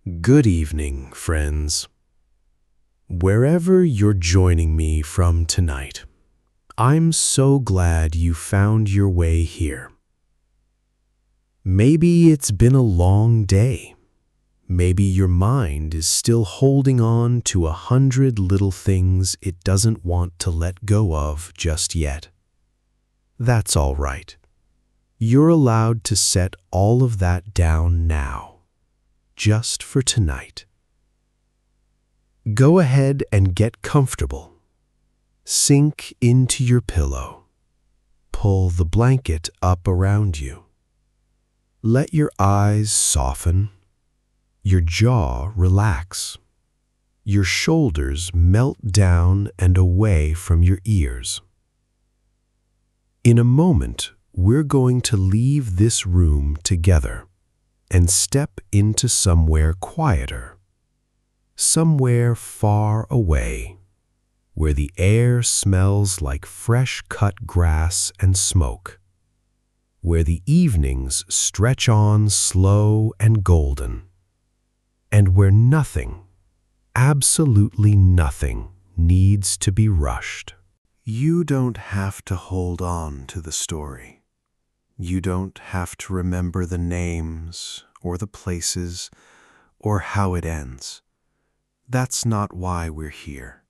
Good evening, friends. Wherever you're joining me from tonight, I'm so glad you found your way here. Maybe it's been a long day. Maybe your mind is still holding on to 100 little things it doesn't want to let go of just yet. That's all right. You're allowed to set all of that down now, just for tonight. Go ahead and get comfortable. Sink into your pillow. Pull the blanket up around you. Let your eyes soften, your jaw relax, your shoulders melt down and away from your ears. In a moment, we're going to leave this room together and step into somewhere quieter, somewhere far away, where the air smells like fresh cut grass and smoke, where the evenings stretch on slow and golden, and where nothing, absolutely nothing, needs to be rushed. You don't have to hold on to the story. You don't have to remember the names or the places or how it ends. That's not why we're here.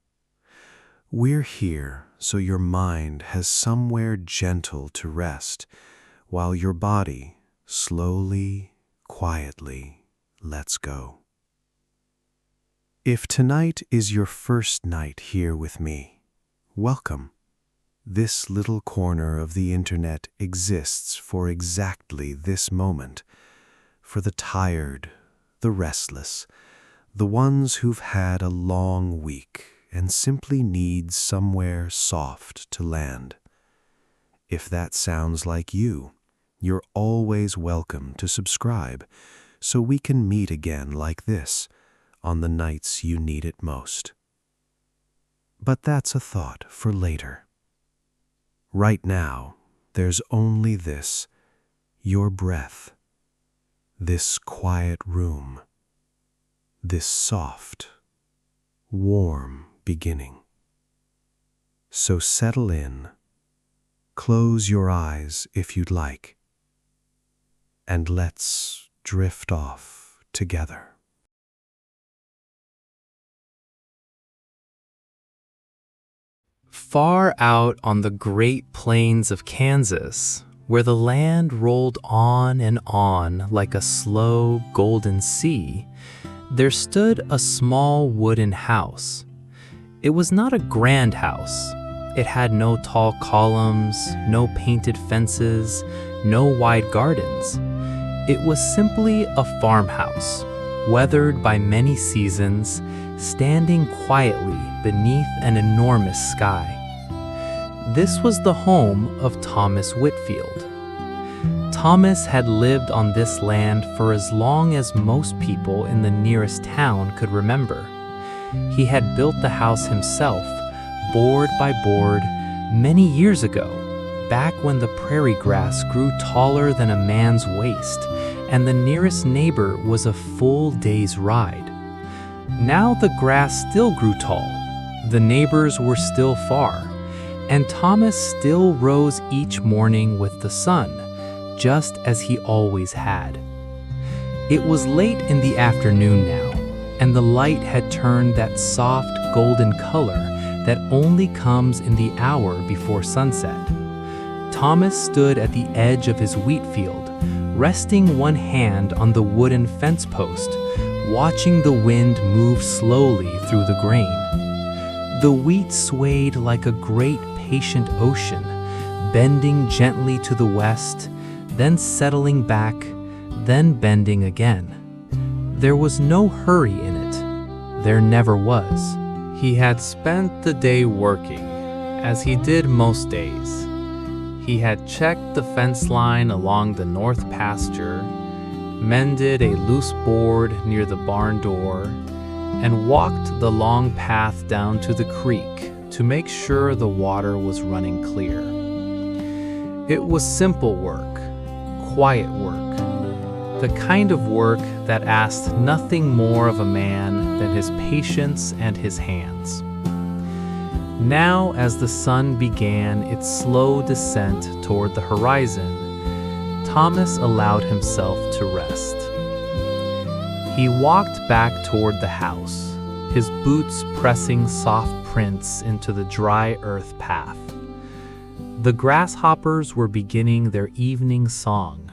We're here so your mind has somewhere gentle to rest while your body slowly, quietly lets go. If tonight is your first night here with me, welcome. This little corner of the internet exists for exactly this moment, for the tired, the restless, the ones who've had a long week and simply need somewhere soft to land. If that sounds like you, you're always welcome to subscribe so we can meet again like this on the nights you need it most. But that's a thought for later. Right now, there's only this, your breath, this quiet room, this soft, warm beginning. So settle in, close your eyes if you'd like, and let's drift off together. Far out on the Great Plains of Kansas, where the land rolled on and on like a slow, golden sea, there stood a small wooden house. It was not a grand house. It had no tall columns, no painted fences, no wide gardens. It was simply a farmhouse, weathered by many seasons, standing quietly beneath an enormous sky. This was the home of Thomas Whitfield. Thomas had lived on this land for as long as most people in the nearest town could remember. He had built the house himself, board by board, many years ago, back when the prairie grass grew taller than a man's waist, and the nearest neighbor was a full day's ride. Now the grass still grew tall, the neighbors were still far, and Thomas still rose each morning with the sun, just as he always had. It was late in the afternoon now, and the light had turned that soft golden color that only comes in the hour before sunset. Thomas stood at the edge of his wheat field, resting one hand on the wooden fence post, watching the wind move slowly through the grain. The wheat swayed like a great patient ocean, bending gently to the west, then settling back, then bending again. There was no hurry in it. There never was. He had spent the day working, as he did most days. He had checked the fence line along the north pasture, mended a loose board near the barn door, and walked the long path down to the creek to make sure the water was running clear. It was simple work, quiet work, the kind of work that asked nothing more of a man than his patience and his hands. Now, as the sun began its slow descent toward the horizon, Thomas allowed himself to rest. He walked back toward the house, his boots pressing soft prints into the dry earth path. The grasshoppers were beginning their evening song,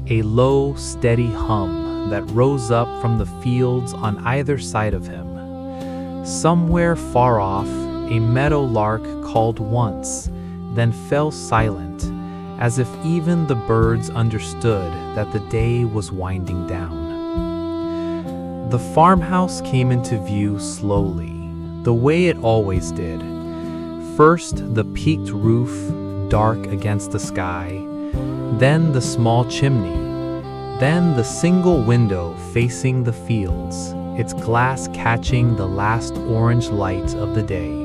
a low, steady hum that rose up from the fields on either side of him. Somewhere far off, a meadowlark called once, then fell silent, as if even the birds understood that the day was winding down. The farmhouse came into view slowly, the way it always did. First, the peaked roof, dark against the sky, then the small chimney, then the single window facing the fields, its glass catching the last orange light of the day.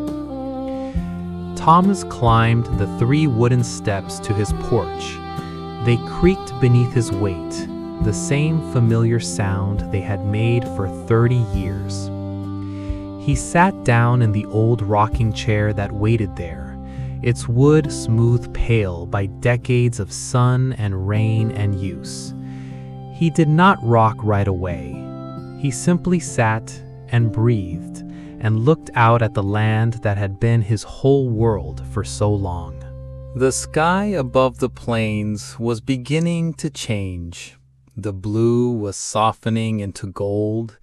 Thomas climbed the 3 wooden steps to his porch. They creaked beneath his weight, the same familiar sound they had made for 30 years. He sat down in the old rocking chair that waited there, its wood smooth pale by decades of sun and rain and use. He did not rock right away. He simply sat and breathed and looked out at the land that had been his whole world for so long. The sky above the plains was beginning to change. The blue was softening into gold,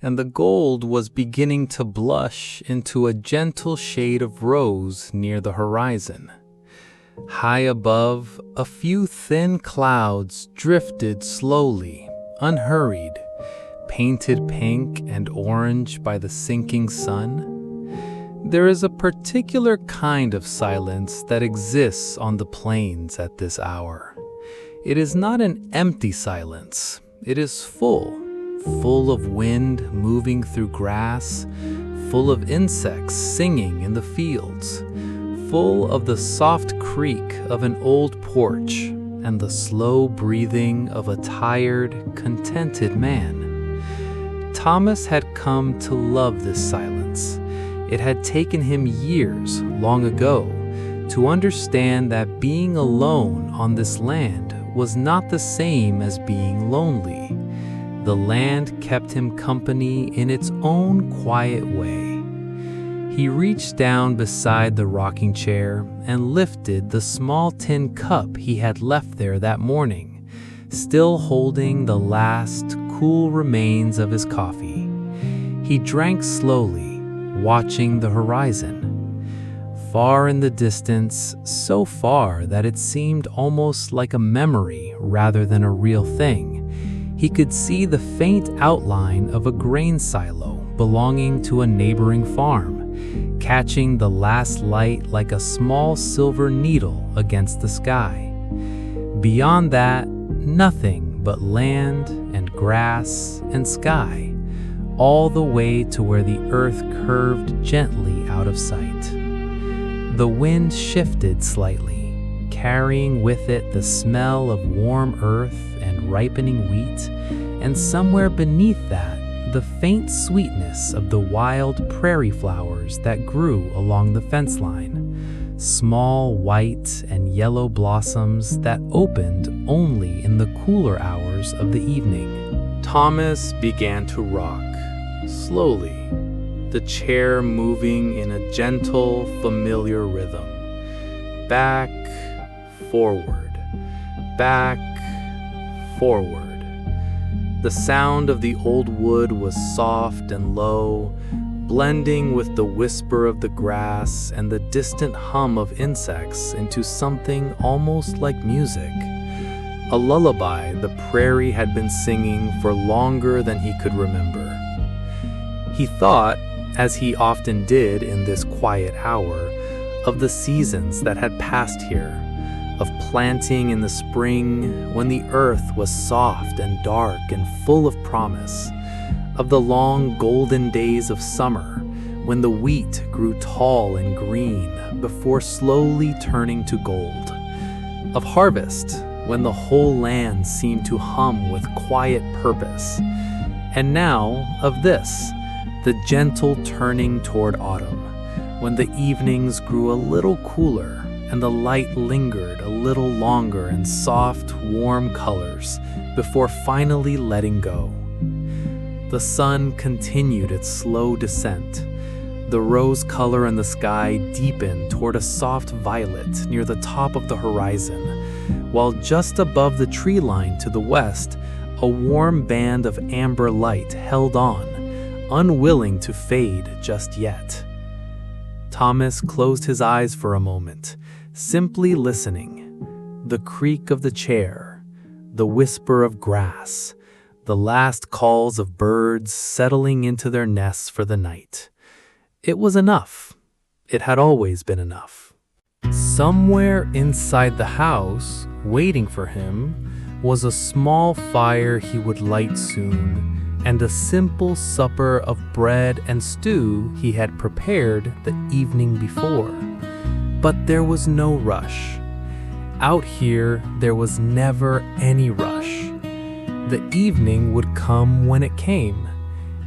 and the gold was beginning to blush into a gentle shade of rose near the horizon. High above, a few thin clouds drifted slowly, unhurried, painted pink and orange by the sinking sun. There is a particular kind of silence that exists on the plains at this hour. It is not an empty silence. It is full of wind moving through grass, full of insects singing in the fields, full of the soft creak of an old porch and the slow breathing of a tired, contented man. Thomas had come to love this silence. It had taken him years, long ago, to understand that being alone on this land was not the same as being lonely. The land kept him company in its own quiet way. He reached down beside the rocking chair and lifted the small tin cup he had left there that morning, still holding the last cool remains of his coffee. He drank slowly, watching the horizon. Far in the distance, so far that it seemed almost like a memory rather than a real thing, he could see the faint outline of a grain silo belonging to a neighboring farm, catching the last light like a small silver needle against the sky. Beyond that, nothing but land and grass and sky, all the way to where the earth curved gently out of sight. The wind shifted slightly, carrying with it the smell of warm earth and ripening wheat, and somewhere beneath that, the faint sweetness of the wild prairie flowers that grew along the fence line, small white and yellow blossoms that opened only in the cooler hours of the evening. Thomas began to rock, slowly, the chair moving in a gentle, familiar rhythm. Back, forward, back, forward. The sound of the old wood was soft and low, blending with the whisper of the grass and the distant hum of insects into something almost like music. A lullaby the prairie had been singing for longer than he could remember. He thought, as he often did in this quiet hour, of the seasons that had passed here, of planting in the spring when the earth was soft and dark and full of promise, of the long golden days of summer when the wheat grew tall and green before slowly turning to gold, of harvest when the whole land seemed to hum with quiet purpose. And now of this, the gentle turning toward autumn, when the evenings grew a little cooler and the light lingered a little longer in soft, warm colors before finally letting go. The sun continued its slow descent. The rose color in the sky deepened toward a soft violet near the top of the horizon, while just above the tree line to the west, a warm band of amber light held on, unwilling to fade just yet. Thomas closed his eyes for a moment, simply listening. The creak of the chair, the whisper of grass, the last calls of birds settling into their nests for the night. It was enough. It had always been enough. Somewhere inside the house, waiting for him, was a small fire he would light soon, and a simple supper of bread and stew he had prepared the evening before. But there was no rush. Out here, there was never any rush. The evening would come when it came,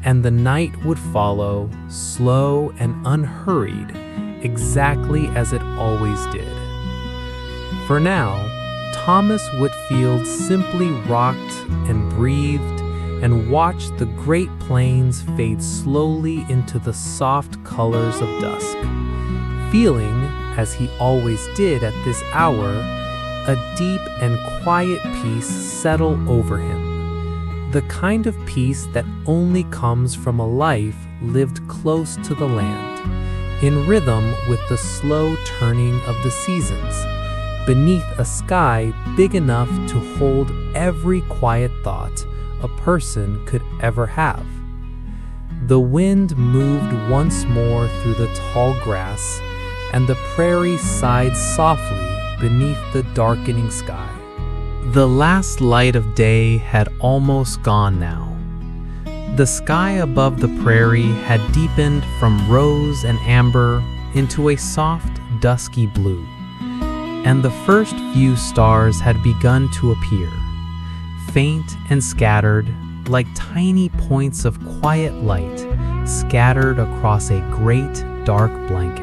and the night would follow, slow and unhurried, exactly as it always did. For now, Thomas Whitfield simply rocked and breathed and watched the great plains fade slowly into the soft colors of dusk, feeling, as he always did at this hour, a deep and quiet peace settle over him. The kind of peace that only comes from a life lived close to the land, in rhythm with the slow turning of the seasons, beneath a sky big enough to hold every quiet thought a person could ever have. The wind moved once more through the tall grass, and the prairie sighed softly beneath the darkening sky. The last light of day had almost gone now. The sky above the prairie had deepened from rose and amber into a soft, dusky blue, and the first few stars had begun to appear, faint and scattered, like tiny points of quiet light scattered across a great, dark blanket.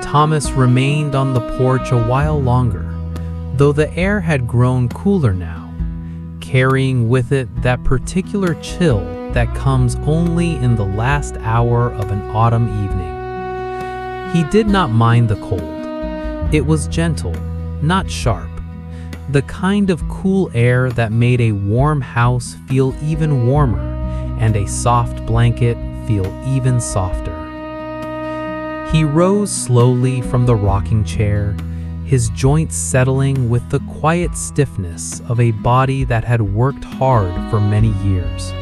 Thomas remained on the porch a while longer, though the air had grown cooler now, carrying with it that particular chill that comes only in the last hour of an autumn evening. He did not mind the cold. It was gentle, not sharp, the kind of cool air that made a warm house feel even warmer and a soft blanket feel even softer. He rose slowly from the rocking chair, his joints settling with the quiet stiffness of a body that had worked hard for many years.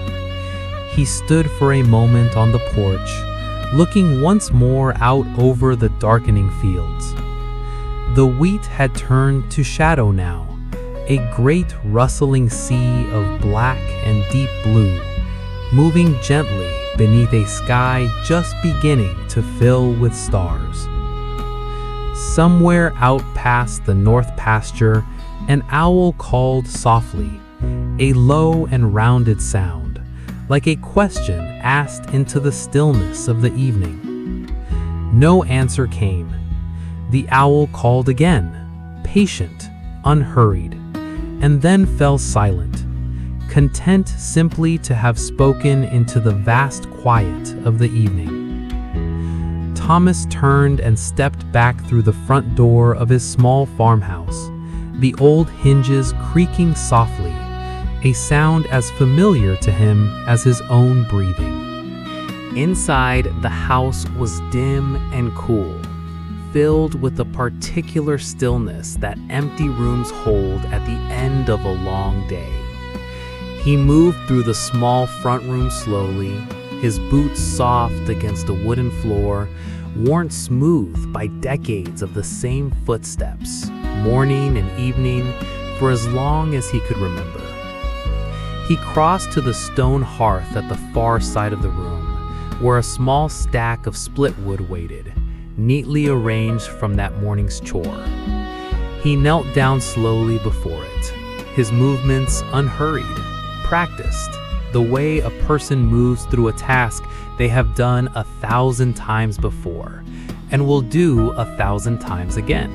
He stood for a moment on the porch, looking once more out over the darkening fields. The wheat had turned to shadow now, a great rustling sea of black and deep blue, moving gently beneath a sky just beginning to fill with stars. Somewhere out past the north pasture, an owl called softly, a low and rounded sound, like a question asked into the stillness of the evening. No answer came. The owl called again, patient, unhurried, and then fell silent, content simply to have spoken into the vast quiet of the evening. Thomas turned and stepped back through the front door of his small farmhouse, the old hinges creaking softly, a sound as familiar to him as his own breathing. Inside, the house was dim and cool, filled with the particular stillness that empty rooms hold at the end of a long day. He moved through the small front room slowly, his boots soft against the wooden floor, worn smooth by decades of the same footsteps, morning and evening, for as long as he could remember. He crossed to the stone hearth at the far side of the room, where a small stack of split wood waited, neatly arranged from that morning's chore. He knelt down slowly before it, his movements unhurried, practiced, the way a person moves through a task they have done 1,000 times before and will do 1,000 times again.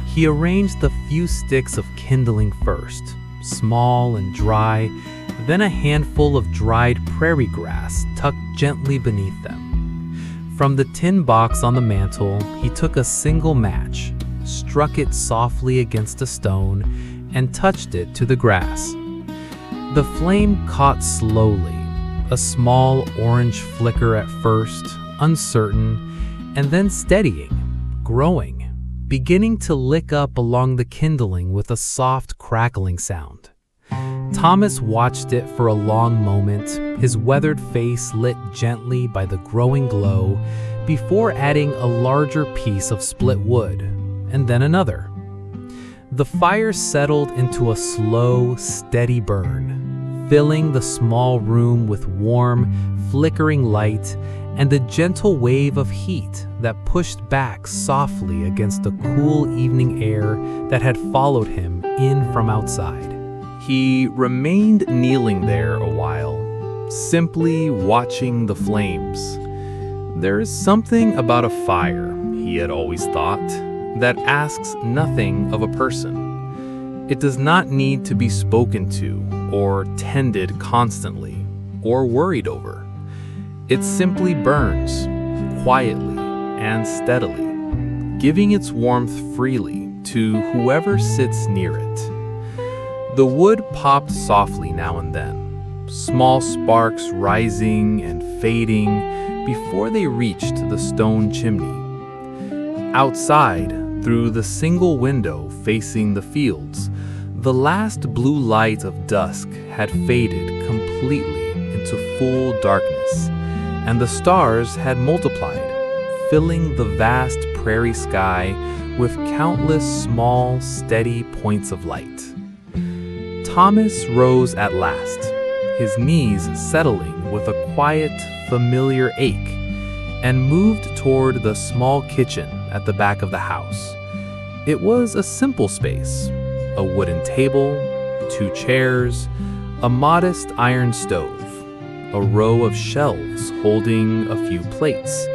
He arranged the few sticks of kindling first, small and dry, then a handful of dried prairie grass tucked gently beneath them. From the tin box on the mantel, he took a single match, struck it softly against a stone, and touched it to the grass. The flame caught slowly, a small orange flicker at first, uncertain, and then steadying, growing, beginning to lick up along the kindling with a soft crackling sound. Thomas watched it for a long moment, his weathered face lit gently by the growing glow, before adding a larger piece of split wood, and then another. The fire settled into a slow, steady burn, filling the small room with warm, flickering light and a gentle wave of heat that pushed back softly against the cool evening air that had followed him in from outside. He remained kneeling there a while, simply watching the flames. There is something about a fire, he had always thought, that asks nothing of a person. It does not need to be spoken to or tended constantly or worried over. It simply burns, quietly and steadily, giving its warmth freely to whoever sits near it. The wood popped softly now and then, small sparks rising and fading before they reached the stone chimney. Outside, through the single window facing the fields, the last blue light of dusk had faded completely into full darkness, and the stars had multiplied, filling the vast prairie sky with countless small, steady points of light. Thomas rose at last, his knees settling with a quiet, familiar ache, and moved toward the small kitchen at the back of the house. It was a simple space, a wooden table, 2 chairs, a modest iron stove, a row of shelves holding a few plates,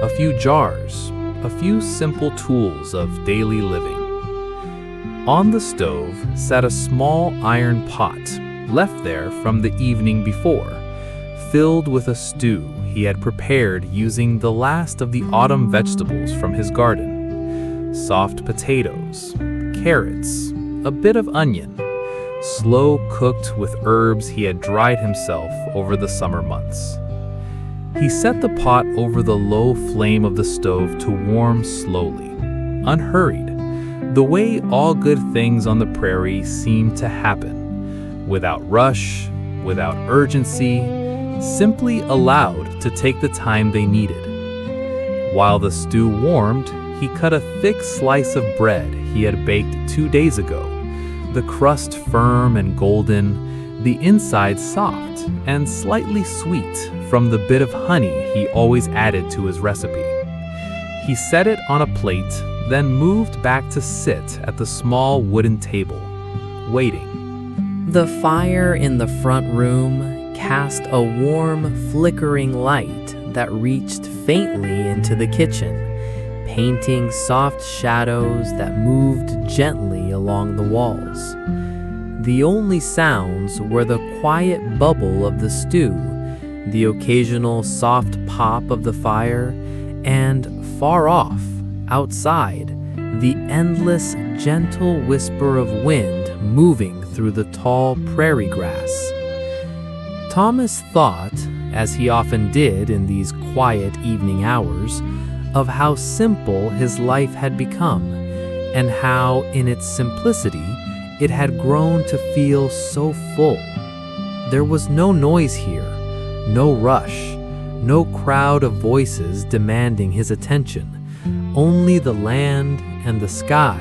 a few jars, a few simple tools of daily living. On the stove sat a small iron pot, left there from the evening before, filled with a stew he had prepared using the last of the autumn vegetables from his garden. Soft potatoes, carrots, a bit of onion, slow cooked with herbs he had dried himself over the summer months. He set the pot over the low flame of the stove to warm slowly, unhurried, the way all good things on the prairie seemed to happen, without rush, without urgency, simply allowed to take the time they needed. While the stew warmed, he cut a thick slice of bread he had baked 2 days ago, the crust firm and golden, the inside soft and slightly sweet from the bit of honey he always added to his recipe. He set it on a plate, then moved back to sit at the small wooden table, waiting. The fire in the front room cast a warm, flickering light that reached faintly into the kitchen, painting soft shadows that moved gently along the walls. The only sounds were the quiet bubble of the stew, the occasional soft pop of the fire, and far off, outside, the endless, gentle whisper of wind moving through the tall prairie grass. Thomas thought, as he often did in these quiet evening hours, of how simple his life had become, and how, in its simplicity, it had grown to feel so full. There was no noise here, no rush, no crowd of voices demanding his attention, only the land and the sky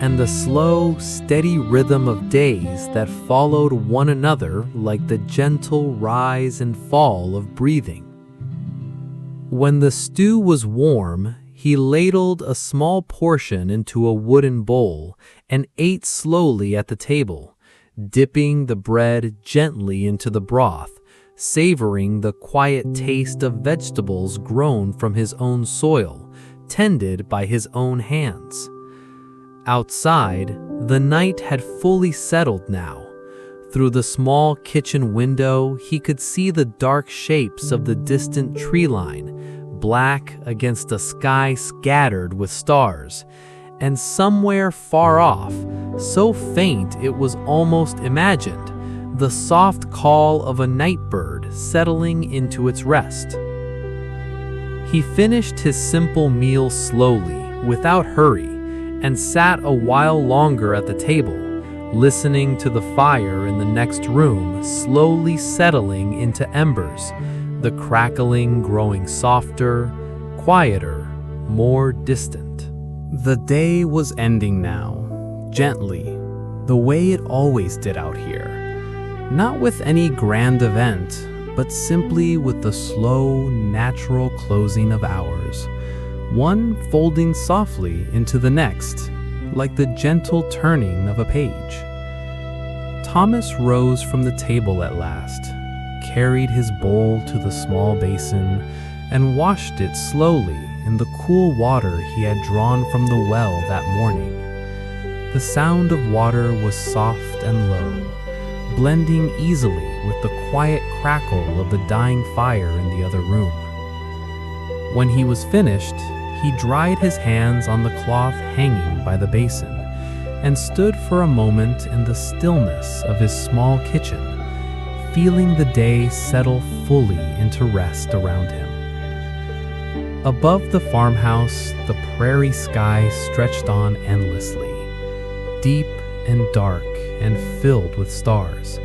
and the slow, steady rhythm of days that followed one another like the gentle rise and fall of breathing. When the stew was warm, He ladled a small portion into a wooden bowl and ate slowly at the table, dipping the bread gently into the broth, savoring the quiet taste of vegetables grown from his own soil, tended by his own hands. Outside, the night had fully settled now. Through the small kitchen window, he could see the dark shapes of the distant tree line, black against a sky scattered with stars, and somewhere far off, so faint it was almost imagined, the soft call of a night bird settling into its rest. He finished his simple meal slowly, without hurry, and sat a while longer at the table, listening to the fire in the next room slowly settling into embers, the crackling growing softer, quieter, more distant. The day was ending now, gently, the way it always did out here. Not with any grand event, but simply with the slow, natural closing of hours, one folding softly into the next, like the gentle turning of a page. Thomas rose from the table at last, carried his bowl to the small basin, and washed it slowly in the cool water he had drawn from the well that morning. The sound of water was soft and low, blending easily with the quiet crackle of the dying fire in the other room. When he was finished, he dried his hands on the cloth hanging by the basin, and stood for a moment in the stillness of his small kitchen, feeling the day settle fully into rest around him. Above the farmhouse, the prairie sky stretched on endlessly, deep and dark and filled with stars,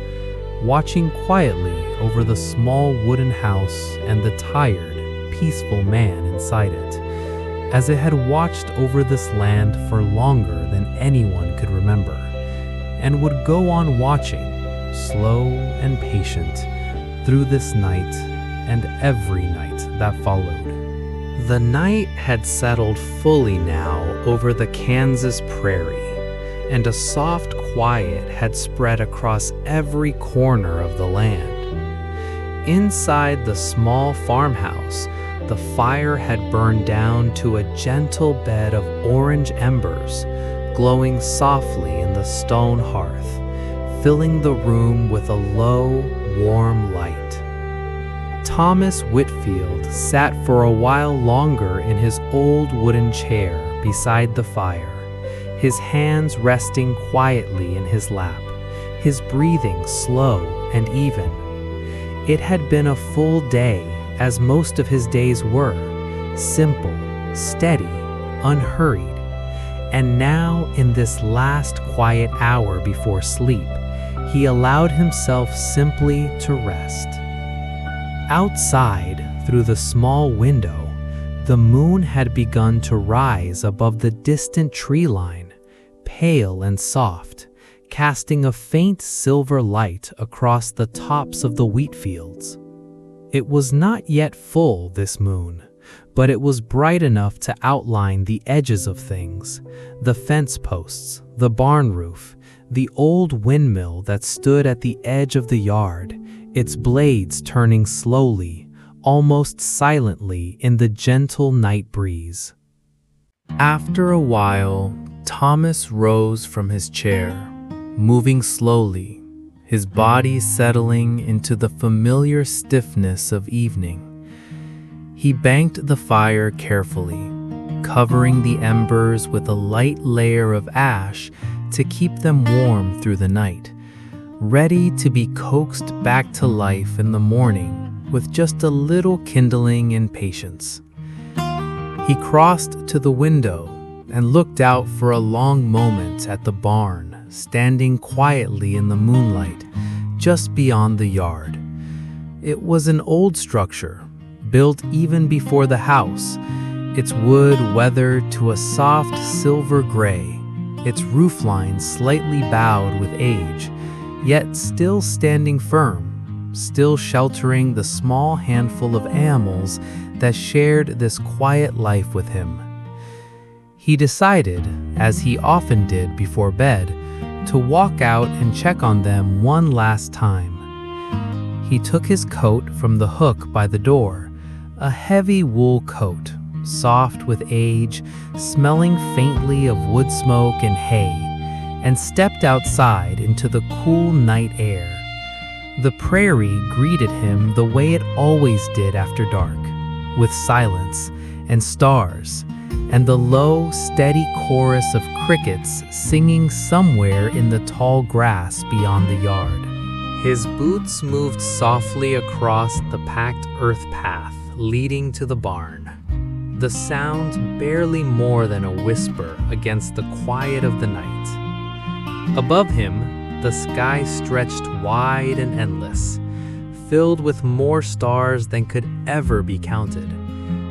watching quietly over the small wooden house and the tired, peaceful man inside it, as it had watched over this land for longer than anyone could remember, and would go on watching, slow and patient, through this night and every night that followed. The night had settled fully now over the Kansas prairie, and a soft quiet had spread across every corner of the land. Inside the small farmhouse, the fire had burned down to a gentle bed of orange embers, glowing softly in the stone hearth, filling the room with a low, warm light. Thomas Whitfield sat for a while longer in his old wooden chair beside the fire, his hands resting quietly in his lap, his breathing slow and even. It had been a full day, as most of his days were, simple, steady, unhurried. And now, in this last quiet hour before sleep, he allowed himself simply to rest. Outside, through the small window, the moon had begun to rise above the distant tree line, pale and soft, casting a faint silver light across the tops of the wheat fields. It was not yet full, this moon, but it was bright enough to outline the edges of things, the fence posts, the barn roof, the old windmill that stood at the edge of the yard, its blades turning slowly, almost silently in the gentle night breeze. After a while, Thomas rose from his chair, moving slowly, his body settling into the familiar stiffness of evening. He banked the fire carefully, covering the embers with a light layer of ash to keep them warm through the night, ready to be coaxed back to life in the morning with just a little kindling and patience. He crossed to the window and looked out for a long moment at the barn, standing quietly in the moonlight just beyond the yard. It was an old structure, built even before the house, its wood weathered to a soft silver gray, its roofline slightly bowed with age, yet still standing firm, still sheltering the small handful of animals that shared this quiet life with him. He decided, as he often did before bed, to walk out and check on them one last time. He took his coat from the hook by the door, a heavy wool coat, soft with age, smelling faintly of wood smoke and hay, and stepped outside into the cool night air. The prairie greeted him the way it always did after dark, with silence and stars, and the low, steady chorus of crickets singing somewhere in the tall grass beyond the yard. His boots moved softly across the packed earth path leading to the barn, the sound barely more than a whisper against the quiet of the night. Above him, the sky stretched wide and endless, filled with more stars than could ever be counted,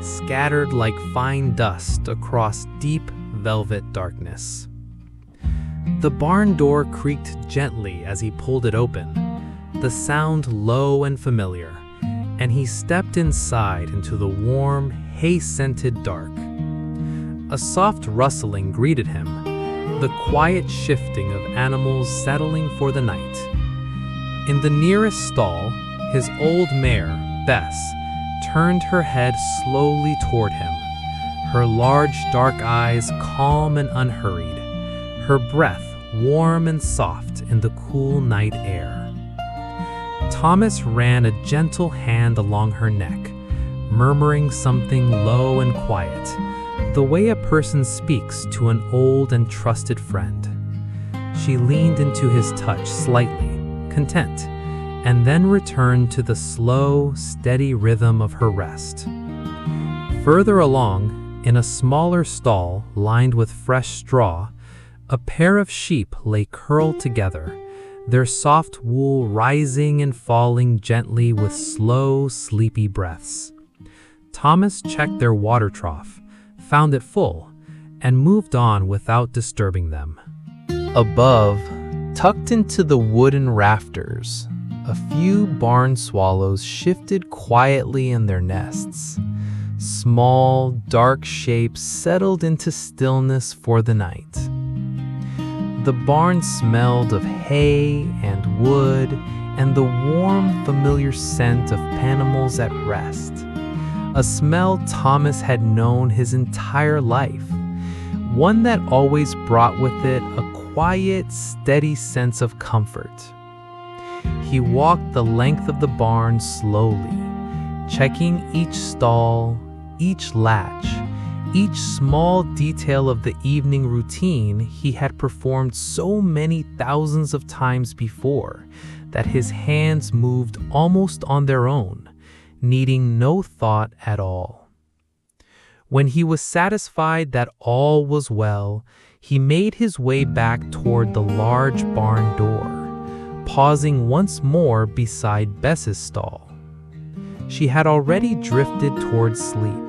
scattered like fine dust across deep velvet darkness. The barn door creaked gently as he pulled it open, the sound low and familiar, and he stepped inside into the warm, hay-scented dark. A soft rustling greeted him, the quiet shifting of animals settling for the night. In the nearest stall, his old mare, Bess, turned her head slowly toward him, her large dark eyes calm and unhurried, her breath warm and soft in the cool night air. Thomas ran a gentle hand along her neck, murmuring something low and quiet, the way a person speaks to an old and trusted friend. She leaned into his touch slightly, content, and then returned to the slow, steady rhythm of her rest. Further along, in a smaller stall lined with fresh straw, a pair of sheep lay curled together, their soft wool rising and falling gently with slow, sleepy breaths. Thomas checked their water trough, found it full, and moved on without disturbing them. Above, tucked into the wooden rafters, a few barn swallows shifted quietly in their nests. Small, dark shapes settled into stillness for the night. The barn smelled of hay and wood and the warm, familiar scent of animals at rest, a smell Thomas had known his entire life, one that always brought with it a quiet, steady sense of comfort. He walked the length of the barn slowly, checking each stall, each latch, each small detail of the evening routine he had performed so many thousands of times before that his hands moved almost on their own, needing no thought at all. When he was satisfied that all was well, he made his way back toward the large barn door, pausing once more beside Bess's stall. She had already drifted toward sleep,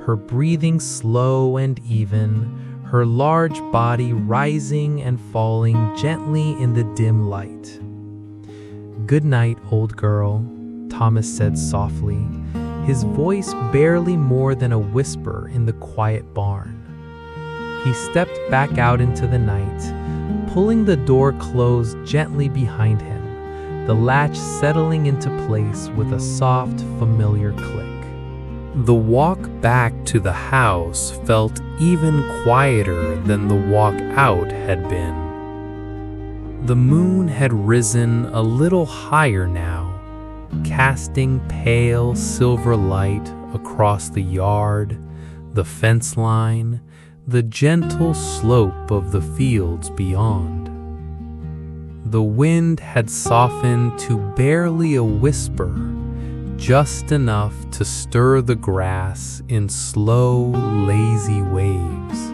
her breathing slow and even, her large body rising and falling gently in the dim light. "Good night, old girl," Thomas said softly, his voice barely more than a whisper in the quiet barn. He stepped back out into the night, pulling the door closed gently behind him, the latch settling into place with a soft, familiar click. The walk back to the house felt even quieter than the walk out had been. The moon had risen a little higher now, casting pale silver light across the yard, the fence line, the gentle slope of the fields beyond. The wind had softened to barely a whisper, just enough to stir the grass in slow, lazy waves.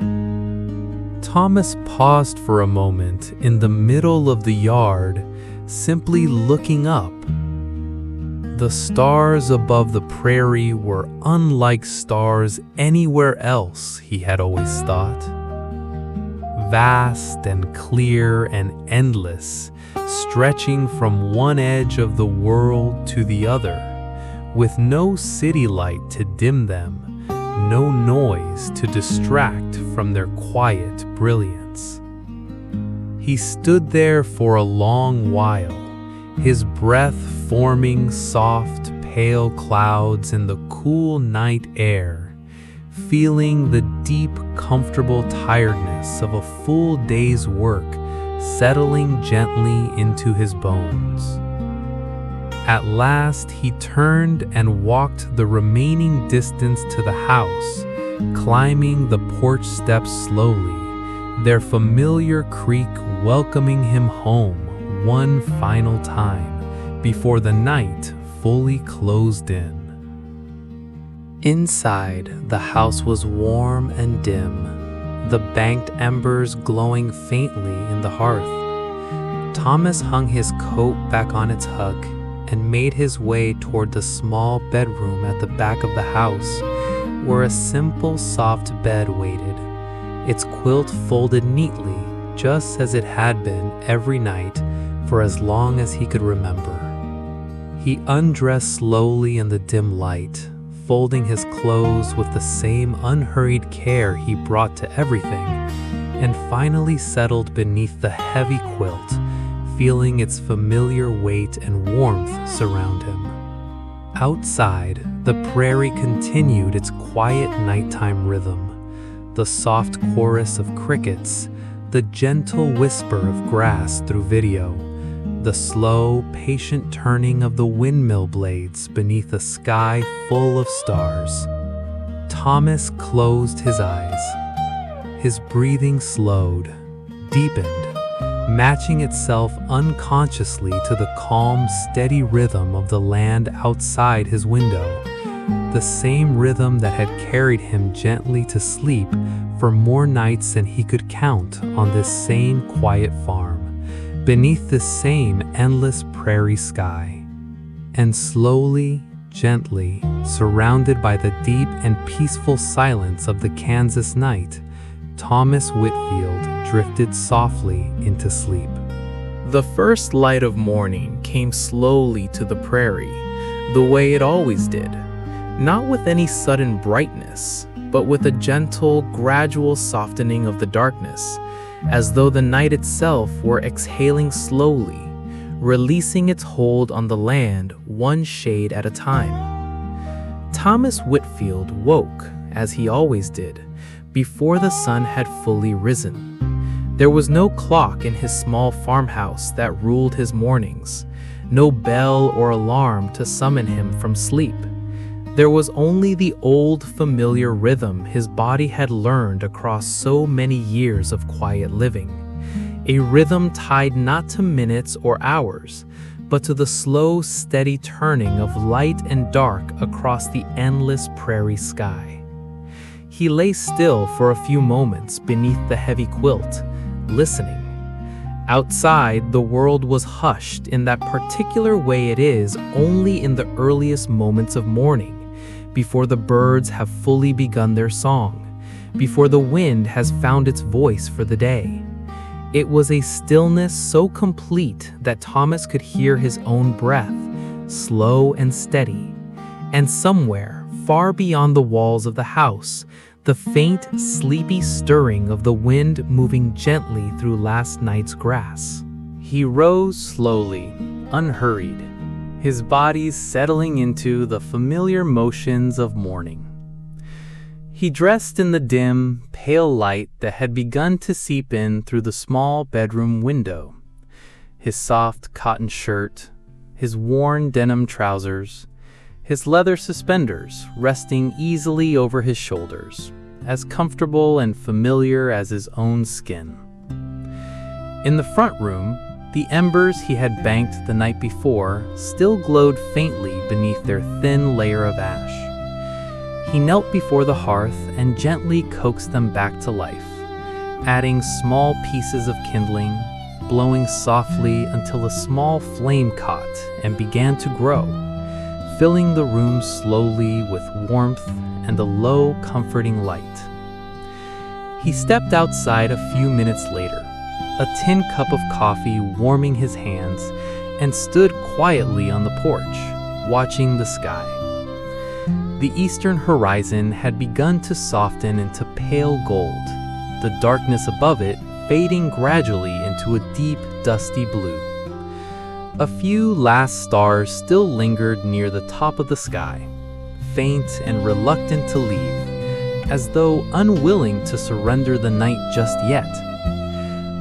Thomas paused for a moment in the middle of the yard, simply looking up. The stars above the prairie were unlike stars anywhere else, he had always thought. Vast and clear and endless, stretching from one edge of the world to the other, with no city light to dim them, no noise to distract from their quiet brilliance. He stood there for a long while, his breath forming soft, pale clouds in the cool night air, feeling the deep, comfortable tiredness of a full day's work settling gently into his bones. At last, he turned and walked the remaining distance to the house, climbing the porch steps slowly, their familiar creak welcoming him home one final time before the night fully closed in. Inside, the house was warm and dim, the banked embers glowing faintly in the hearth. Thomas hung his coat back on its hook and made his way toward the small bedroom at the back of the house, where a simple, soft bed waited, its quilt folded neatly, just as it had been every night for as long as he could remember. He undressed slowly in the dim light, folding his clothes with the same unhurried care he brought to everything, and finally settled beneath the heavy quilt, feeling its familiar weight and warmth surround him. Outside, the prairie continued its quiet nighttime rhythm, the soft chorus of crickets, the gentle whisper of grass through video, the slow, patient turning of the windmill blades beneath a sky full of stars. Thomas closed his eyes. His breathing slowed, deepened, matching itself unconsciously to the calm, steady rhythm of the land outside his window, the same rhythm that had carried him gently to sleep for more nights than he could count on this same quiet farm, beneath this same endless prairie sky. And slowly, gently, surrounded by the deep and peaceful silence of the Kansas night, Thomas Whitfield drifted softly into sleep. The first light of morning came slowly to the prairie, the way it always did, not with any sudden brightness, but with a gentle, gradual softening of the darkness, as though the night itself were exhaling slowly, releasing its hold on the land one shade at a time. Thomas Whitfield woke, as he always did, before the sun had fully risen. There was no clock in his small farmhouse that ruled his mornings, no bell or alarm to summon him from sleep. There was only the old familiar rhythm his body had learned across so many years of quiet living, a rhythm tied not to minutes or hours, but to the slow, steady turning of light and dark across the endless prairie sky. He lay still for a few moments beneath the heavy quilt, listening. Outside, the world was hushed in that particular way it is only in the earliest moments of morning, before the birds have fully begun their song, before the wind has found its voice for the day. It was a stillness so complete that Thomas could hear his own breath, slow and steady, and somewhere, far beyond the walls of the house, the faint, sleepy stirring of the wind moving gently through last night's grass. He rose slowly, unhurried, his body settling into the familiar motions of morning. He dressed in the dim, pale light that had begun to seep in through the small bedroom window. His soft cotton shirt, his worn denim trousers, his leather suspenders resting easily over his shoulders, as comfortable and familiar as his own skin. In the front room, the embers he had banked the night before still glowed faintly beneath their thin layer of ash. He knelt before the hearth and gently coaxed them back to life, adding small pieces of kindling, blowing softly until a small flame caught and began to grow, filling the room slowly with warmth and a low, comforting light. He stepped outside a few minutes later, a tin cup of coffee warming his hands, and stood quietly on the porch, watching the sky. The eastern horizon had begun to soften into pale gold, the darkness above it fading gradually into a deep, dusty blue. A few last stars still lingered near the top of the sky, faint and reluctant to leave, as though unwilling to surrender the night just yet.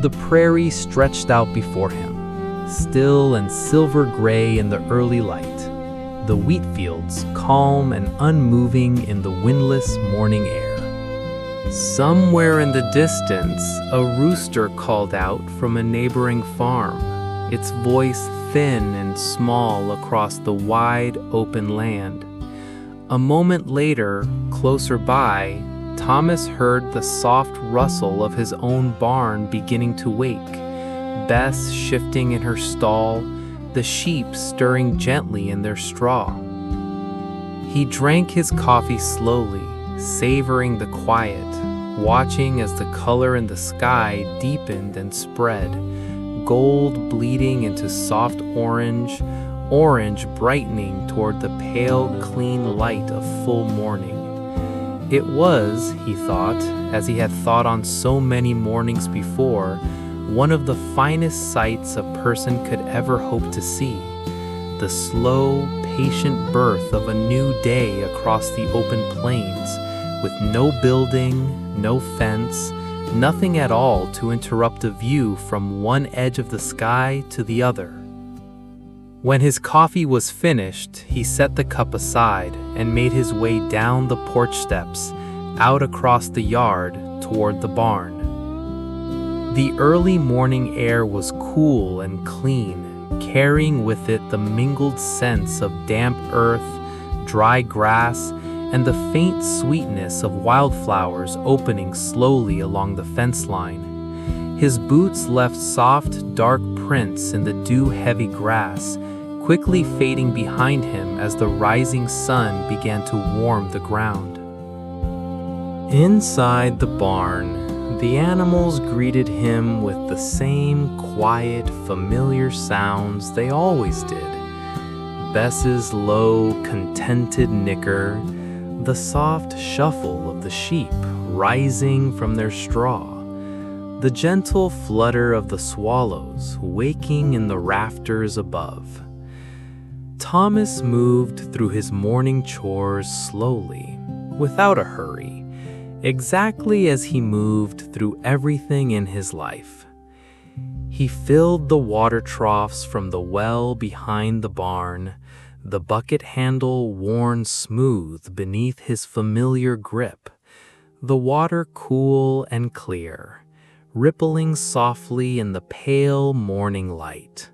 The prairie stretched out before him, still and silver gray in the early light, the wheat fields calm and unmoving in the windless morning air. Somewhere in the distance, a rooster called out from a neighboring farm, its voice thin and small across the wide, open land. A moment later, closer by, Thomas heard the soft rustle of his own barn beginning to wake, Bess shifting in her stall, the sheep stirring gently in their straw. He drank his coffee slowly, savoring the quiet, watching as the color in the sky deepened and spread, gold bleeding into soft orange, orange brightening toward the pale, clean light of full morning. It was, he thought, as he had thought on so many mornings before, one of the finest sights a person could ever hope to see, the slow, patient birth of a new day across the open plains, with no building, no fence, nothing at all to interrupt a view from one edge of the sky to the other. When his coffee was finished, he set the cup aside and made his way down the porch steps, out across the yard toward the barn. The early morning air was cool and clean, carrying with it the mingled scents of damp earth, dry grass, and the faint sweetness of wildflowers opening slowly along the fence line. His boots left soft, dark prints in the dew-heavy grass, quickly fading behind him as the rising sun began to warm the ground. Inside the barn, the animals greeted him with the same quiet, familiar sounds they always did. Bess's low, contented nicker, the soft shuffle of the sheep rising from their straw, the gentle flutter of the swallows waking in the rafters above. Thomas moved through his morning chores slowly, without a hurry, exactly as he moved through everything in his life. He filled the water troughs from the well behind the barn, the bucket handle worn smooth beneath his familiar grip, the water cool and clear, rippling softly in the pale morning light.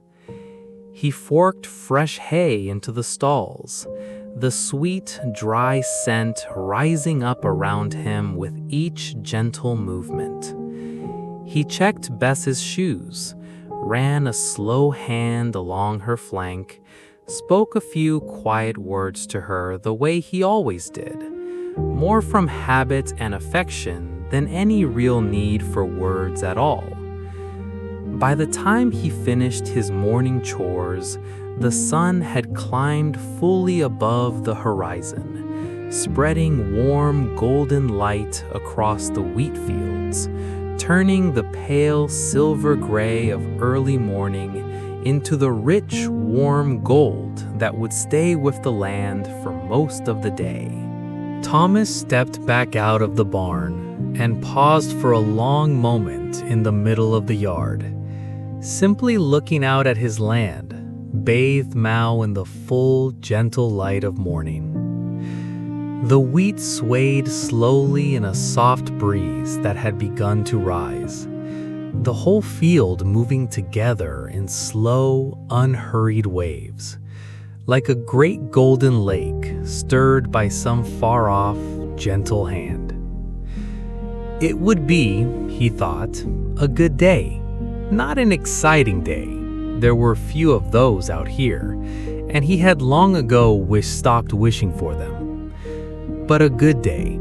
He forked fresh hay into the stalls, the sweet, dry scent rising up around him with each gentle movement. He checked Bess's shoes, ran a slow hand along her flank, spoke a few quiet words to her the way he always did, more from habit and affection than any real need for words at all. By the time he finished his morning chores, the sun had climbed fully above the horizon, spreading warm golden light across the wheat fields, turning the pale silver gray of early morning into the rich, warm gold that would stay with the land for most of the day. Thomas stepped back out of the barn and paused for a long moment in the middle of the yard, simply looking out at his land, bathed now in the full, gentle light of morning. The wheat swayed slowly in a soft breeze that had begun to rise, the whole field moving together in slow, unhurried waves, like a great golden lake stirred by some far-off, gentle hand. It would be, he thought, a good day, not an exciting day. There were few of those out here, and he had long ago stopped wishing for them. But a good day,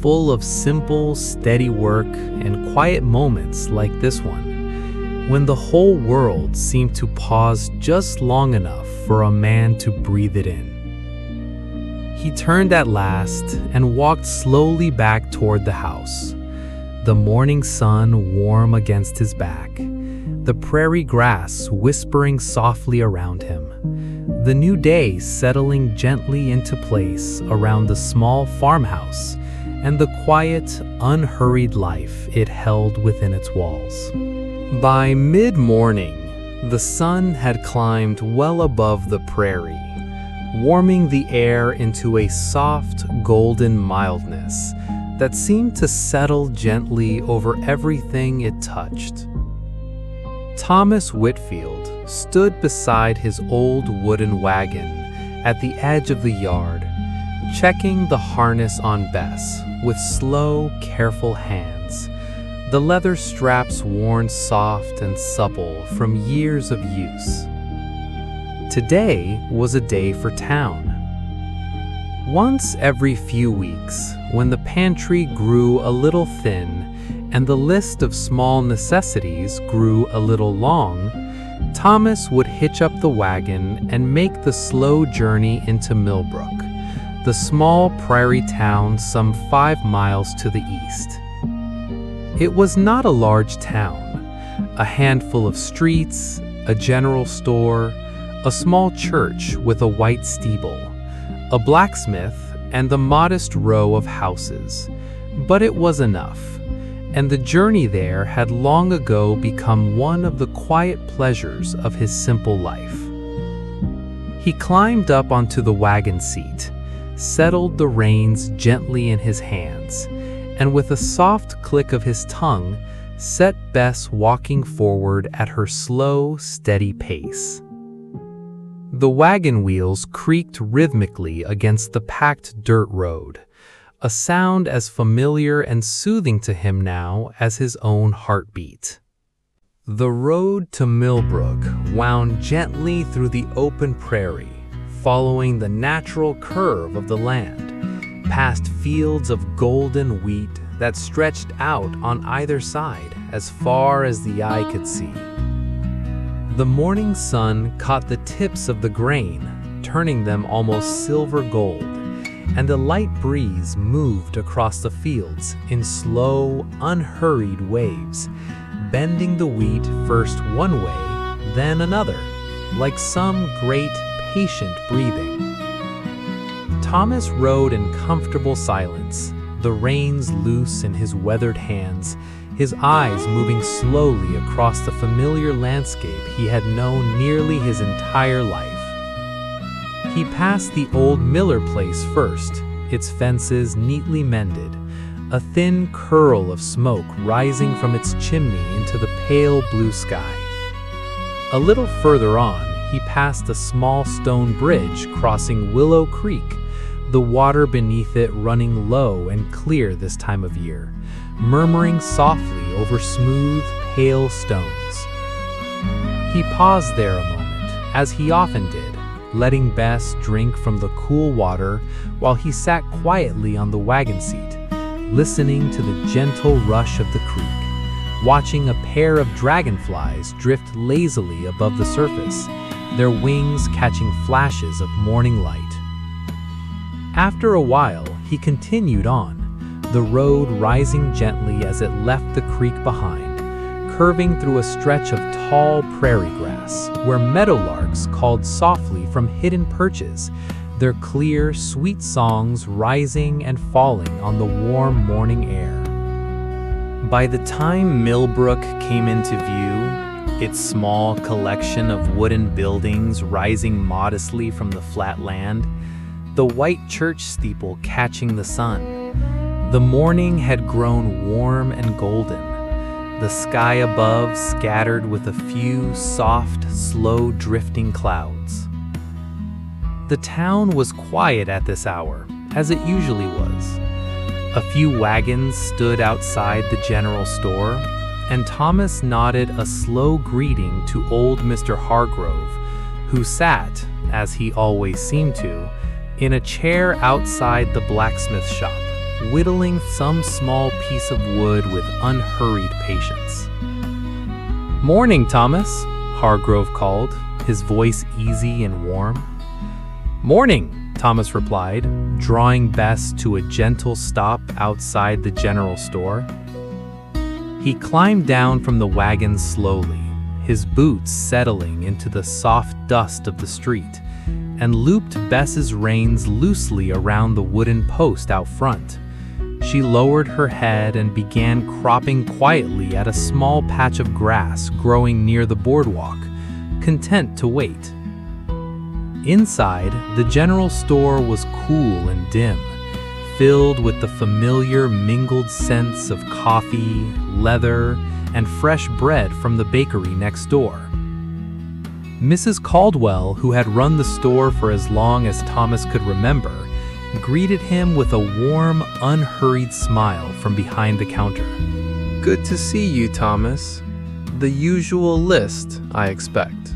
full of simple, steady work and quiet moments like this one, when the whole world seemed to pause just long enough for a man to breathe it in. He turned at last and walked slowly back toward the house, the morning sun warm against his back, the prairie grass whispering softly around him, the new day settling gently into place around the small farmhouse and the quiet, unhurried life it held within its walls. By mid-morning, the sun had climbed well above the prairie, warming the air into a soft, golden mildness that seemed to settle gently over everything it touched. Thomas Whitfield stood beside his old wooden wagon at the edge of the yard, checking the harness on Bess with slow, careful hands, the leather straps worn soft and supple from years of use. Today was a day for town. Once every few weeks, when the pantry grew a little thin and the list of small necessities grew a little long, Thomas would hitch up the wagon and make the slow journey into Millbrook, the small prairie town some 5 miles to the east. It was not a large town, a handful of streets, a general store, a small church with a white steeple, a blacksmith, and the modest row of houses. But it was enough, and the journey there had long ago become one of the quiet pleasures of his simple life. He climbed up onto the wagon seat, settled the reins gently in his hands, and with a soft click of his tongue, set Bess walking forward at her slow, steady pace. The wagon wheels creaked rhythmically against the packed dirt road, a sound as familiar and soothing to him now as his own heartbeat. The road to Millbrook wound gently through the open prairie, following the natural curve of the land, past fields of golden wheat that stretched out on either side as far as the eye could see. The morning sun caught the tips of the grain, turning them almost silver gold, and a light breeze moved across the fields in slow, unhurried waves, bending the wheat first one way, then another, like some great, patient breathing. Thomas rode in comfortable silence, the reins loose in his weathered hands, his eyes moving slowly across the familiar landscape he had known nearly his entire life. He passed the old Miller place first, its fences neatly mended, a thin curl of smoke rising from its chimney into the pale blue sky. A little further on, he passed a small stone bridge crossing Willow Creek, the water beneath it running low and clear this time of year, murmuring softly over smooth, pale stones. He paused there a moment, as he often did, letting Bess drink from the cool water while he sat quietly on the wagon seat, listening to the gentle rush of the creek, watching a pair of dragonflies drift lazily above the surface, their wings catching flashes of morning light. After a while, he continued on, the road rising gently as it left the creek behind, curving through a stretch of tall prairie grass, where meadowlarks called softly from hidden perches, their clear, sweet songs rising and falling on the warm morning air. By the time Millbrook came into view, its small collection of wooden buildings rising modestly from the flat land, the white church steeple catching the sun, the morning had grown warm and golden, the sky above scattered with a few soft, slow drifting clouds. The town was quiet at this hour, as it usually was. A few wagons stood outside the general store, and Thomas nodded a slow greeting to old Mr. Hargrove, who sat, as he always seemed to, in a chair outside the blacksmith shop, whittling some small piece of wood with unhurried patience. "Morning, Thomas," Hargrove called, his voice easy and warm. "Morning," Thomas replied, drawing Bess to a gentle stop outside the general store. He climbed down from the wagon slowly, his boots settling into the soft dust of the street, and looped Bess's reins loosely around the wooden post out front. She lowered her head and began cropping quietly at a small patch of grass growing near the boardwalk, content to wait. Inside, the general store was cool and dim, filled with the familiar mingled scents of coffee, leather, and fresh bread from the bakery next door. Mrs. Caldwell, who had run the store for as long as Thomas could remember, greeted him with a warm, unhurried smile from behind the counter. "Good to see you, Thomas. The usual list, I expect."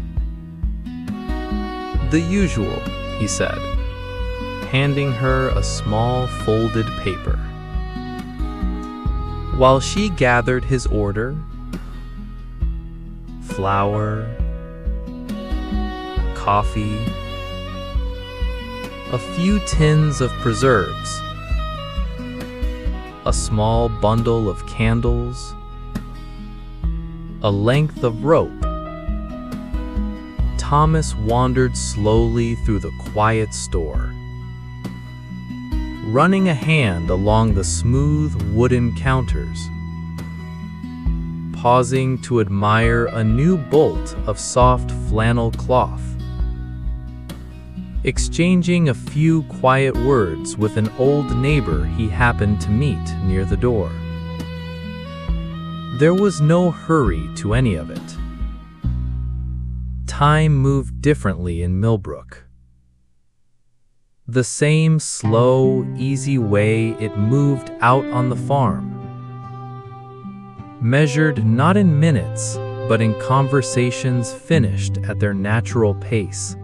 "The usual," he said, handing her a small folded paper. While she gathered his order, flour, coffee, a few tins of preserves, a small bundle of candles, a length of rope, Thomas wandered slowly through the quiet store, running a hand along the smooth wooden counters, pausing to admire a new bolt of soft flannel cloth, exchanging a few quiet words with an old neighbor he happened to meet near the door. There was no hurry to any of it. Time moved differently in Millbrook. The same slow, easy way it moved out on the farm, measured not in minutes, but in conversations finished at their natural pace,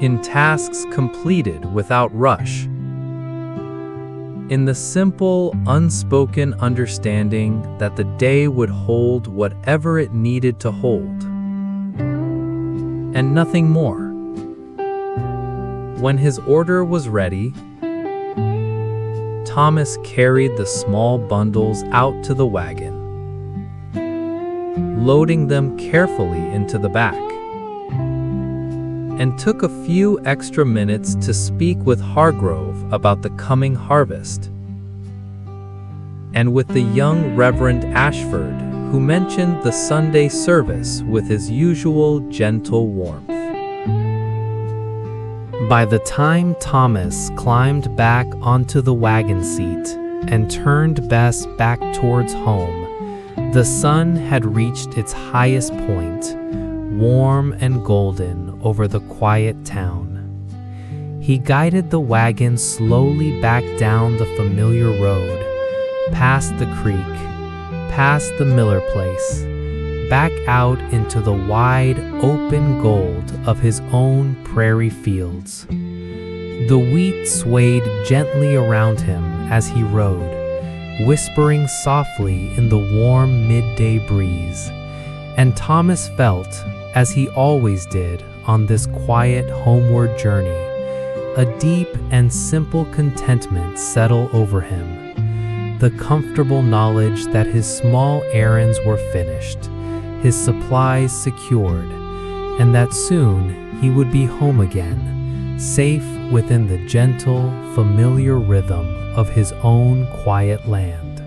in tasks completed without rush, in the simple, unspoken understanding that the day would hold whatever it needed to hold, and nothing more. When his order was ready, Thomas carried the small bundles out to the wagon, loading them carefully into the back, and took a few extra minutes to speak with Hargrove about the coming harvest, and with the young Reverend Ashford, who mentioned the Sunday service with his usual gentle warmth. By the time Thomas climbed back onto the wagon seat and turned Bess back towards home, the sun had reached its highest point, warm and golden over the quiet town. He guided the wagon slowly back down the familiar road, past the creek, past the Miller place, back out into the wide, open gold of his own prairie fields. The wheat swayed gently around him as he rode, whispering softly in the warm midday breeze, and Thomas felt, as he always did on this quiet homeward journey, a deep and simple contentment settle over him. The comfortable knowledge that his small errands were finished, his supplies secured, and that soon he would be home again, safe within the gentle, familiar rhythm of his own quiet land.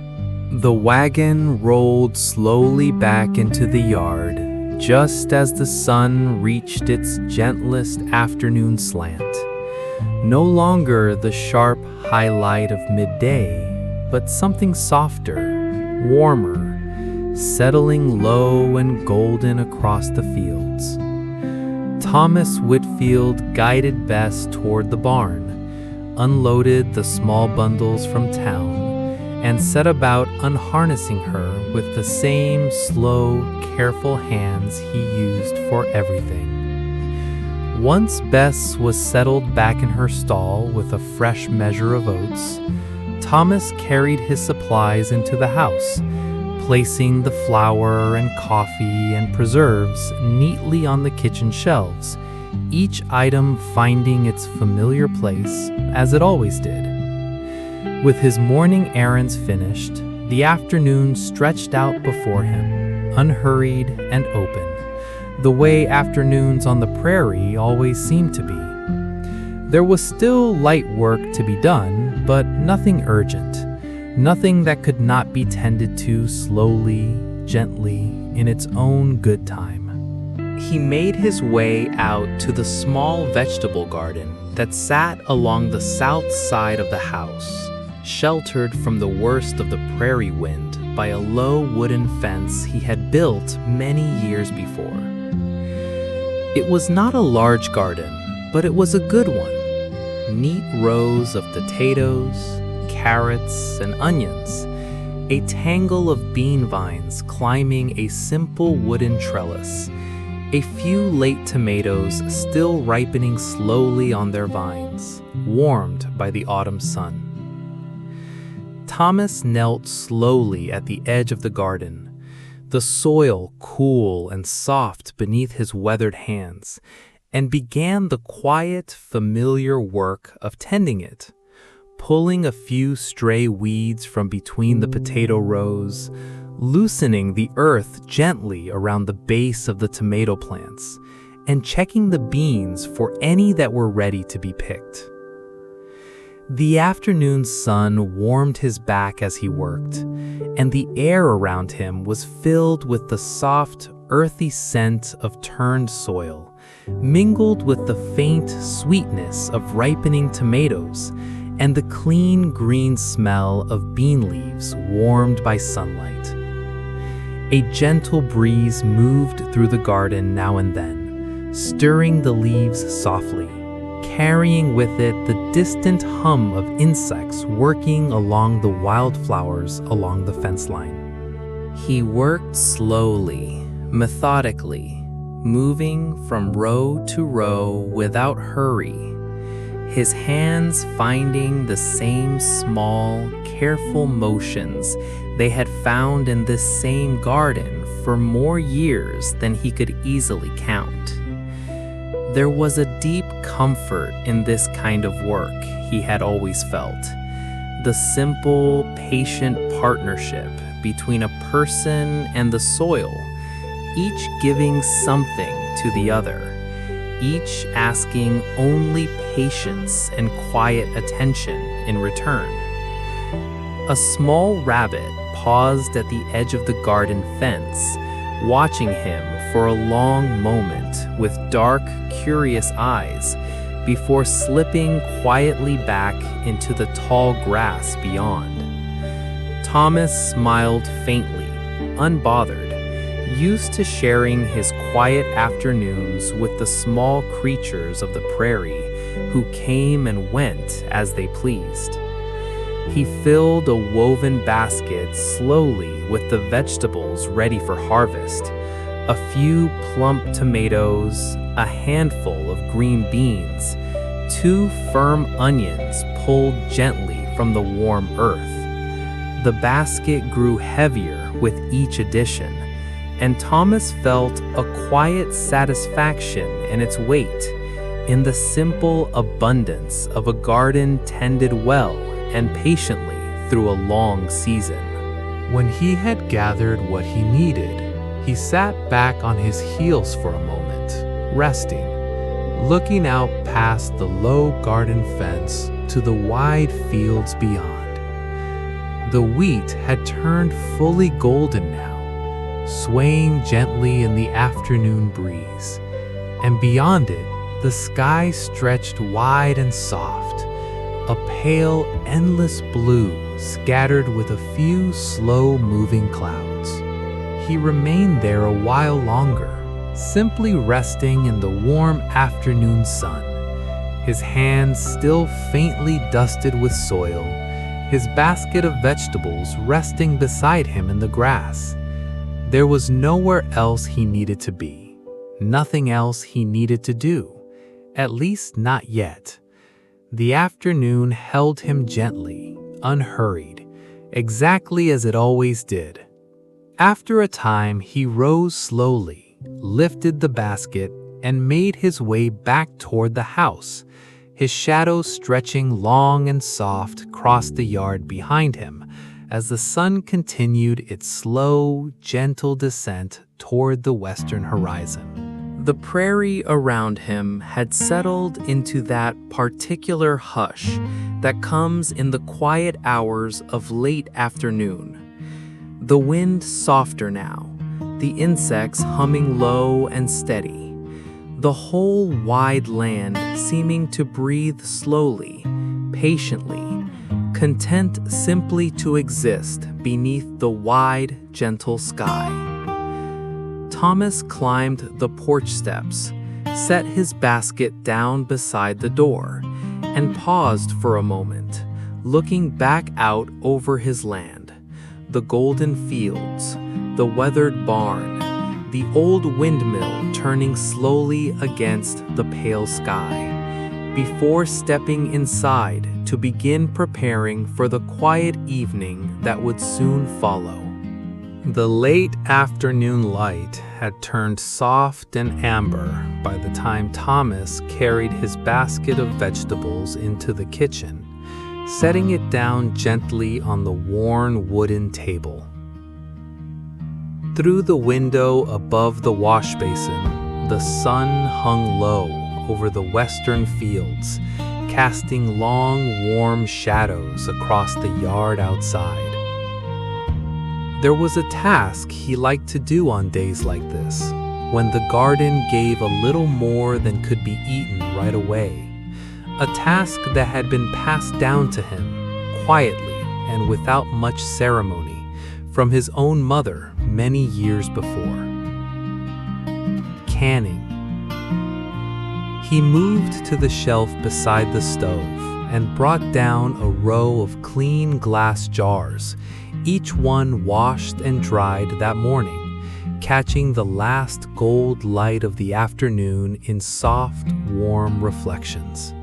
The wagon rolled slowly back into the yard, just as the sun reached its gentlest afternoon slant. No longer the sharp highlight of midday, but something softer, warmer, settling low and golden across the fields. Thomas Whitfield guided Bess toward the barn, unloaded the small bundles from town, and set about unharnessing her with the same slow, careful hands he used for everything. Once Bess was settled back in her stall with a fresh measure of oats, Thomas carried his supplies into the house, placing the flour and coffee and preserves neatly on the kitchen shelves, each item finding its familiar place, as it always did. With his morning errands finished, the afternoon stretched out before him, unhurried and open, the way afternoons on the prairie always seemed to be. There was still light work to be done, but nothing urgent, nothing that could not be tended to slowly, gently, in its own good time. He made his way out to the small vegetable garden that sat along the south side of the house, sheltered from the worst of the prairie wind by a low wooden fence he had built many years before. It was not a large garden, but it was a good one. Neat rows of potatoes, carrots, and onions, a tangle of bean vines climbing a simple wooden trellis, a few late tomatoes still ripening slowly on their vines, warmed by the autumn sun. Thomas knelt slowly at the edge of the garden, the soil cool and soft beneath his weathered hands, and began the quiet, familiar work of tending it, pulling a few stray weeds from between the potato rows, loosening the earth gently around the base of the tomato plants, and checking the beans for any that were ready to be picked. The afternoon sun warmed his back as he worked, and the air around him was filled with the soft, earthy scent of turned soil, mingled with the faint sweetness of ripening tomatoes and the clean green smell of bean leaves warmed by sunlight. A gentle breeze moved through the garden now and then, stirring the leaves softly, carrying with it the distant hum of insects working along the wildflowers along the fence line. He worked slowly, methodically, moving from row to row without hurry, his hands finding the same small, careful motions they had found in this same garden for more years than he could easily count. There was a deep comfort in this kind of work, he had always felt. The simple, patient partnership between a person and the soil, each giving something to the other, each asking only patience and quiet attention in return. A small rabbit paused at the edge of the garden fence, watching him for a long moment with dark, curious eyes before slipping quietly back into the tall grass beyond. Thomas smiled faintly, unbothered, used to sharing his quiet afternoons with the small creatures of the prairie who came and went as they pleased. He filled a woven basket slowly with the vegetables ready for harvest, a few plump tomatoes, a handful of green beans, 2 firm onions pulled gently from the warm earth. The basket grew heavier with each addition, and Thomas felt a quiet satisfaction in its weight, in the simple abundance of a garden tended well and patiently through a long season. When he had gathered what he needed, he sat back on his heels for a moment, resting, looking out past the low garden fence to the wide fields beyond. The wheat had turned fully golden now, swaying gently in the afternoon breeze, and beyond it, the sky stretched wide and soft, a pale, endless blue scattered with a few slow-moving clouds. He remained there a while longer, simply resting in the warm afternoon sun, his hands still faintly dusted with soil, his basket of vegetables resting beside him in the grass. There was nowhere else he needed to be, nothing else he needed to do, at least not yet. The afternoon held him gently, unhurried, exactly as it always did. After a time, he rose slowly, lifted the basket, and made his way back toward the house, his shadow stretching long and soft across the yard behind him as the sun continued its slow, gentle descent toward the western horizon. The prairie around him had settled into that particular hush that comes in the quiet hours of late afternoon. The wind softer now, the insects humming low and steady, the whole wide land seeming to breathe slowly, patiently, content simply to exist beneath the wide, gentle sky. Thomas climbed the porch steps, set his basket down beside the door, and paused for a moment, looking back out over his land, the golden fields, the weathered barn, the old windmill turning slowly against the pale sky, before stepping inside to begin preparing for the quiet evening that would soon follow. The late afternoon light had turned soft and amber by the time Thomas carried his basket of vegetables into the kitchen, setting it down gently on the worn wooden table. Through the window above the wash basin, the sun hung low over the western fields, casting long, warm shadows across the yard outside. There was a task he liked to do on days like this, when the garden gave a little more than could be eaten right away, a task that had been passed down to him, quietly and without much ceremony, from his own mother many years before. Canning. He moved to the shelf beside the stove and brought down a row of clean glass jars, each one washed and dried that morning, catching the last gold light of the afternoon in soft, warm reflections.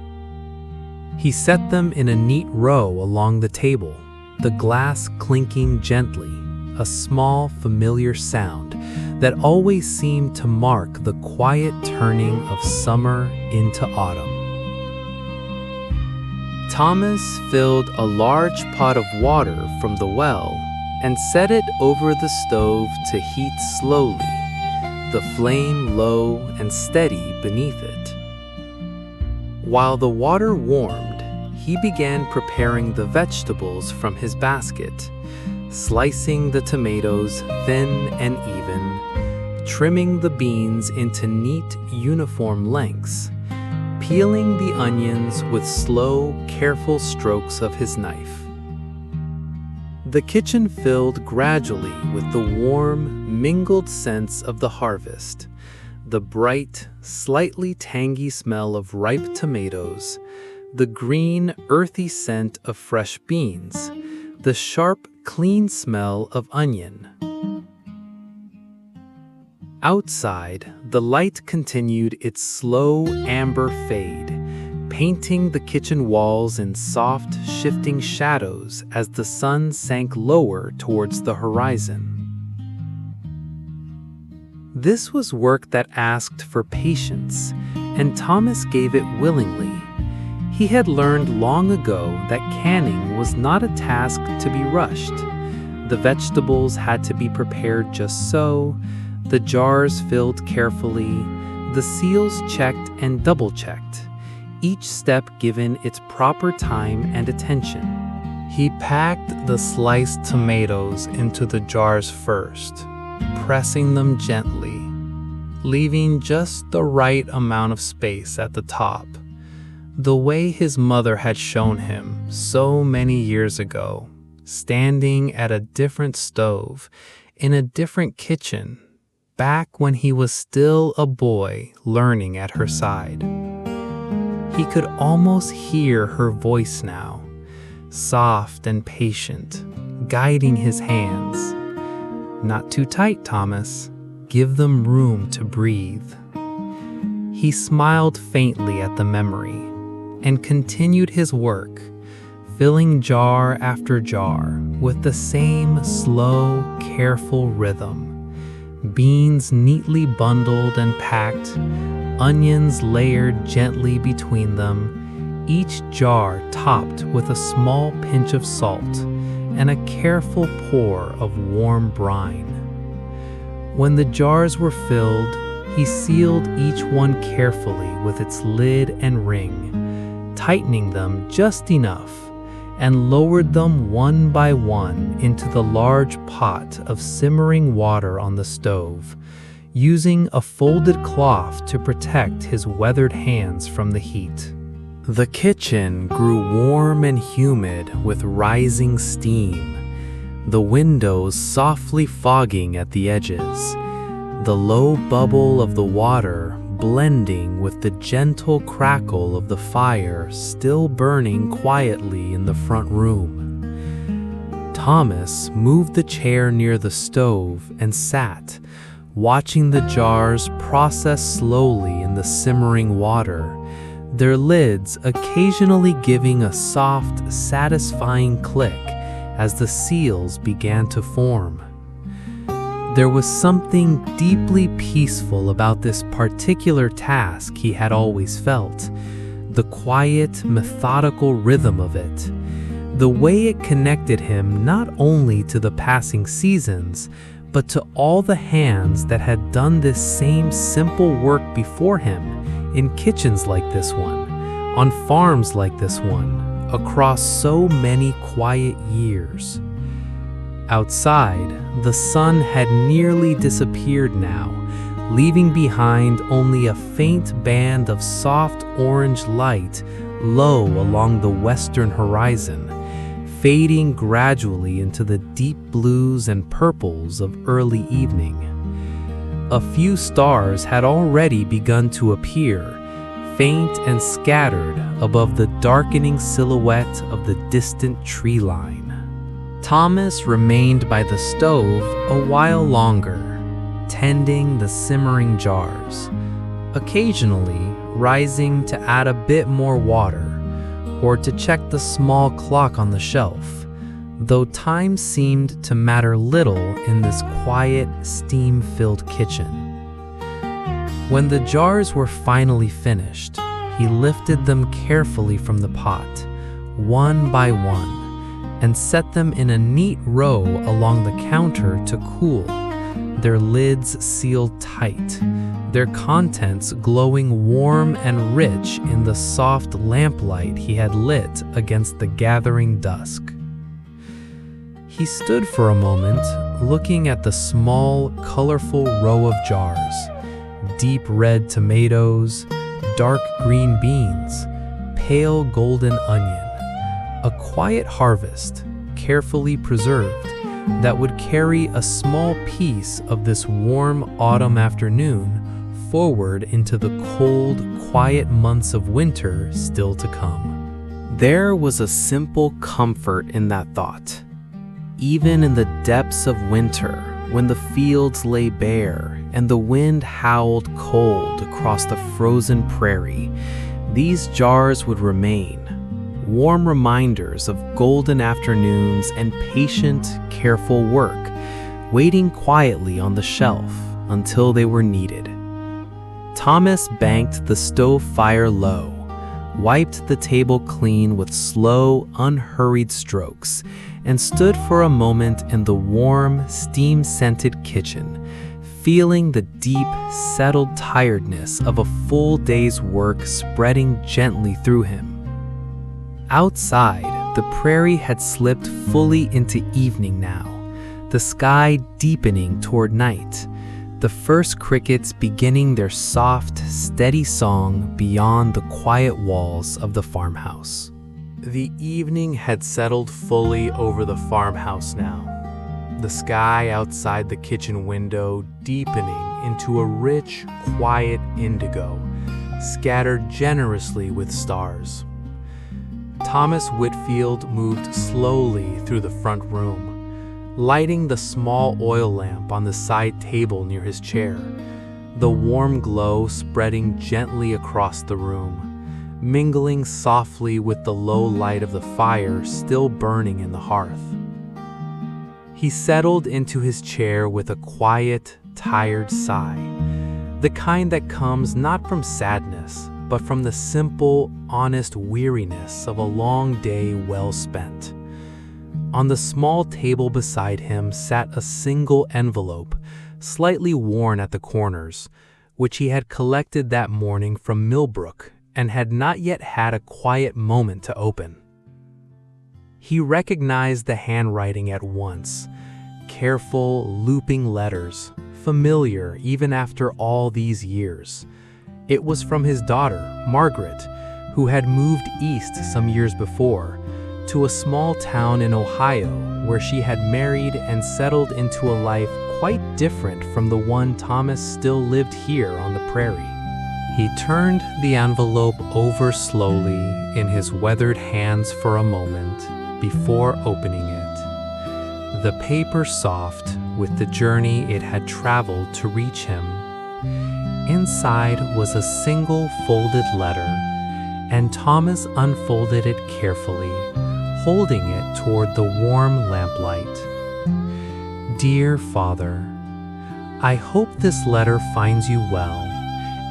He set them in a neat row along the table, the glass clinking gently, a small, familiar sound that always seemed to mark the quiet turning of summer into autumn. Thomas filled a large pot of water from the well and set it over the stove to heat slowly, the flame low and steady beneath it. While the water warmed, he began preparing the vegetables from his basket, slicing the tomatoes thin and even, trimming the beans into neat, uniform lengths, peeling the onions with slow, careful strokes of his knife. The kitchen filled gradually with the warm, mingled scents of the harvest, the bright, slightly tangy smell of ripe tomatoes, the green, earthy scent of fresh beans, the sharp, clean smell of onion. Outside, the light continued its slow amber fade, painting the kitchen walls in soft, shifting shadows as the sun sank lower towards the horizon. This was work that asked for patience, and Thomas gave it willingly. He had learned long ago that canning was not a task to be rushed. The vegetables had to be prepared just so, the jars filled carefully, the seals checked and double-checked, each step given its proper time and attention. He packed the sliced tomatoes into the jars first, pressing them gently, leaving just the right amount of space at the top, the way his mother had shown him so many years ago, standing at a different stove, in a different kitchen, back when he was still a boy learning at her side. He could almost hear her voice now, soft and patient, guiding his hands. "Not too tight, Thomas. Give them room to breathe." He smiled faintly at the memory and continued his work, filling jar after jar with the same slow, careful rhythm. Beans neatly bundled and packed, onions layered gently between them, each jar topped with a small pinch of salt and a careful pour of warm brine. When the jars were filled, he sealed each one carefully with its lid and ring, tightening them just enough, and lowered them one by one into the large pot of simmering water on the stove, using a folded cloth to protect his weathered hands from the heat. The kitchen grew warm and humid with rising steam, the windows softly fogging at the edges, the low bubble of the water blending with the gentle crackle of the fire still burning quietly in the front room. Thomas moved the chair near the stove and sat, watching the jars process slowly in the simmering water, their lids occasionally giving a soft, satisfying click as the seals began to form. There was something deeply peaceful about this particular task he had always felt, the quiet, methodical rhythm of it, the way it connected him not only to the passing seasons, but to all the hands that had done this same simple work before him, in kitchens like this one, on farms like this one, across so many quiet years. Outside, the sun had nearly disappeared now, leaving behind only a faint band of soft orange light low along the western horizon, fading gradually into the deep blues and purples of early evening. A few stars had already begun to appear, faint and scattered above the darkening silhouette of the distant tree line. Thomas remained by the stove a while longer, tending the simmering jars, occasionally rising to add a bit more water or to check the small clock on the shelf, though time seemed to matter little in this quiet, steam-filled kitchen. When the jars were finally finished, he lifted them carefully from the pot, one by one, and set them in a neat row along the counter to cool, their lids sealed tight, their contents glowing warm and rich in the soft lamplight he had lit against the gathering dusk. He stood for a moment, looking at the small, colorful row of jars, deep red tomatoes, dark green beans, pale golden onion, a quiet harvest, carefully preserved, that would carry a small piece of this warm autumn afternoon forward into the cold, quiet months of winter still to come. There was a simple comfort in that thought. Even in the depths of winter, when the fields lay bare and the wind howled cold across the frozen prairie, these jars would remain, warm reminders of golden afternoons and patient, careful work, waiting quietly on the shelf until they were needed. Thomas banked the stove fire low, wiped the table clean with slow, unhurried strokes, and stood for a moment in the warm, steam-scented kitchen, feeling the deep, settled tiredness of a full day's work spreading gently through him. Outside, the prairie had slipped fully into evening now, the sky deepening toward night, the first crickets beginning their soft, steady song beyond the quiet walls of the farmhouse. The evening had settled fully over the farmhouse now, the sky outside the kitchen window deepening into a rich, quiet indigo, scattered generously with stars. Thomas Whitfield moved slowly through the front room, lighting the small oil lamp on the side table near his chair, the warm glow spreading gently across the room, mingling softly with the low light of the fire still burning in the hearth. He settled into his chair with a quiet, tired sigh, the kind that comes not from sadness, but from the simple, honest weariness of a long day well spent. On the small table beside him sat a single envelope, slightly worn at the corners, which he had collected that morning from Millbrook and had not yet had a quiet moment to open. He recognized the handwriting at once. Careful, looping letters, familiar even after all these years. It was from his daughter, Margaret, who had moved east some years before to a small town in Ohio where she had married and settled into a life quite different from the one Thomas still lived here on the prairie. He turned the envelope over slowly in his weathered hands for a moment before opening it. The paper soft with the journey it had traveled to reach him. Inside was a single folded letter, and Thomas unfolded it carefully, holding it toward the warm lamplight. Dear Father, I hope this letter finds you well,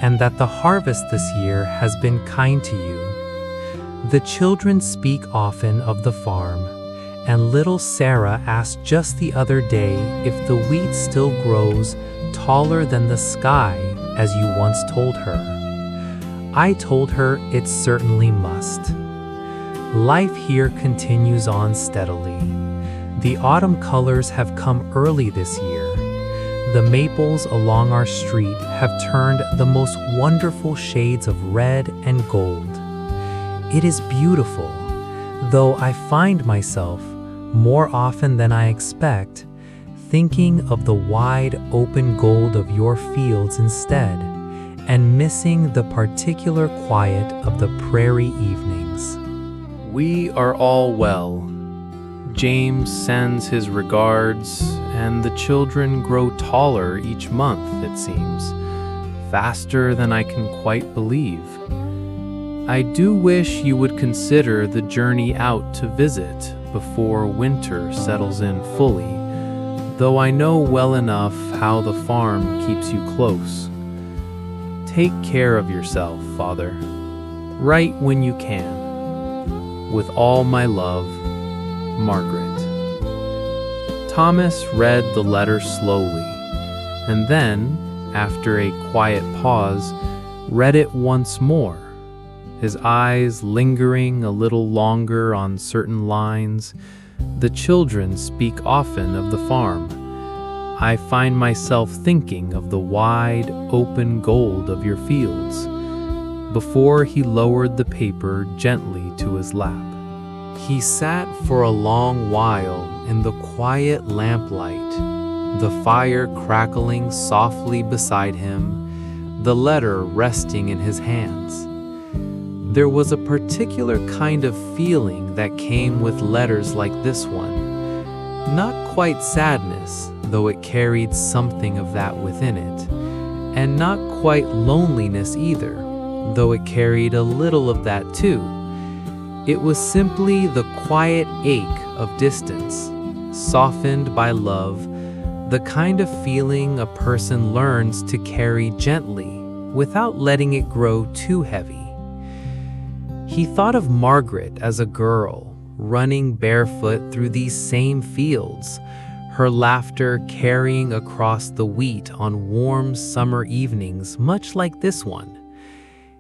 and that the harvest this year has been kind to you. The children speak often of the farm, and little Sarah asked just the other day if the wheat still grows taller than the sky, as you once told her. I told her it certainly must. Life here continues on steadily. The autumn colors have come early this year. The maples along our street have turned the most wonderful shades of red and gold. It is beautiful, though I find myself, more often than I expect, thinking of the wide open gold of your fields instead, and missing the particular quiet of the prairie evenings. We are all well. James sends his regards, and the children grow taller each month, it seems, faster than I can quite believe. I do wish you would consider the journey out to visit before winter settles in fully, though I know well enough how the farm keeps you close. Take care of yourself, Father. Write when you can. With all my love, Margaret. Thomas read the letter slowly, and then, after a quiet pause, read it once more, his eyes lingering a little longer on certain lines. The children speak often of the farm. I find myself thinking of the wide, open gold of your fields, before he lowered the paper gently to his lap. He sat for a long while in the quiet lamplight, the fire crackling softly beside him, the letter resting in his hands. There was a particular kind of feeling that came with letters like this one. Not quite sadness, though it carried something of that within it, and not quite loneliness either, though it carried a little of that too. It was simply the quiet ache of distance, softened by love, the kind of feeling a person learns to carry gently without letting it grow too heavy. He thought of Margaret as a girl, running barefoot through these same fields, her laughter carrying across the wheat on warm summer evenings much like this one.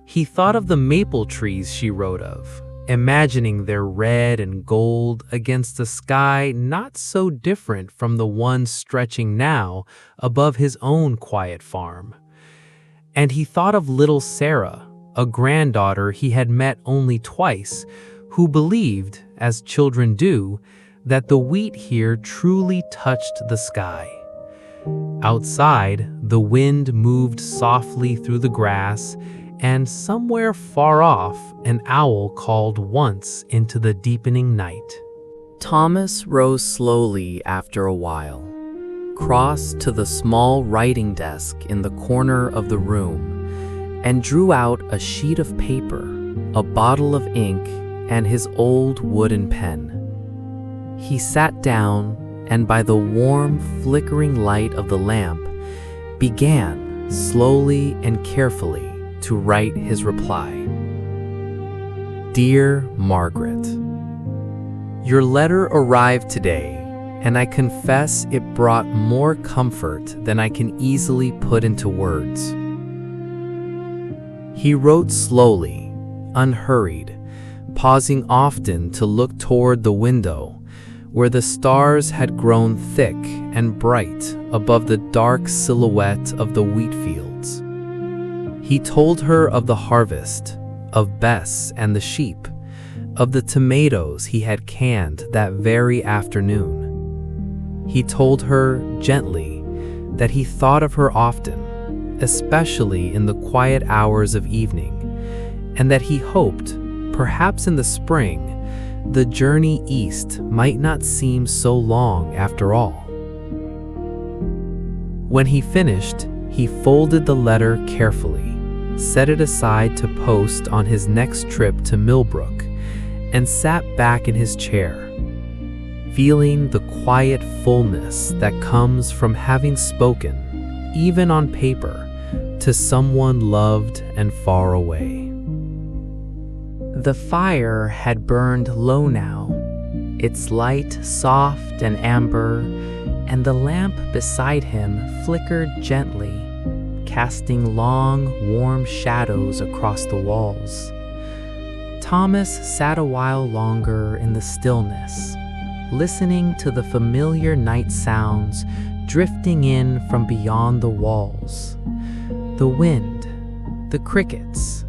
He thought of the maple trees she wrote of, imagining their red and gold against a sky not so different from the one stretching now above his own quiet farm. And he thought of little Sarah, a granddaughter he had met only twice, who believed, as children do, that the wheat here truly touched the sky. Outside, the wind moved softly through the grass, and somewhere far off, an owl called once into the deepening night. Thomas rose slowly after a while, crossed to the small writing desk in the corner of the room, and drew out a sheet of paper, a bottle of ink, and his old wooden pen. He sat down, and by the warm, flickering light of the lamp, began, slowly and carefully to write his reply. Dear Margaret, your letter arrived today, and I confess it brought more comfort than I can easily put into words. He wrote slowly, unhurried, pausing often to look toward the window, where the stars had grown thick and bright above the dark silhouette of the wheat fields. He told her of the harvest, of Bess and the sheep, of the tomatoes he had canned that very afternoon. He told her gently that he thought of her often, especially in the quiet hours of evening, and that he hoped, perhaps in the spring, the journey east might not seem so long after all. When he finished, he folded the letter carefully, set it aside to post on his next trip to Millbrook, and sat back in his chair, feeling the quiet fullness that comes from having spoken, even on paper, to someone loved and far away. The fire had burned low now, its light soft and amber, and the lamp beside him flickered gently, casting long, warm shadows across the walls. Thomas sat a while longer in the stillness, listening to the familiar night sounds drifting in from beyond the walls. The wind, the crickets,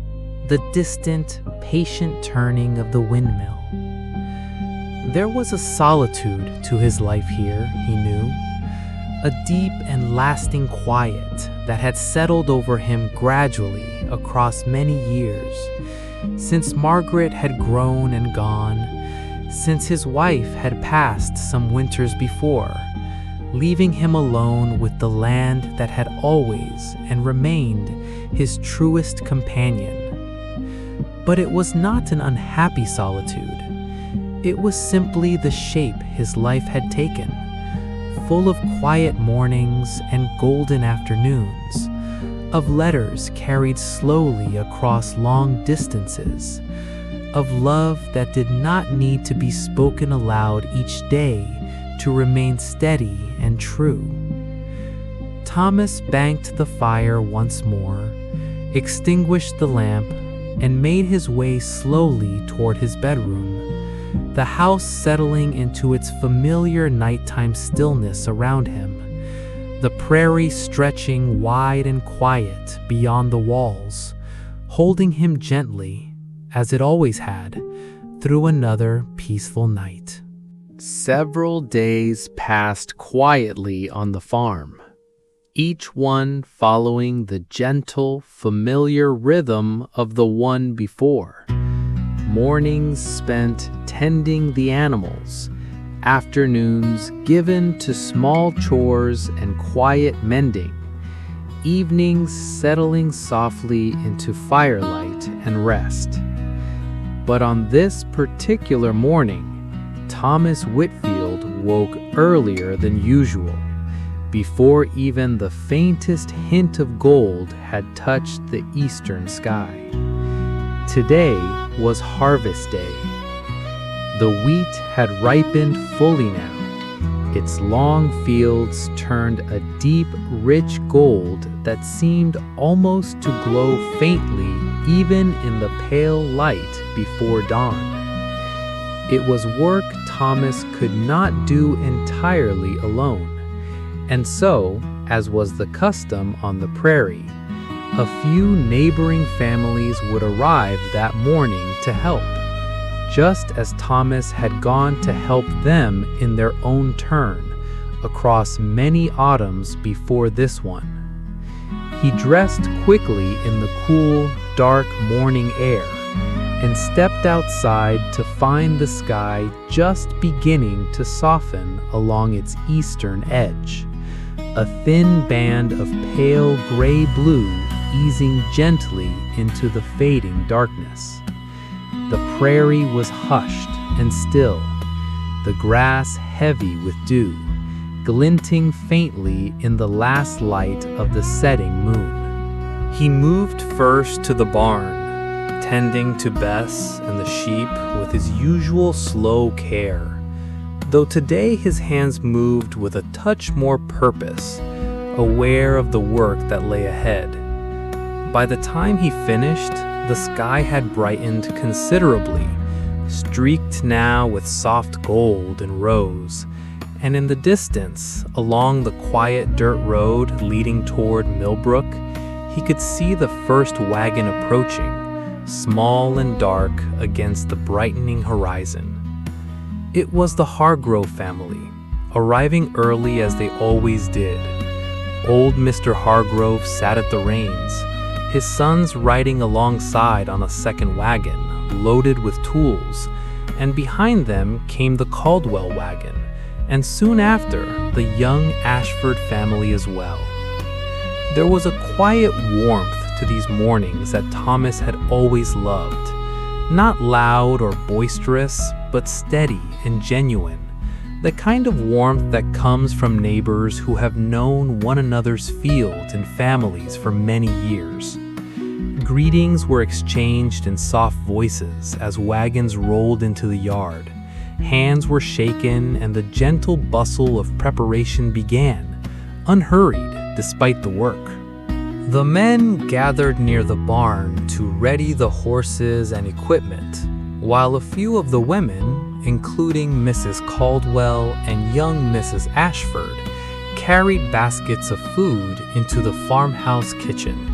the distant, patient turning of the windmill. There was a solitude to his life here, he knew, a deep and lasting quiet that had settled over him gradually across many years, since Margaret had grown and gone, since his wife had passed some winters before, leaving him alone with the land that had always and remained his truest companion. But it was not an unhappy solitude. It was simply the shape his life had taken, full of quiet mornings and golden afternoons, of letters carried slowly across long distances, of love that did not need to be spoken aloud each day to remain steady and true. Thomas banked the fire once more, extinguished the lamp, and made his way slowly toward his bedroom, the house settling into its familiar nighttime stillness around him, the prairie stretching wide and quiet beyond the walls, holding him gently, as it always had, through another peaceful night. Several days passed quietly on the farm, each one following the gentle, familiar rhythm of the one before. Mornings spent tending the animals, afternoons given to small chores and quiet mending, evenings settling softly into firelight and rest. But on this particular morning, Thomas Whitfield woke earlier than usual, before even the faintest hint of gold had touched the eastern sky. Today was harvest day. The wheat had ripened fully now. Its long fields turned a deep, rich gold that seemed almost to glow faintly even in the pale light before dawn. It was work Thomas could not do entirely alone. And so, as was the custom on the prairie, a few neighboring families would arrive that morning to help, just as Thomas had gone to help them in their own turn across many autumns before this one. He dressed quickly in the cool, dark morning air and stepped outside to find the sky just beginning to soften along its eastern edge, a thin band of pale gray blue easing gently into the fading darkness. The prairie was hushed and still, the grass heavy with dew, glinting faintly in the last light of the setting moon. He moved first to the barn, tending to Bess and the sheep with his usual slow care, though today his hands moved with a touch more purpose, aware of the work that lay ahead. By the time he finished, the sky had brightened considerably, streaked now with soft gold and rose, and in the distance, along the quiet dirt road leading toward Millbrook, he could see the first wagon approaching, small and dark against the brightening horizon. It was the Hargrove family, arriving early as they always did. Old Mr. Hargrove sat at the reins, his sons riding alongside on a second wagon, loaded with tools, and behind them came the Caldwell wagon, and soon after, the young Ashford family as well. There was a quiet warmth to these mornings that Thomas had always loved, not loud or boisterous, but steady and genuine, the kind of warmth that comes from neighbors who have known one another's fields and families for many years. Greetings were exchanged in soft voices as wagons rolled into the yard. Hands were shaken and the gentle bustle of preparation began, unhurried despite the work. The men gathered near the barn to ready the horses and equipment, while a few of the women, including Mrs. Caldwell and young Mrs. Ashford, carried baskets of food into the farmhouse kitchen,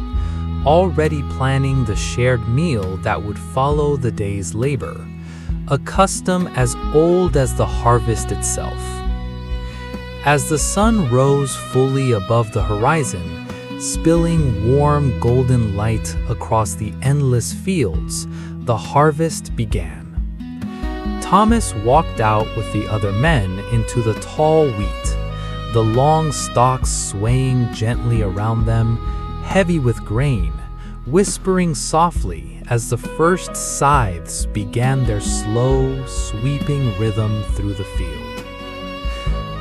already planning the shared meal that would follow the day's labor, a custom as old as the harvest itself. As the sun rose fully above the horizon, spilling warm golden light across the endless fields, the harvest began. Thomas walked out with the other men into the tall wheat, the long stalks swaying gently around them, heavy with grain, whispering softly as the first scythes began their slow, sweeping rhythm through the field.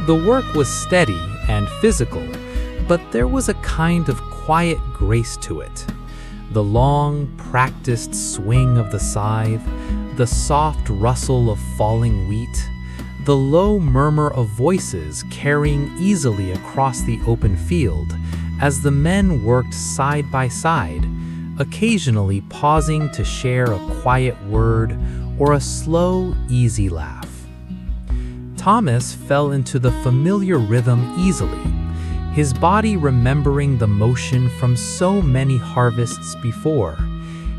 The work was steady and physical, but there was a kind of quiet grace to it. The long, practiced swing of the scythe, the soft rustle of falling wheat, the low murmur of voices carrying easily across the open field as the men worked side by side, occasionally pausing to share a quiet word or a slow, easy laugh. Thomas fell into the familiar rhythm easily, his body remembering the motion from so many harvests before,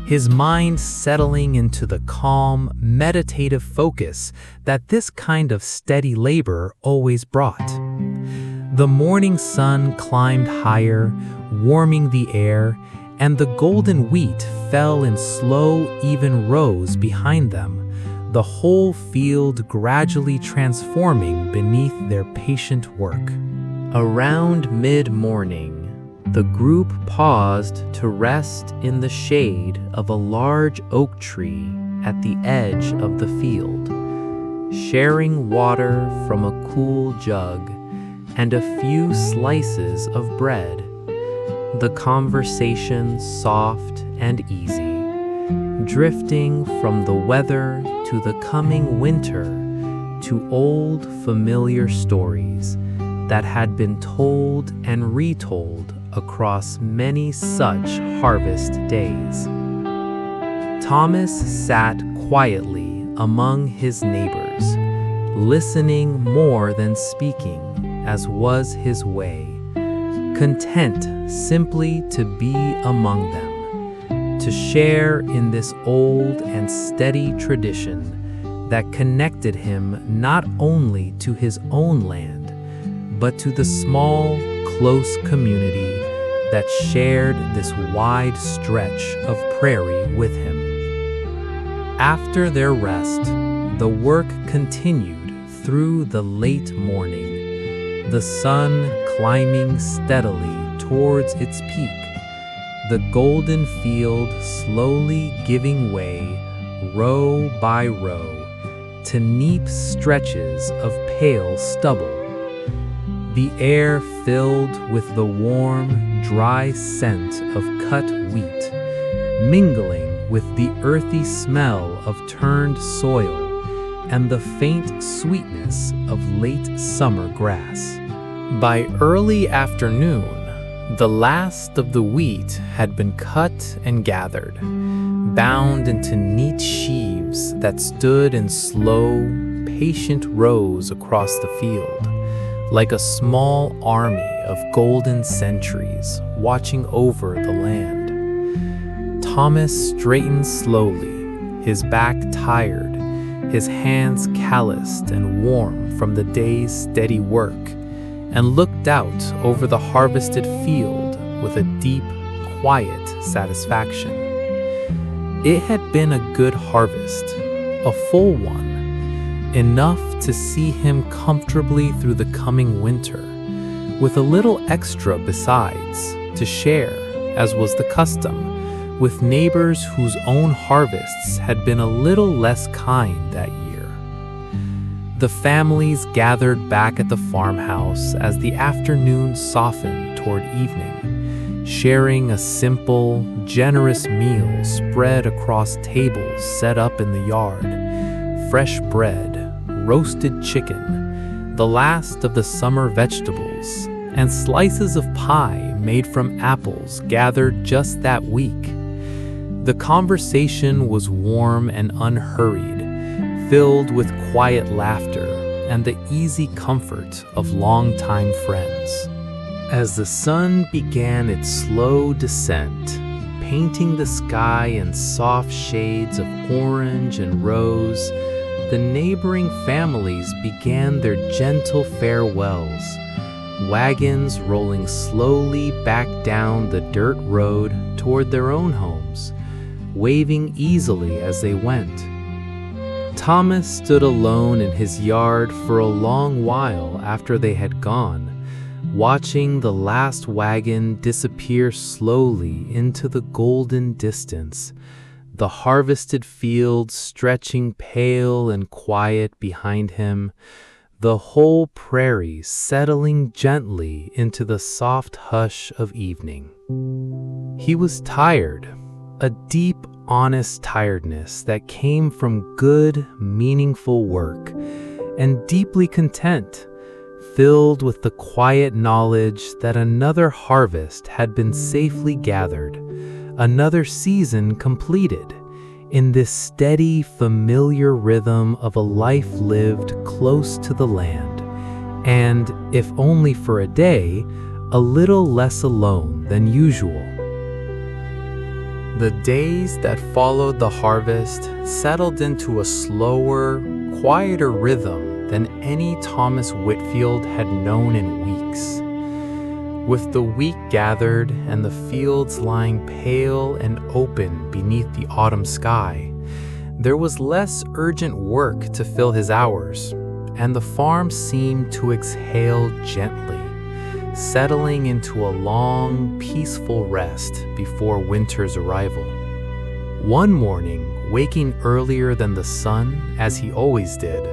his mind settling into the calm, meditative focus that this kind of steady labor always brought. The morning sun climbed higher, warming the air, and the golden wheat fell in slow, even rows behind them, the whole field gradually transforming beneath their patient work. Around mid-morning, the group paused to rest in the shade of a large oak tree at the edge of the field, sharing water from a cool jug and a few slices of bread. The conversation soft and easy, drifting from the weather to the coming winter to old familiar stories that had been told and retold across many such harvest days. Thomas sat quietly among his neighbors, listening more than speaking, as was his way, content simply to be among them, to share in this old and steady tradition that connected him not only to his own land, but to the small, close community that shared this wide stretch of prairie with him. After their rest, the work continued through the late morning, the sun climbing steadily towards its peak, the golden field slowly giving way, row by row, to neat stretches of pale stubble. the air filled with the warm, dry scent of cut wheat, mingling with the earthy smell of turned soil and the faint sweetness of late summer grass. By early afternoon, the last of the wheat had been cut and gathered, bound into neat sheaves that stood in slow, patient rows across the field, like a small army of golden sentries watching over the land. Thomas straightened slowly, his back tired, his hands calloused and warm from the day's steady work, and looked out over the harvested field with a deep, quiet satisfaction. It had been a good harvest, a full one, enough to see him comfortably through the coming winter, with a little extra besides, to share, as was the custom, with neighbors whose own harvests had been a little less kind that year. The families gathered back at the farmhouse as the afternoon softened toward evening, sharing a simple, generous meal spread across tables set up in the yard, fresh bread, roasted chicken, the last of the summer vegetables, and slices of pie made from apples gathered just that week. The conversation was warm and unhurried, filled with quiet laughter and the easy comfort of longtime friends. As the sun began its slow descent, painting the sky in soft shades of orange and rose, the neighboring families began their gentle farewells, wagons rolling slowly back down the dirt road toward their own homes, waving easily as they went. Thomas stood alone in his yard for a long while after they had gone, watching the last wagon disappear slowly into the golden distance, the harvested fields stretching pale and quiet behind him, the whole prairie settling gently into the soft hush of evening. He was tired, a deep, honest tiredness that came from good, meaningful work, and deeply content, filled with the quiet knowledge that another harvest had been safely gathered, another season completed, in this steady, familiar rhythm of a life lived close to the land, and, if only for a day, a little less alone than usual. The days that followed the harvest settled into a slower, quieter rhythm than any Thomas Whitfield had known in weeks. With the wheat gathered and the fields lying pale and open beneath the autumn sky, there was less urgent work to fill his hours, and the farm seemed to exhale gently, settling into a long, peaceful rest before winter's arrival. One morning, waking earlier than the sun, as he always did,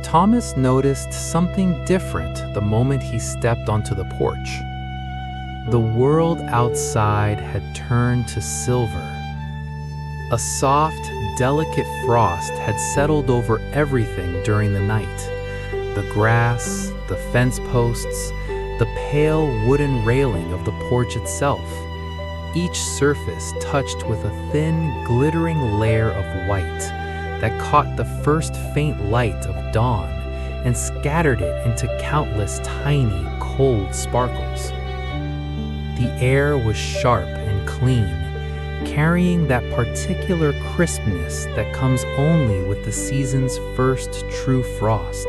Thomas noticed something different the moment he stepped onto the porch. The world outside had turned to silver. A soft, delicate frost had settled over everything during the night. The grass, the fence posts, the pale wooden railing of the porch itself, each surface touched with a thin, glittering layer of white that caught the first faint light of dawn and scattered it into countless tiny, cold sparkles. The air was sharp and clean, carrying that particular crispness that comes only with the season's first true frost,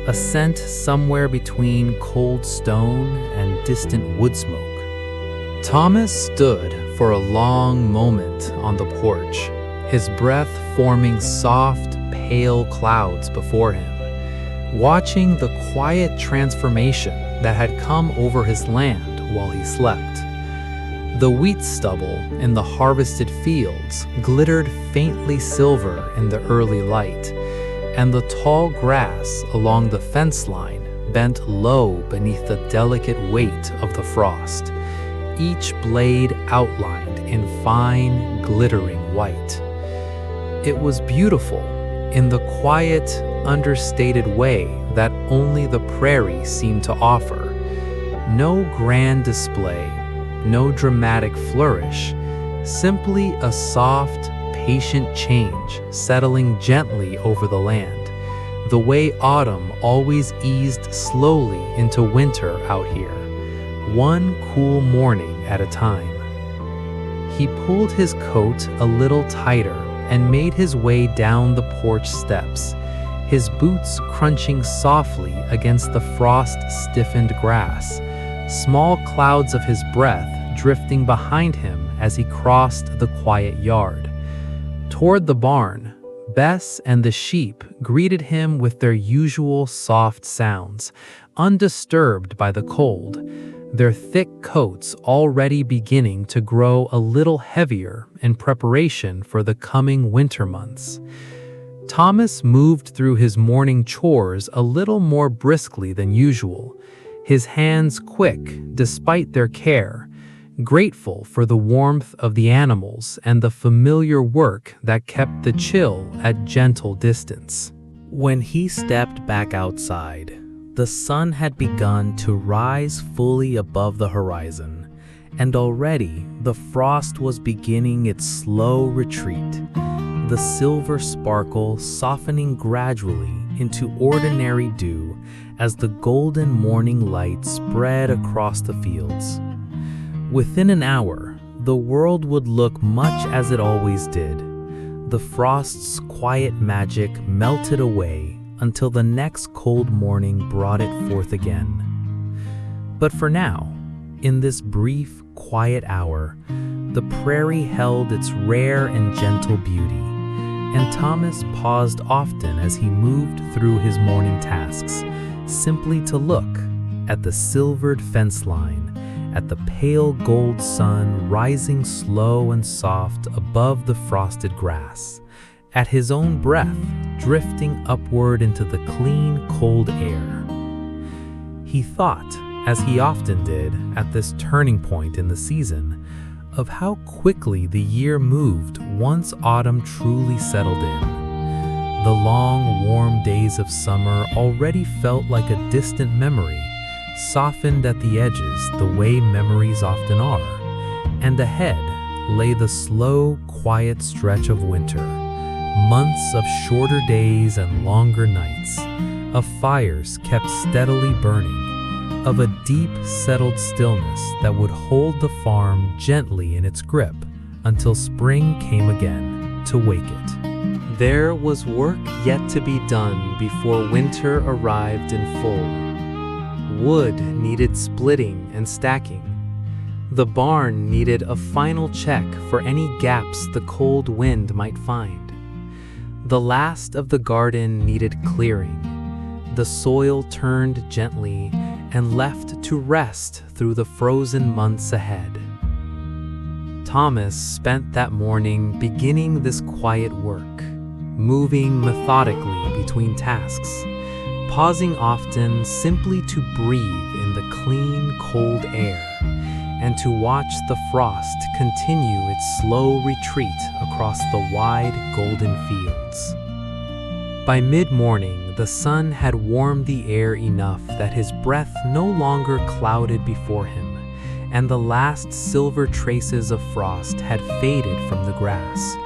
a scent somewhere between cold stone and distant wood smoke. Thomas stood for a long moment on the porch, his breath forming soft, pale clouds before him, watching the quiet transformation that had come over his land while he slept. The wheat stubble in the harvested fields glittered faintly silver in the early light, and the tall grass along the fence line bent low beneath the delicate weight of the frost, each blade outlined in fine, glittering white. It was beautiful in the quiet, understated way that only the prairie seemed to offer. No grand display, no dramatic flourish, simply a soft, patient change settling gently over the land, the way autumn always eased slowly into winter out here, one cool morning at a time. He pulled his coat a little tighter and made his way down the porch steps, his boots crunching softly against the frost-stiffened grass, small clouds of his breath drifting behind him as he crossed the quiet yard. Toward the barn, Bess and the sheep greeted him with their usual soft sounds, undisturbed by the cold, their thick coats already beginning to grow a little heavier in preparation for the coming winter months. Thomas moved through his morning chores a little more briskly than usual, his hands quick despite their care, grateful for the warmth of the animals and the familiar work that kept the chill at gentle distance. When he stepped back outside, the sun had begun to rise fully above the horizon, and already the frost was beginning its slow retreat, the silver sparkle softening gradually into ordinary dew as the golden morning light spread across the fields. Within an hour, the world would look much as it always did. The frost's quiet magic melted away until the next cold morning brought it forth again. But for now, in this brief, quiet hour, the prairie held its rare and gentle beauty, and Thomas paused often as he moved through his morning tasks, simply to look at the silvered fence line, at the pale gold sun rising slow and soft above the frosted grass, at his own breath drifting upward into the clean, cold air. He thought, as he often did at this turning point in the season, of how quickly the year moved once autumn truly settled in. The long, warm days of summer already felt like a distant memory, softened at the edges the way memories often are, and ahead lay the slow, quiet stretch of winter, months of shorter days and longer nights, of fires kept steadily burning, of a deep, settled stillness that would hold the farm gently in its grip until spring came again to wake it. There was work yet to be done before winter arrived in full. Wood needed splitting and stacking. The barn needed a final check for any gaps the cold wind might find. The last of the garden needed clearing, the soil turned gently and left to rest through the frozen months ahead. Thomas spent that morning beginning this quiet work, moving methodically between tasks, pausing often simply to breathe in the clean, cold air, and to watch the frost continue its slow retreat across the wide, golden fields. By mid-morning, the sun had warmed the air enough that his breath no longer clouded before him, and the last silver traces of frost had faded from the grass,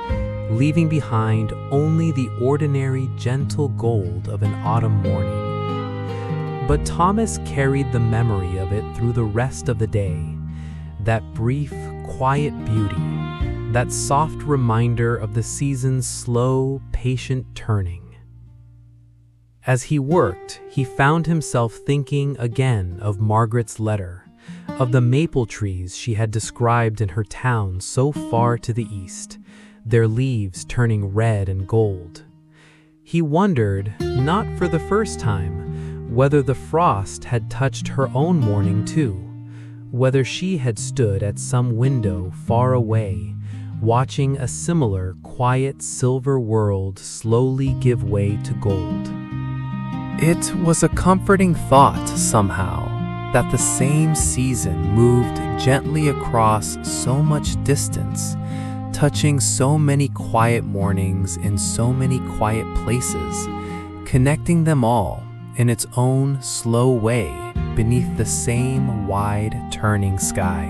leaving behind only the ordinary gentle gold of an autumn morning. But Thomas carried the memory of it through the rest of the day, that brief, quiet beauty, that soft reminder of the season's slow, patient turning. As he worked, he found himself thinking again of Margaret's letter, of the maple trees she had described in her town so far to the east, their leaves turning red and gold. He wondered, not for the first time, whether the frost had touched her own morning too, whether she had stood at some window far away, watching a similar quiet silver world slowly give way to gold. It was a comforting thought, somehow, that the same season moved gently across so much distance, touching so many quiet mornings in so many quiet places, connecting them all in its own slow way beneath the same wide turning sky.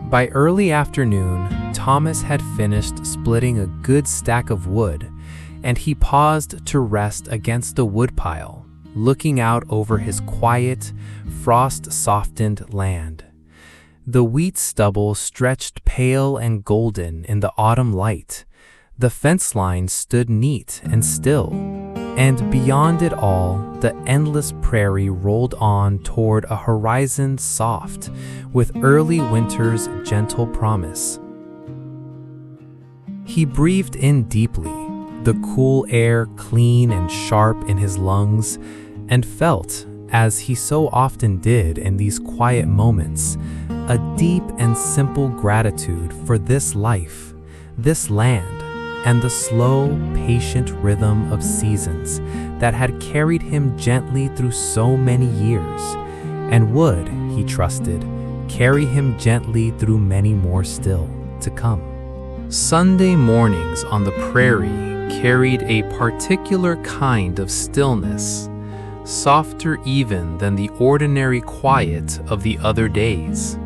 By early afternoon, Thomas had finished splitting a good stack of wood, and he paused to rest against the woodpile, looking out over his quiet, frost-softened land. The wheat stubble stretched pale and golden in the autumn light. The fence line stood neat and still, and beyond it all, the endless prairie rolled on toward a horizon soft with early winter's gentle promise. He breathed in deeply, the cool air clean and sharp in his lungs, and felt, as he so often did in these quiet moments, a deep and simple gratitude for this life, this land, and the slow, patient rhythm of seasons that had carried him gently through so many years, and would, he trusted, carry him gently through many more still to come. Sunday mornings on the prairie carried a particular kind of stillness, softer even than the ordinary quiet of the other days.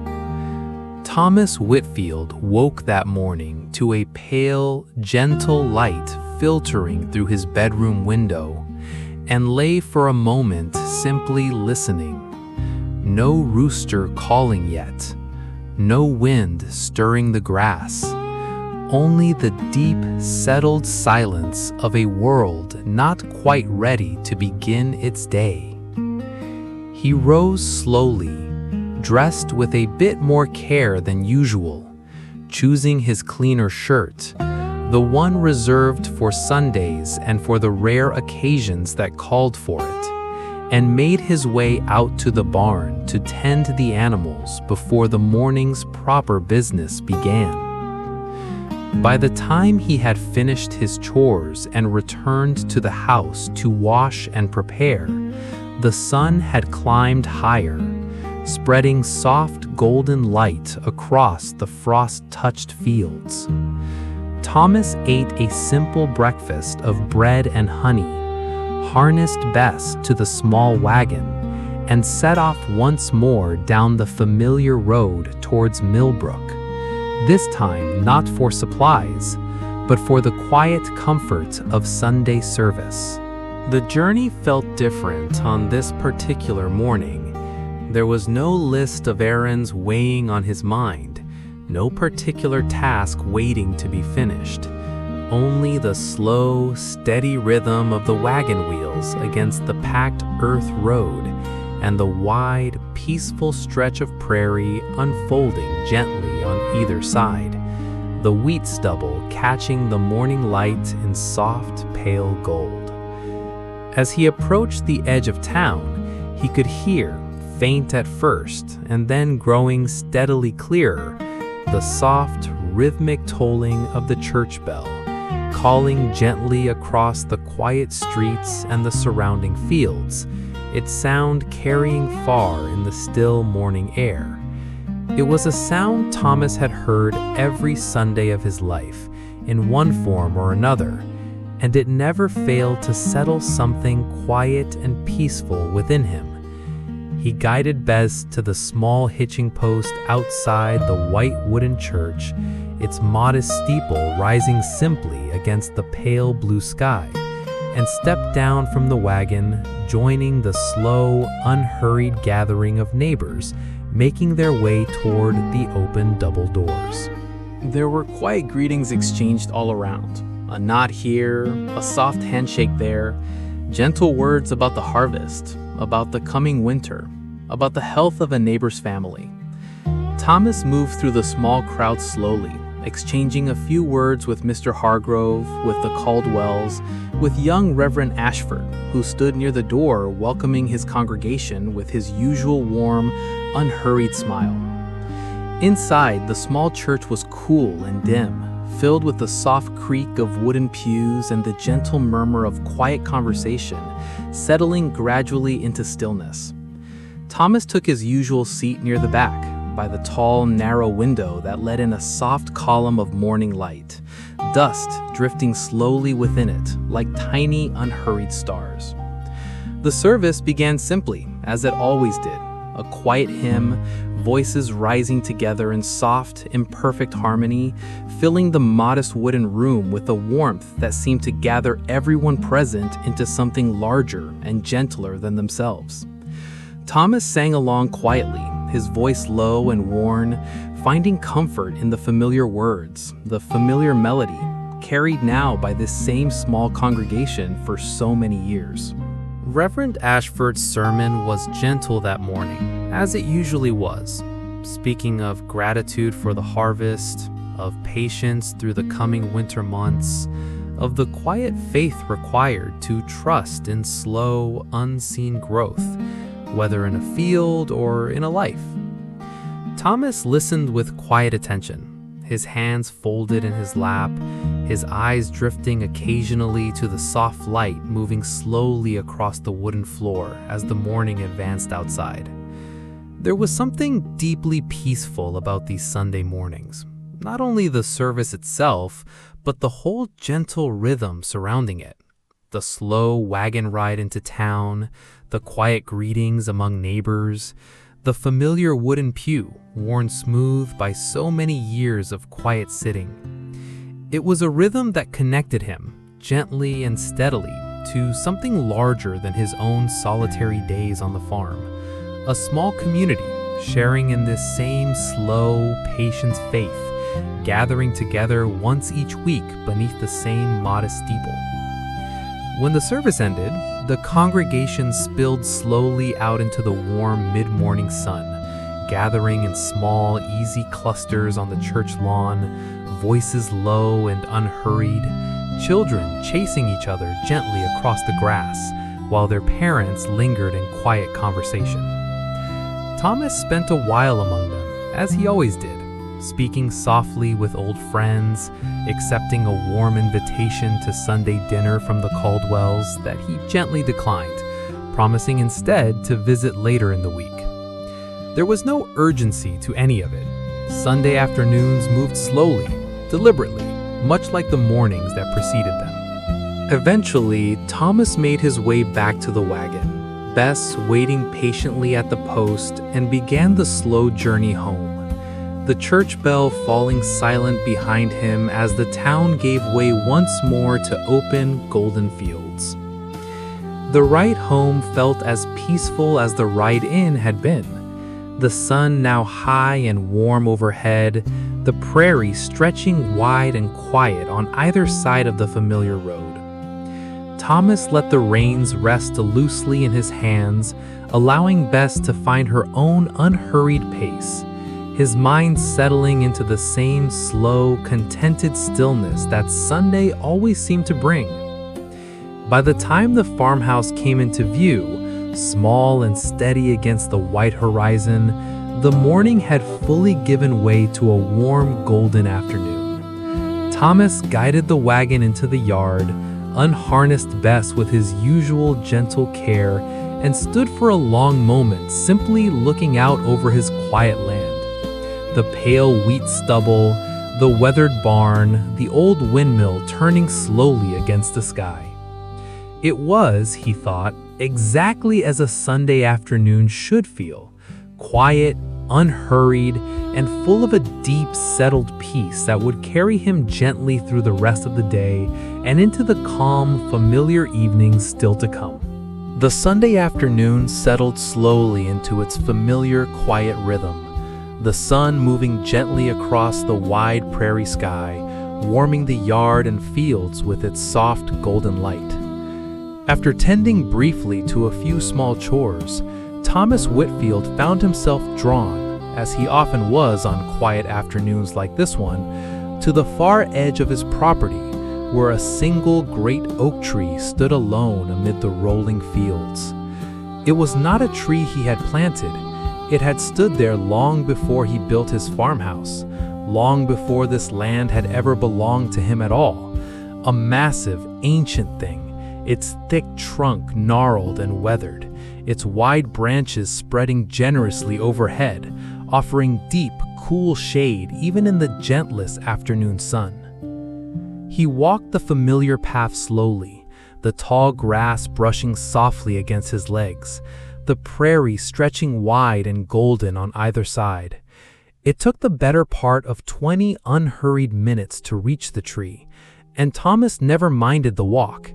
Thomas Whitfield woke that morning to a pale, gentle light filtering through his bedroom window, and lay for a moment simply listening. No rooster calling yet, no wind stirring the grass, only the deep, settled silence of a world not quite ready to begin its day. He rose slowly, dressed with a bit more care than usual, choosing his cleaner shirt, the one reserved for Sundays and for the rare occasions that called for it, and made his way out to the barn to tend the animals before the morning's proper business began. By the time he had finished his chores and returned to the house to wash and prepare, the sun had climbed higher, spreading soft golden light across the frost-touched fields. Thomas ate a simple breakfast of bread and honey, harnessed Bess to the small wagon, and set off once more down the familiar road towards Millbrook, this time not for supplies, but for the quiet comfort of Sunday service. The journey felt different on this particular morning. There was no list of errands weighing on his mind, no particular task waiting to be finished, only the slow, steady rhythm of the wagon wheels against the packed earth road and the wide, peaceful stretch of prairie unfolding gently on either side, the wheat stubble catching the morning light in soft, pale gold. As he approached the edge of town, he could hear, faint at first and then growing steadily clearer, the soft, rhythmic tolling of the church bell, calling gently across the quiet streets and the surrounding fields, its sound carrying far in the still morning air. It was a sound Thomas had heard every Sunday of his life, in one form or another, and it never failed to settle something quiet and peaceful within him. He guided Bez to the small hitching post outside the white wooden church, its modest steeple rising simply against the pale blue sky, and stepped down from the wagon, joining the slow, unhurried gathering of neighbors making their way toward the open double doors. There were quiet greetings exchanged all around. A nod here, a soft handshake there, gentle words about the harvest, about the coming winter, about the health of a neighbor's family. Thomas moved through the small crowd slowly, exchanging a few words with Mr. Hargrove, with the Caldwells, with young Reverend Ashford, who stood near the door welcoming his congregation with his usual warm, unhurried smile. Inside, the small church was cool and dim, filled with the soft creak of wooden pews and the gentle murmur of quiet conversation, settling gradually into stillness. Thomas took his usual seat near the back, by the tall, narrow window that let in a soft column of morning light, dust drifting slowly within it like tiny, unhurried stars. The service began simply, as it always did, a quiet hymn, voices rising together in soft, imperfect harmony, filling the modest wooden room with a warmth that seemed to gather everyone present into something larger and gentler than themselves. Thomas sang along quietly, his voice low and worn, finding comfort in the familiar words, the familiar melody, carried now by this same small congregation for so many years. Reverend Ashford's sermon was gentle that morning, as it usually was, speaking of gratitude for the harvest, of patience through the coming winter months, of the quiet faith required to trust in slow, unseen growth, whether in a field or in a life. Thomas listened with quiet attention, his hands folded in his lap, his eyes drifting occasionally to the soft light moving slowly across the wooden floor as the morning advanced outside. There was something deeply peaceful about these Sunday mornings, not only the service itself, but the whole gentle rhythm surrounding it. The slow wagon ride into town, the quiet greetings among neighbors, the familiar wooden pew worn smooth by so many years of quiet sitting. It was a rhythm that connected him, gently and steadily, to something larger than his own solitary days on the farm, a small community sharing in this same slow, patient faith, gathering together once each week beneath the same modest steeple. When the service ended, the congregation spilled slowly out into the warm mid-morning sun, gathering in small, easy clusters on the church lawn, voices low and unhurried, children chasing each other gently across the grass, while their parents lingered in quiet conversation. Thomas spent a while among them, as he always did, speaking softly with old friends, accepting a warm invitation to Sunday dinner from the Caldwells that he gently declined, promising instead to visit later in the week. There was no urgency to any of it. Sunday afternoons moved slowly, deliberately, much like the mornings that preceded them. Eventually, Thomas made his way back to the wagon, Bess waiting patiently at the post, and began the slow journey home, the church bell falling silent behind him as the town gave way once more to open, golden fields. The ride home felt as peaceful as the ride in had been, the sun now high and warm overhead, the prairie stretching wide and quiet on either side of the familiar road. Thomas let the reins rest loosely in his hands, allowing Bess to find her own unhurried pace, his mind settling into the same slow, contented stillness that Sunday always seemed to bring. By the time the farmhouse came into view, small and steady against the white horizon, the morning had fully given way to a warm, golden afternoon. Thomas guided the wagon into the yard, unharnessed Bess with his usual gentle care, and stood for a long moment simply looking out over his quiet land. The pale wheat stubble, the weathered barn, the old windmill turning slowly against the sky. It was, he thought, exactly as a Sunday afternoon should feel, quiet, unhurried, and full of a deep, settled peace that would carry him gently through the rest of the day and into the calm, familiar evenings still to come. The Sunday afternoon settled slowly into its familiar, quiet rhythm, the sun moving gently across the wide prairie sky, warming the yard and fields with its soft golden light. After tending briefly to a few small chores, Thomas Whitfield found himself drawn, as he often was on quiet afternoons like this one, to the far edge of his property, where a single great oak tree stood alone amid the rolling fields. It was not a tree he had planted. It had stood there long before he built his farmhouse, long before this land had ever belonged to him at all. A massive, ancient thing, its thick trunk gnarled and weathered, its wide branches spreading generously overhead, offering deep, cool shade even in the gentlest afternoon sun. He walked the familiar path slowly, the tall grass brushing softly against his legs, the prairie stretching wide and golden on either side. It took the better part of 20 unhurried minutes to reach the tree, and Thomas never minded the walk.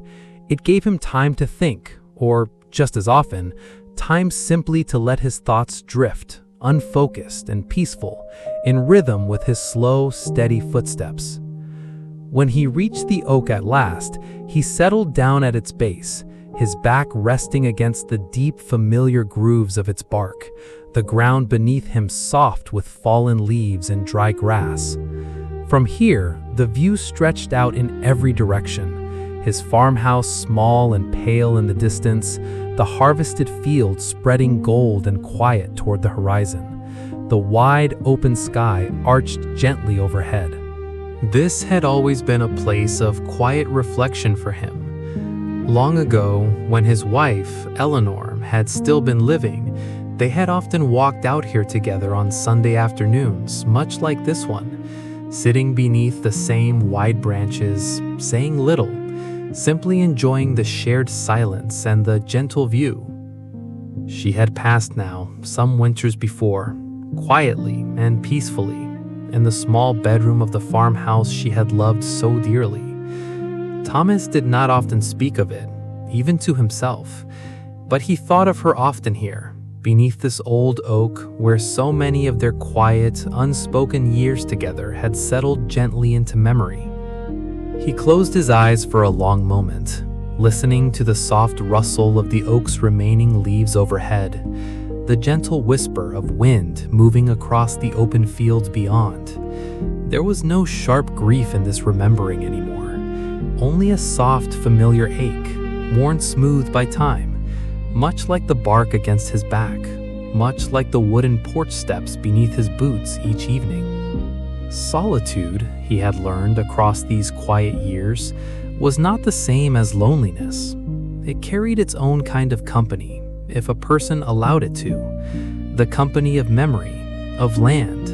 It gave him time to think, or, just as often, time simply to let his thoughts drift, unfocused and peaceful, in rhythm with his slow, steady footsteps. When he reached the oak at last, he settled down at its base, his back resting against the deep, familiar grooves of its bark, the ground beneath him soft with fallen leaves and dry grass. From here, the view stretched out in every direction, his farmhouse small and pale in the distance, the harvested fields spreading gold and quiet toward the horizon. The wide, open sky arched gently overhead. This had always been a place of quiet reflection for him. Long ago, when his wife, Eleanor, had still been living, they had often walked out here together on Sunday afternoons, much like this one, sitting beneath the same wide branches, saying little, simply enjoying the shared silence and the gentle view. She had passed now, some winters before, quietly and peacefully, in the small bedroom of the farmhouse she had loved so dearly. Thomas did not often speak of it, even to himself, but he thought of her often here, beneath this old oak where so many of their quiet, unspoken years together had settled gently into memory. He closed his eyes for a long moment, listening to the soft rustle of the oak's remaining leaves overhead, the gentle whisper of wind moving across the open fields beyond. There was no sharp grief in this remembering anymore, only a soft, familiar ache, worn smooth by time, much like the bark against his back, much like the wooden porch steps beneath his boots each evening. Solitude, he had learned across these quiet years, was not the same as loneliness. It carried its own kind of company, if a person allowed it to, the company of memory, of land,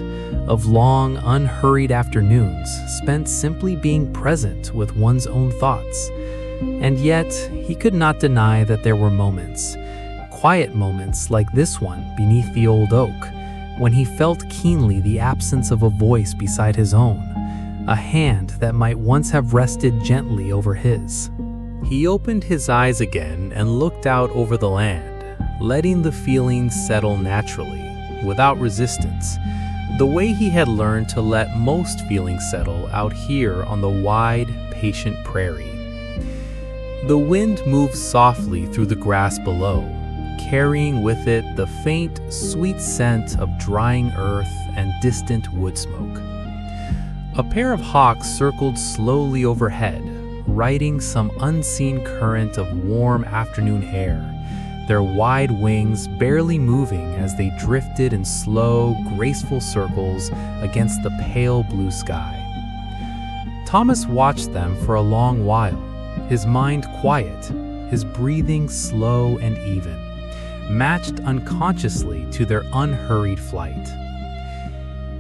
of long, unhurried afternoons spent simply being present with one's own thoughts. And yet, he could not deny that there were moments, quiet moments like this one beneath the old oak, when he felt keenly the absence of a voice beside his own, a hand that might once have rested gently over his. He opened his eyes again and looked out over the land, letting the feelings settle naturally, without resistance, the way he had learned to let most feelings settle out here on the wide, patient prairie. The wind moved softly through the grass below, carrying with it the faint, sweet scent of drying earth and distant wood smoke. A pair of hawks circled slowly overhead, riding some unseen current of warm afternoon air, their wide wings barely moving as they drifted in slow, graceful circles against the pale blue sky. Thomas watched them for a long while, his mind quiet, his breathing slow and even, matched unconsciously to their unhurried flight.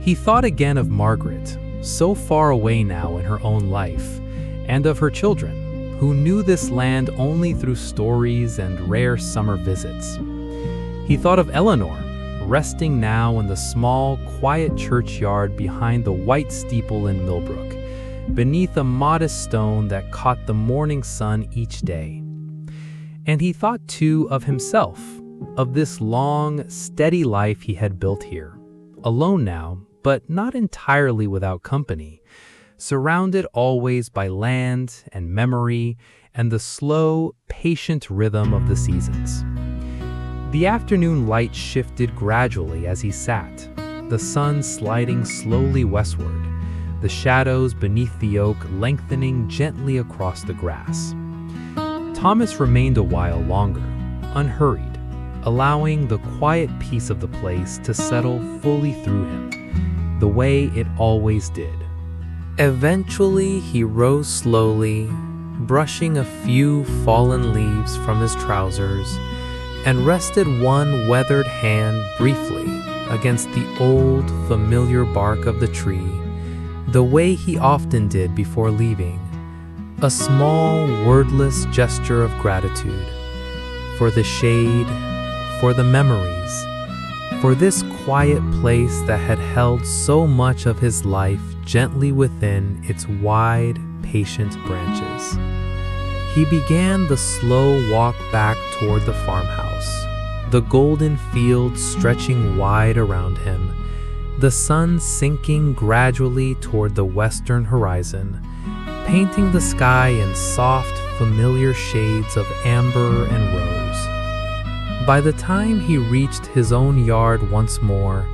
He thought again of Margaret, so far away now in her own life, and of her children, who knew this land only through stories and rare summer visits. He thought of Eleanor, resting now in the small, quiet churchyard behind the white steeple in Millbrook, beneath a modest stone that caught the morning sun each day. And he thought too of himself, of this long, steady life he had built here, alone now, but not entirely without company, surrounded always by land and memory and the slow, patient rhythm of the seasons. The afternoon light shifted gradually as he sat, the sun sliding slowly westward, the shadows beneath the oak lengthening gently across the grass. Thomas remained a while longer, unhurried, allowing the quiet peace of the place to settle fully through him. the way it always did. Eventually, he rose slowly, brushing a few fallen leaves from his trousers, and rested one weathered hand briefly against the old, familiar bark of the tree, the way he often did before leaving, a small, wordless gesture of gratitude for the shade, for the memories, for this quiet place that had held so much of his life gently within its wide, patient branches. He began the slow walk back toward the farmhouse, the golden fields stretching wide around him, the sun sinking gradually toward the western horizon, painting the sky in soft, familiar shades of amber and rose. By the time he reached his own yard once more,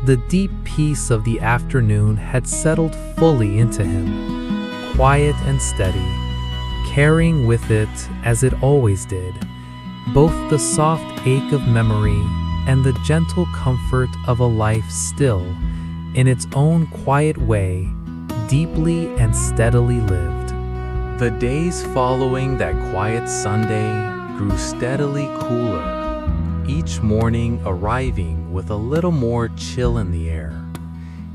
the deep peace of the afternoon had settled fully into him, quiet and steady, carrying with it, as it always did, both the soft ache of memory and the gentle comfort of a life still, in its own quiet way, deeply and steadily lived. The days following that quiet Sunday grew steadily cooler, each morning arriving with a little more chill in the air,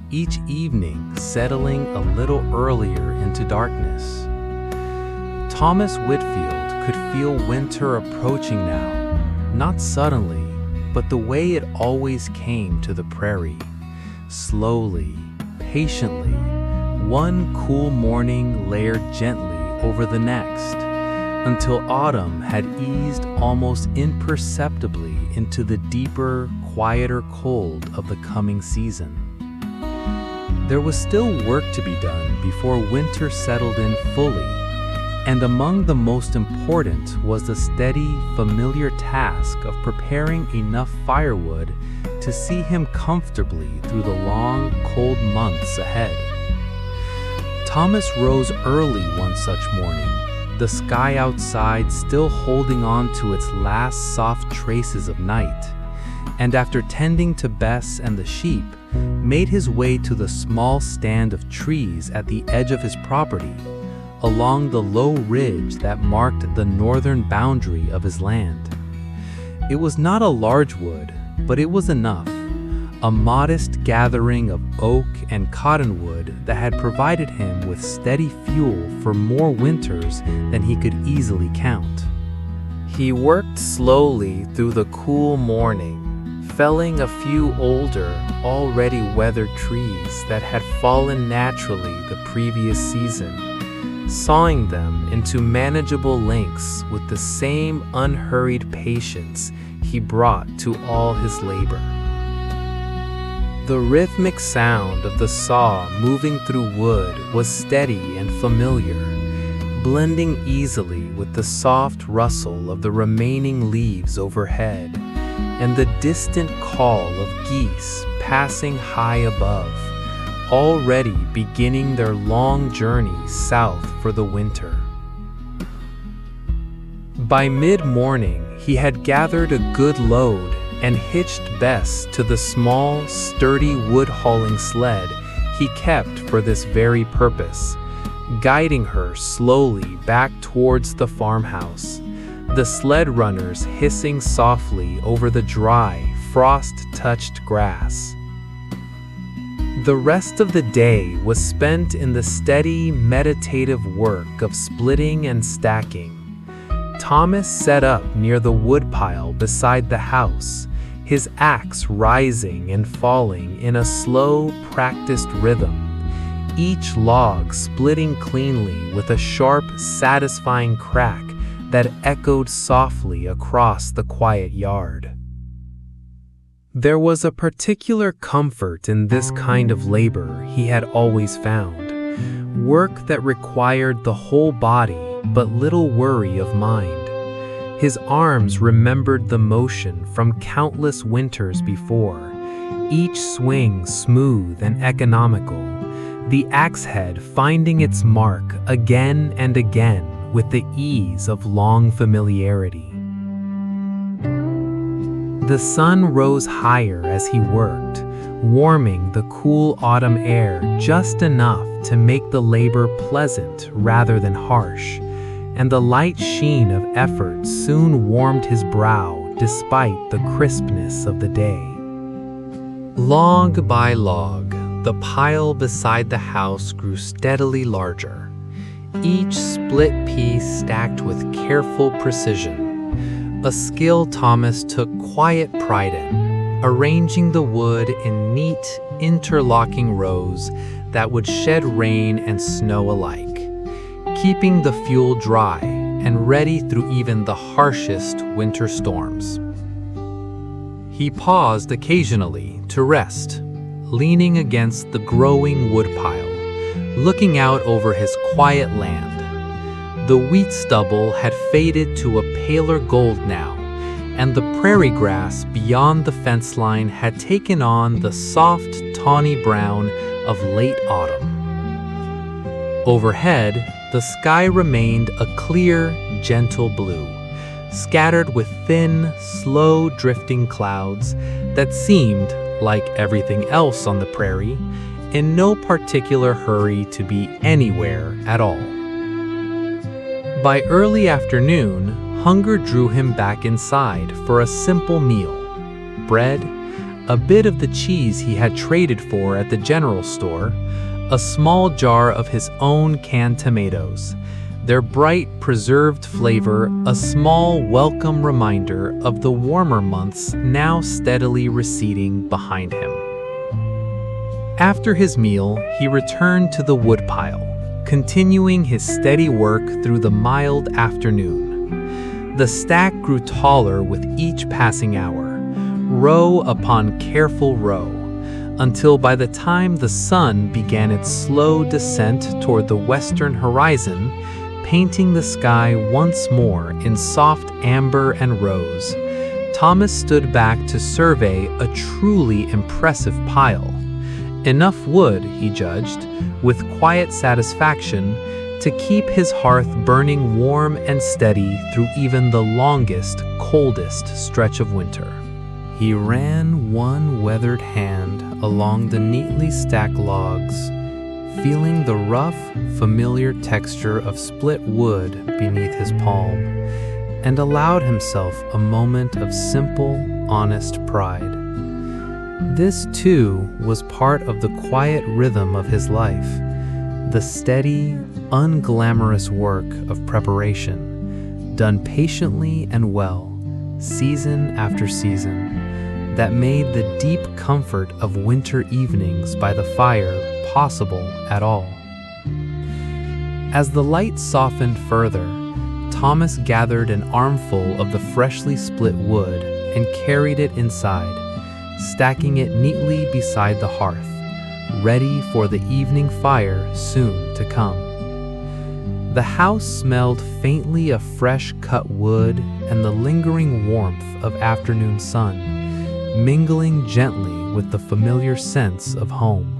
each evening settling a little earlier into darkness. Thomas Whitfield could feel winter approaching now, not suddenly, but the way it always came to the prairie, slowly, patiently, one cool morning layered gently over the next, until autumn had eased almost imperceptibly into the deeper, quieter cold of the coming season. There was still work to be done before winter settled in fully, and among the most important was the steady, familiar task of preparing enough firewood to see him comfortably through the long, cold months ahead. Thomas rose early one such morning, the sky outside still holding on to its last soft traces of night, and after tending to Bess and the sheep, made his way to the small stand of trees at the edge of his property, along the low ridge that marked the northern boundary of his land. It was not a large wood, but it was enough, a modest gathering of oak and cottonwood that had provided him with steady fuel for more winters than he could easily count. He worked slowly through the cool morning, felling a few older, already weathered trees that had fallen naturally the previous season, sawing them into manageable lengths with the same unhurried patience he brought to all his labor. The rhythmic sound of the saw moving through wood was steady and familiar, blending easily with the soft rustle of the remaining leaves overhead and the distant call of geese passing high above, already beginning their long journey south for the winter. By mid-morning, he had gathered a good load and hitched Bess to the small, sturdy wood-hauling sled he kept for this very purpose, guiding her slowly back towards the farmhouse, the sled runners hissing softly over the dry, frost-touched grass. The rest of the day was spent in the steady, meditative work of splitting and stacking. Thomas set up near the woodpile beside the house, his axe rising and falling in a slow, practiced rhythm, each log splitting cleanly with a sharp, satisfying crack that echoed softly across the quiet yard. There was a particular comfort in this kind of labor he had always found, work that required the whole body but little worry of mind. His arms remembered the motion from countless winters before, each swing smooth and economical, the axe head finding its mark again and again with the ease of long familiarity. The sun rose higher as he worked, warming the cool autumn air just enough to make the labor pleasant rather than harsh, and the light sheen of effort soon warmed his brow despite the crispness of the day. Log by log, the pile beside the house grew steadily larger, each split piece stacked with careful precision, a skill Thomas took quiet pride in, arranging the wood in neat, interlocking rows that would shed rain and snow alike, keeping the fuel dry and ready through even the harshest winter storms. He paused occasionally to rest, leaning against the growing woodpile, looking out over his quiet land. The wheat stubble had faded to a paler gold now, and the prairie grass beyond the fence line had taken on the soft, tawny brown of late autumn. Overhead, the sky remained a clear, gentle blue, scattered with thin, slow-drifting clouds that seemed, like everything else on the prairie, in no particular hurry to be anywhere at all. By early afternoon, hunger drew him back inside for a simple meal: bread, a bit of the cheese he had traded for at the general store, a small jar of his own canned tomatoes, their bright, preserved flavor a small, welcome reminder of the warmer months now steadily receding behind him. After his meal, he returned to the woodpile, continuing his steady work through the mild afternoon. The stack grew taller with each passing hour, row upon careful row, until by the time the sun began its slow descent toward the western horizon, painting the sky once more in soft amber and rose, Thomas stood back to survey a truly impressive pile. Enough wood, he judged, with quiet satisfaction, to keep his hearth burning warm and steady through even the longest, coldest stretch of winter. He ran one weathered hand along the neatly stacked logs, feeling the rough, familiar texture of split wood beneath his palm, and allowed himself a moment of simple, honest pride. This, too, was part of the quiet rhythm of his life, the steady, unglamorous work of preparation, done patiently and well, season after season, that made the deep comfort of winter evenings by the fire possible at all. As the light softened further, Thomas gathered an armful of the freshly split wood and carried it inside, stacking it neatly beside the hearth, ready for the evening fire soon to come. The house smelled faintly of fresh cut wood and the lingering warmth of afternoon sun, mingling gently with the familiar sense of home.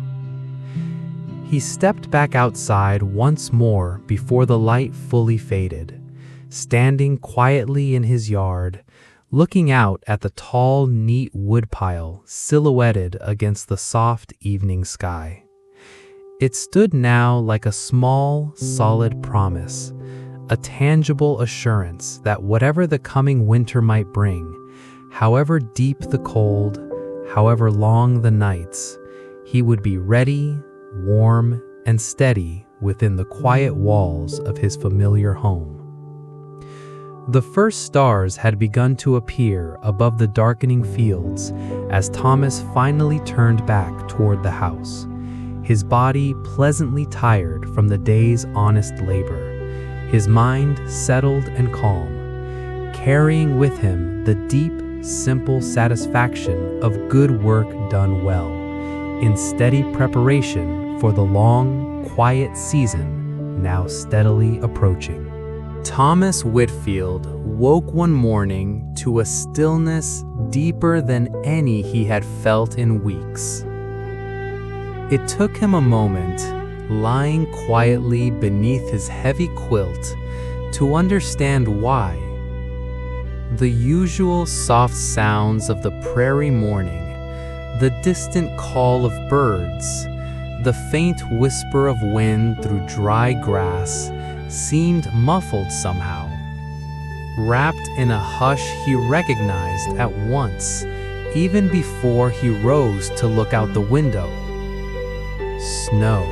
He stepped back outside once more before the light fully faded, standing quietly in his yard, looking out at the tall, neat woodpile silhouetted against the soft evening sky. It stood now like a small, solid promise, a tangible assurance that whatever the coming winter might bring, however deep the cold, however long the nights, he would be ready, warm, and steady within the quiet walls of his familiar home. The first stars had begun to appear above the darkening fields as Thomas finally turned back toward the house, his body pleasantly tired from the day's honest labor, his mind settled and calm, carrying with him the deep, simple satisfaction of good work done well, in steady preparation for the long, quiet season now steadily approaching. Thomas Whitfield woke one morning to a stillness deeper than any he had felt in weeks. It took him a moment, lying quietly beneath his heavy quilt, to understand why. The usual soft sounds of the prairie morning, the distant call of birds, the faint whisper of wind through dry grass seemed muffled somehow. Wrapped in a hush he recognized at once, even before he rose to look out the window. Snow.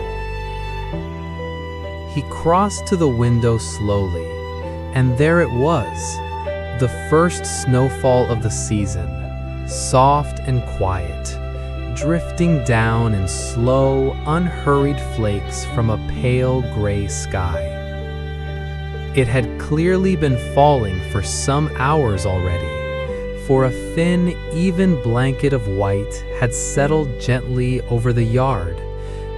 He crossed to the window slowly, and there it was, the first snowfall of the season, soft and quiet, drifting down in slow, unhurried flakes from a pale gray sky. It had clearly been falling for some hours already, for a thin, even blanket of white had settled gently over the yard,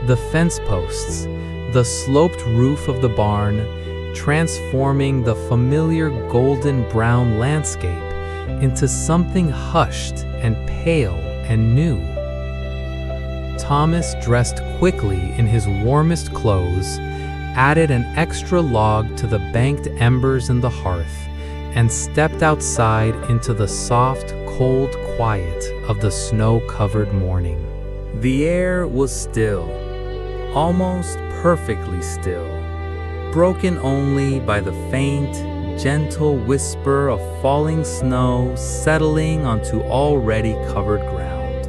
the fence posts, the sloped roof of the barn, transforming the familiar golden-brown landscape into something hushed and pale and new. Thomas dressed quickly in his warmest clothes, added an extra log to the banked embers in the hearth, and stepped outside into the soft, cold quiet of the snow-covered morning. The air was still, almost perfectly still, broken only by the faint, gentle whisper of falling snow settling onto already covered ground.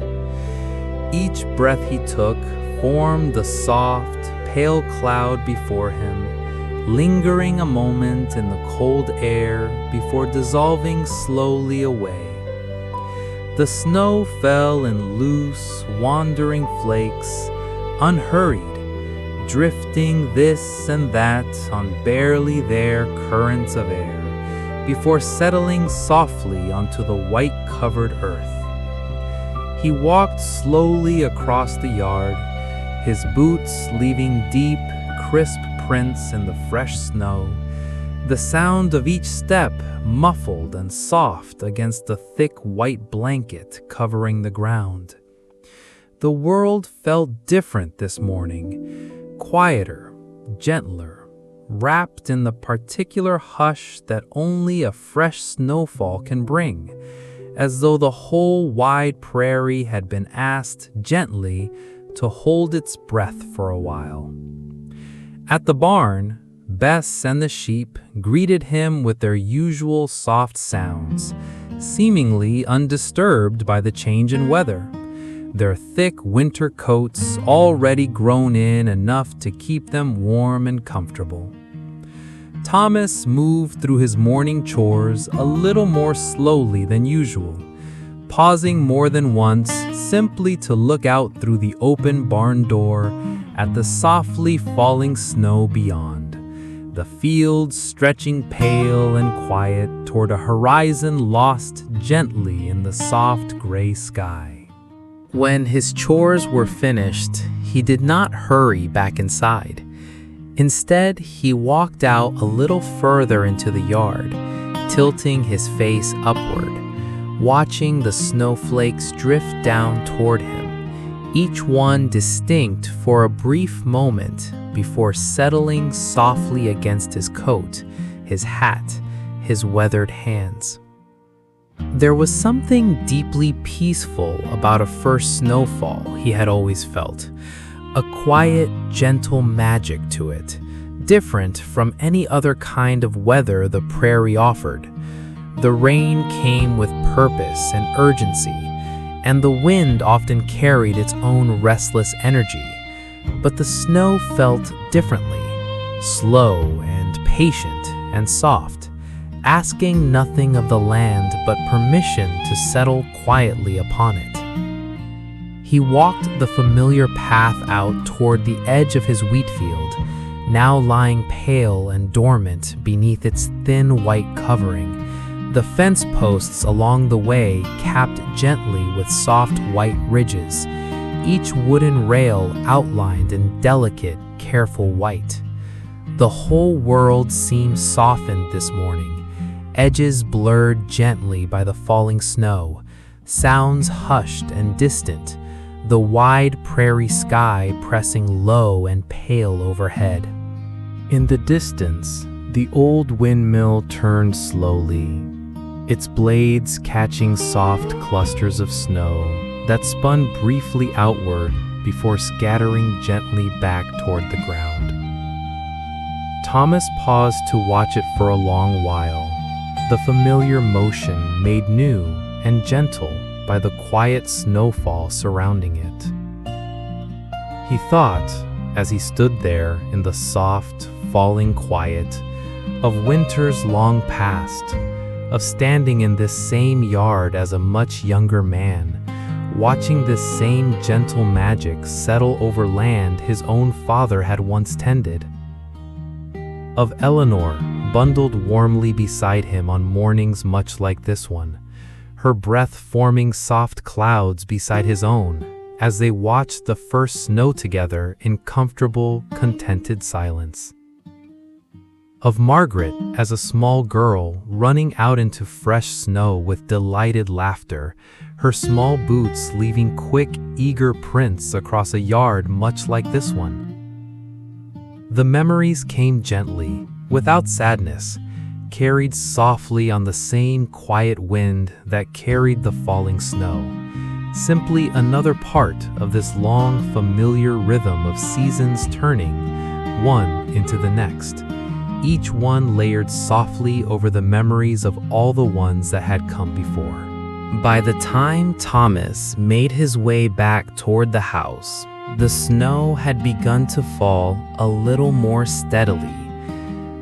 Each breath he took formed the soft, pale cloud before him, lingering a moment in the cold air before dissolving slowly away. The snow fell in loose, wandering flakes, unhurried, drifting this and that on barely there currents of air, before settling softly onto the white-covered earth. He walked slowly across the yard, his boots leaving deep, crisp prints in the fresh snow, the sound of each step muffled and soft against the thick white blanket covering the ground. The world felt different this morning, quieter, gentler, wrapped in the particular hush that only a fresh snowfall can bring, as though the whole wide prairie had been asked gently to hold its breath for a while. At the barn, Bess and the sheep greeted him with their usual soft sounds, seemingly undisturbed by the change in weather, their thick winter coats already grown in enough to keep them warm and comfortable. Thomas moved through his morning chores a little more slowly than usual, pausing more than once simply to look out through the open barn door at the softly falling snow beyond, the fields stretching pale and quiet toward a horizon lost gently in the soft gray sky. When his chores were finished, he did not hurry back inside. Instead, he walked out a little further into the yard, tilting his face upward, watching the snowflakes drift down toward him, each one distinct for a brief moment before settling softly against his coat, his hat, his weathered hands. There was something deeply peaceful about a first snowfall, he had always felt, a quiet, gentle magic to it, different from any other kind of weather the prairie offered. The rain came with purpose and urgency, and the wind often carried its own restless energy. But the snow felt differently, slow and patient and soft, asking nothing of the land but permission to settle quietly upon it. He walked the familiar path out toward the edge of his wheat field, now lying pale and dormant beneath its thin white covering, the fence posts along the way capped gently with soft white ridges, each wooden rail outlined in delicate, careful white. The whole world seemed softened this morning, edges blurred gently by the falling snow, sounds hushed and distant, the wide prairie sky pressing low and pale overhead. In the distance, the old windmill turned slowly, its blades catching soft clusters of snow that spun briefly outward before scattering gently back toward the ground. Thomas paused to watch it for a long while, the familiar motion made new and gentle by the quiet snowfall surrounding it. He thought, as he stood there in the soft, falling quiet, of winters long past, of standing in this same yard as a much younger man, watching this same gentle magic settle over land his own father had once tended. Of Eleanor, bundled warmly beside him on mornings much like this one, her breath forming soft clouds beside his own, as they watched the first snow together in comfortable, contented silence. Of Margaret as a small girl running out into fresh snow with delighted laughter, her small boots leaving quick, eager prints across a yard much like this one. The memories came gently, without sadness, carried softly on the same quiet wind that carried the falling snow. Simply another part of this long, familiar rhythm of seasons turning, one into the next, each one layered softly over the memories of all the ones that had come before. By the time Thomas made his way back toward the house, the snow had begun to fall a little more steadily,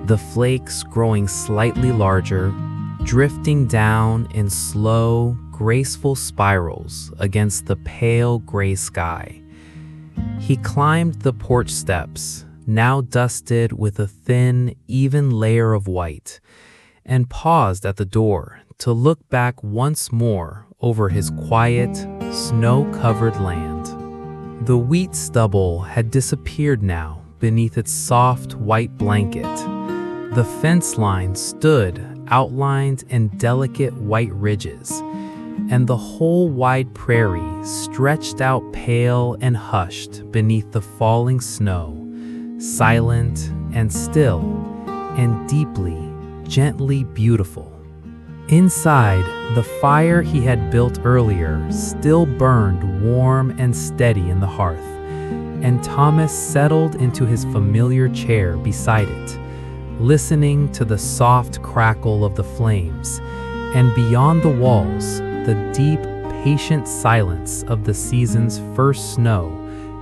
the flakes growing slightly larger, drifting down in slow, graceful spirals against the pale gray sky. He climbed the porch steps, now dusted with a thin, even layer of white, and paused at the door to look back once more over his quiet, snow-covered land. The wheat stubble had disappeared now beneath its soft white blanket. The fence line stood outlined in delicate white ridges, and the whole wide prairie stretched out pale and hushed beneath the falling snow, silent and still, and deeply, gently beautiful. Inside, the fire he had built earlier still burned warm and steady in the hearth, and Thomas settled into his familiar chair beside it, listening to the soft crackle of the flames, and beyond the walls, the deep, patient silence of the season's first snow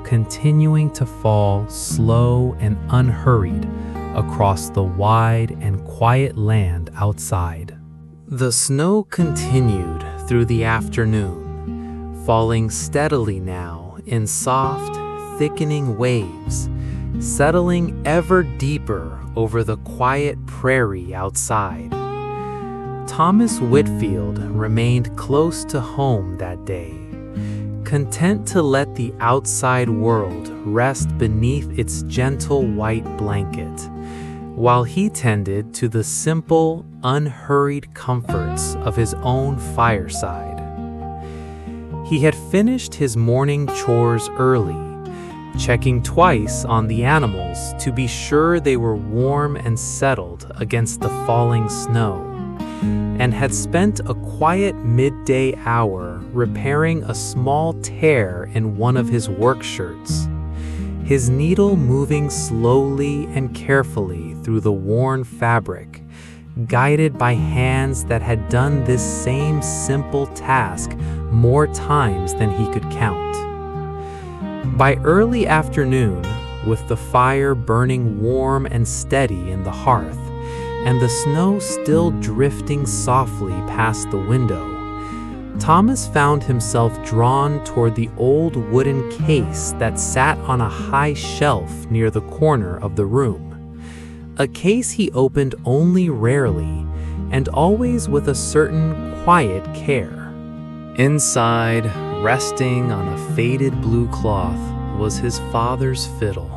continuing to fall slow and unhurried across the wide and quiet land outside. The snow continued through the afternoon, falling steadily now in soft, thickening waves, settling ever deeper over the quiet prairie outside. Thomas Whitfield remained close to home that day, content to let the outside world rest beneath its gentle white blanket, while he tended to the simple, unhurried comforts of his own fireside. He had finished his morning chores early, checking twice on the animals to be sure they were warm and settled against the falling snow, and had spent a quiet midday hour repairing a small tear in one of his work shirts, his needle moving slowly and carefully through the worn fabric, guided by hands that had done this same simple task more times than he could count. By early afternoon, with the fire burning warm and steady in the hearth, and the snow still drifting softly past the window, Thomas found himself drawn toward the old wooden case that sat on a high shelf near the corner of the room, a case he opened only rarely, and always with a certain quiet care. Inside, resting on a faded blue cloth, was his father's fiddle.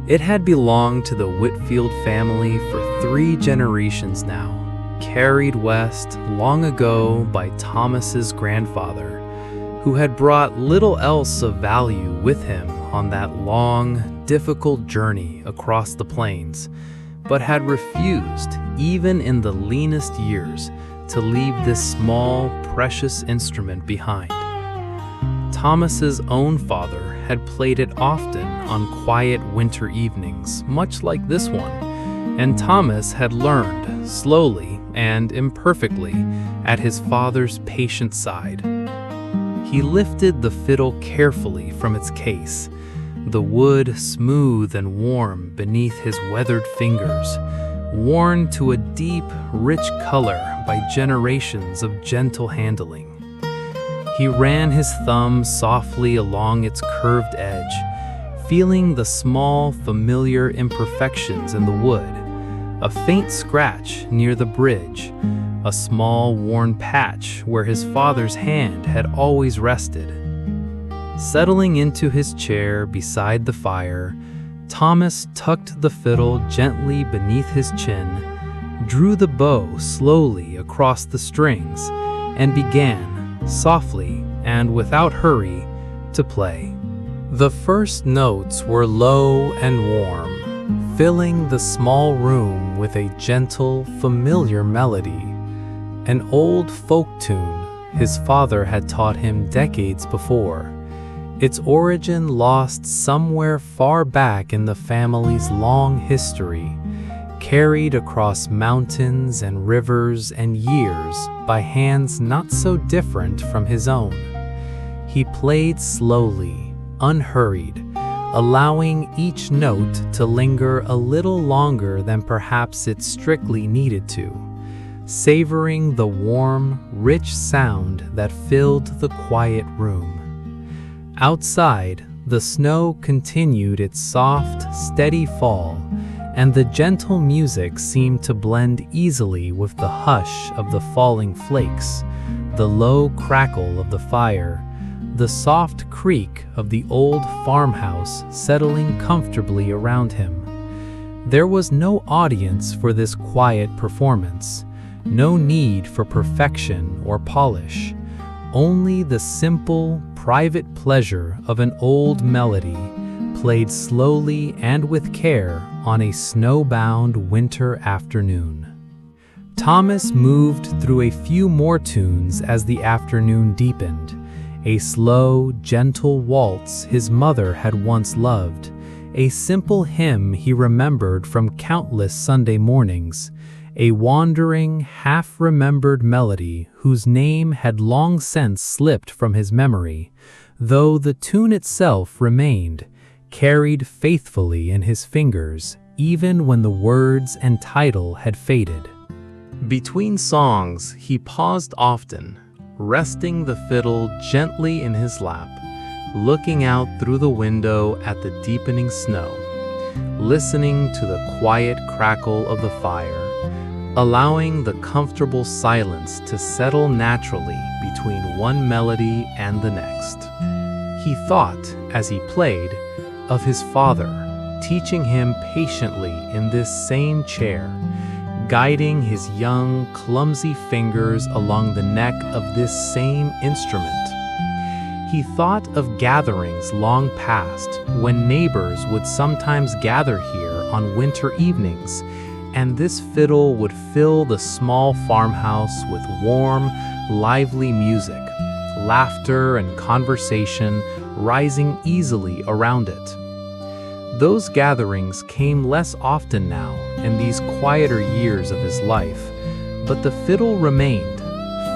It had belonged to the Whitfield family for 3 generations now, carried west long ago by Thomas's grandfather, who had brought little else of value with him on that long, difficult journey across the plains, but had refused, even in the leanest years, to leave this small, precious instrument behind. Thomas's own father had played it often on quiet winter evenings, much like this one, and Thomas had learned, slowly and imperfectly, at his father's patient side. He lifted the fiddle carefully from its case, the wood smooth and warm beneath his weathered fingers, worn to a deep, rich color by generations of gentle handling. He ran his thumb softly along its curved edge, feeling the small, familiar imperfections in the wood, a faint scratch near the bridge, a small, worn patch where his father's hand had always rested. Settling into his chair beside the fire, Thomas tucked the fiddle gently beneath his chin, drew the bow slowly across the strings, and began, softly and without hurry, to play. The first notes were low and warm, filling the small room with a gentle, familiar melody, an old folk tune his father had taught him decades before, its origin lost somewhere far back in the family's long history, carried across mountains and rivers and years by hands not so different from his own. He played slowly, unhurried, allowing each note to linger a little longer than perhaps it strictly needed to, savoring the warm, rich sound that filled the quiet room. Outside, the snow continued its soft, steady fall, and the gentle music seemed to blend easily with the hush of the falling flakes, the low crackle of the fire, the soft creak of the old farmhouse settling comfortably around him. There was no audience for this quiet performance, no need for perfection or polish, only the simple, private pleasure of an old melody, played slowly and with care on a snowbound winter afternoon. Thomas moved through a few more tunes as the afternoon deepened, a slow, gentle waltz his mother had once loved, a simple hymn he remembered from countless Sunday mornings, a wandering, half-remembered melody whose name had long since slipped from his memory, though the tune itself remained, carried faithfully in his fingers, even when the words and title had faded. Between songs, he paused often, resting the fiddle gently in his lap, looking out through the window at the deepening snow, listening to the quiet crackle of the fire, allowing the comfortable silence to settle naturally between one melody and the next. He thought, as he played, of his father, teaching him patiently in this same chair, guiding his young, clumsy fingers along the neck of this same instrument. He thought of gatherings long past when neighbors would sometimes gather here on winter evenings, and this fiddle would fill the small farmhouse with warm, lively music, laughter and conversation rising easily around it. Those gatherings came less often now in these quieter years of his life, but the fiddle remained,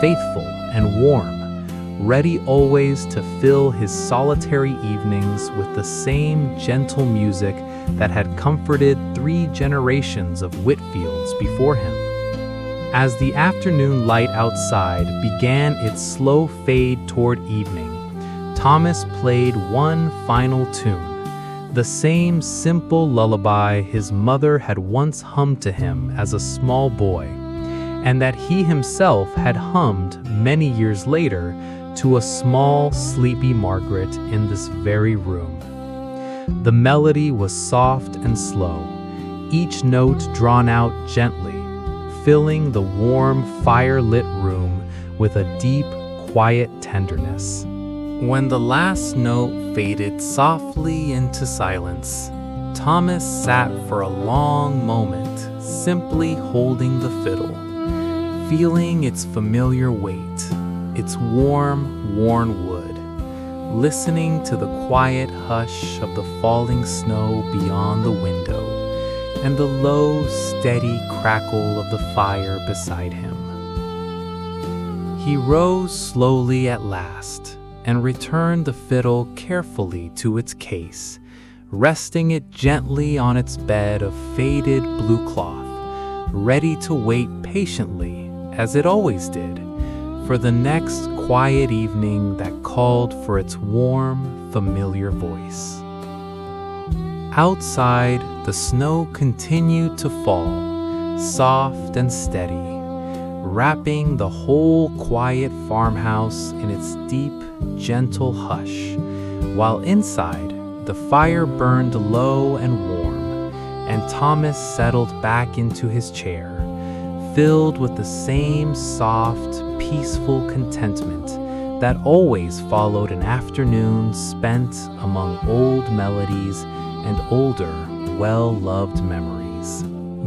faithful and warm, ready always to fill his solitary evenings with the same gentle music that had comforted 3 generations of Whitfields before him. As the afternoon light outside began its slow fade toward evening, Thomas played one final tune, the same simple lullaby his mother had once hummed to him as a small boy, and that he himself had hummed many years later to a small, sleepy Margaret in this very room. The melody was soft and slow, each note drawn out gently, filling the warm, fire-lit room with a deep, quiet tenderness. When the last note faded softly into silence, Thomas sat for a long moment, simply holding the fiddle, feeling its familiar weight, its warm, worn wood, listening to the quiet hush of the falling snow beyond the window and the low, steady crackle of the fire beside him. He rose slowly at last and returned the fiddle carefully to its case, resting it gently on its bed of faded blue cloth, ready to wait patiently, as it always did, for the next quiet evening that called for its warm, familiar voice. Outside, the snow continued to fall, soft and steady, wrapping the whole quiet farmhouse in its deep, gentle hush, while inside, the fire burned low and warm, and Thomas settled back into his chair, filled with the same soft, peaceful contentment that always followed an afternoon spent among old melodies and older, well-loved memories.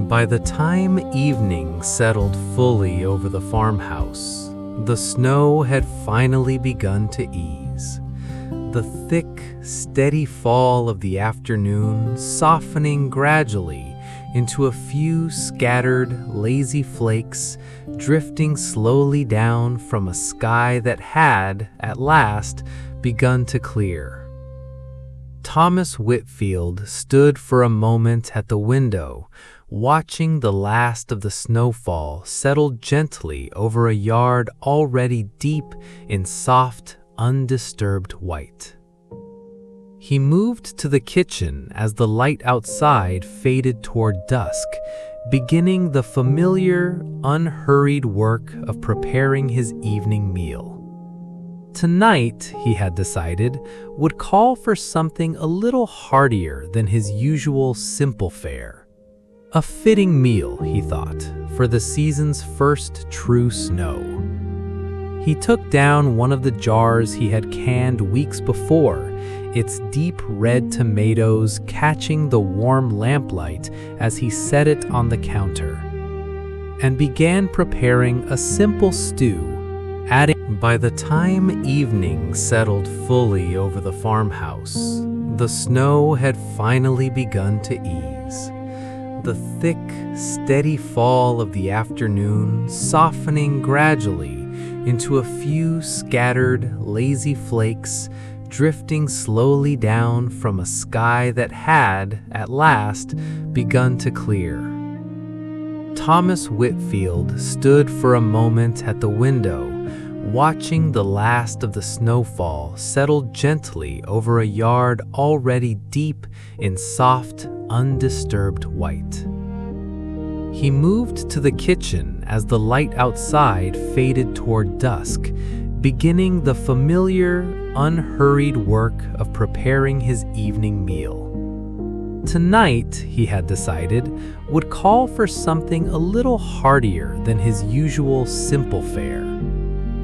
By the time evening settled fully over the farmhouse, the snow had finally begun to ease. The thick, steady fall of the afternoon softening gradually into a few scattered, lazy flakes drifting slowly down from a sky that had, at last, begun to clear. Thomas Whitfield stood for a moment at the window, watching the last of the snowfall settle gently over a yard already deep in soft, undisturbed white. He moved to the kitchen as the light outside faded toward dusk, beginning the familiar, unhurried work of preparing his evening meal. Tonight, he had decided, would call for something a little heartier than his usual simple fare. A fitting meal, he thought, for the season's first true snow. He took down one of the jars he had canned weeks before, its deep red tomatoes catching the warm lamplight as he set it on the counter, and began preparing a simple stew, adding. By the time evening settled fully over the farmhouse, the snow had finally begun to ease. The thick, steady fall of the afternoon softening gradually into a few scattered, lazy flakes drifting slowly down from a sky that had, at last, begun to clear. Thomas Whitfield stood for a moment at the window, watching the last of the snowfall settle gently over a yard already deep in soft, undisturbed white. He moved to the kitchen as the light outside faded toward dusk, beginning the familiar, unhurried work of preparing his evening meal. Tonight, he had decided, would call for something a little heartier than his usual simple fare.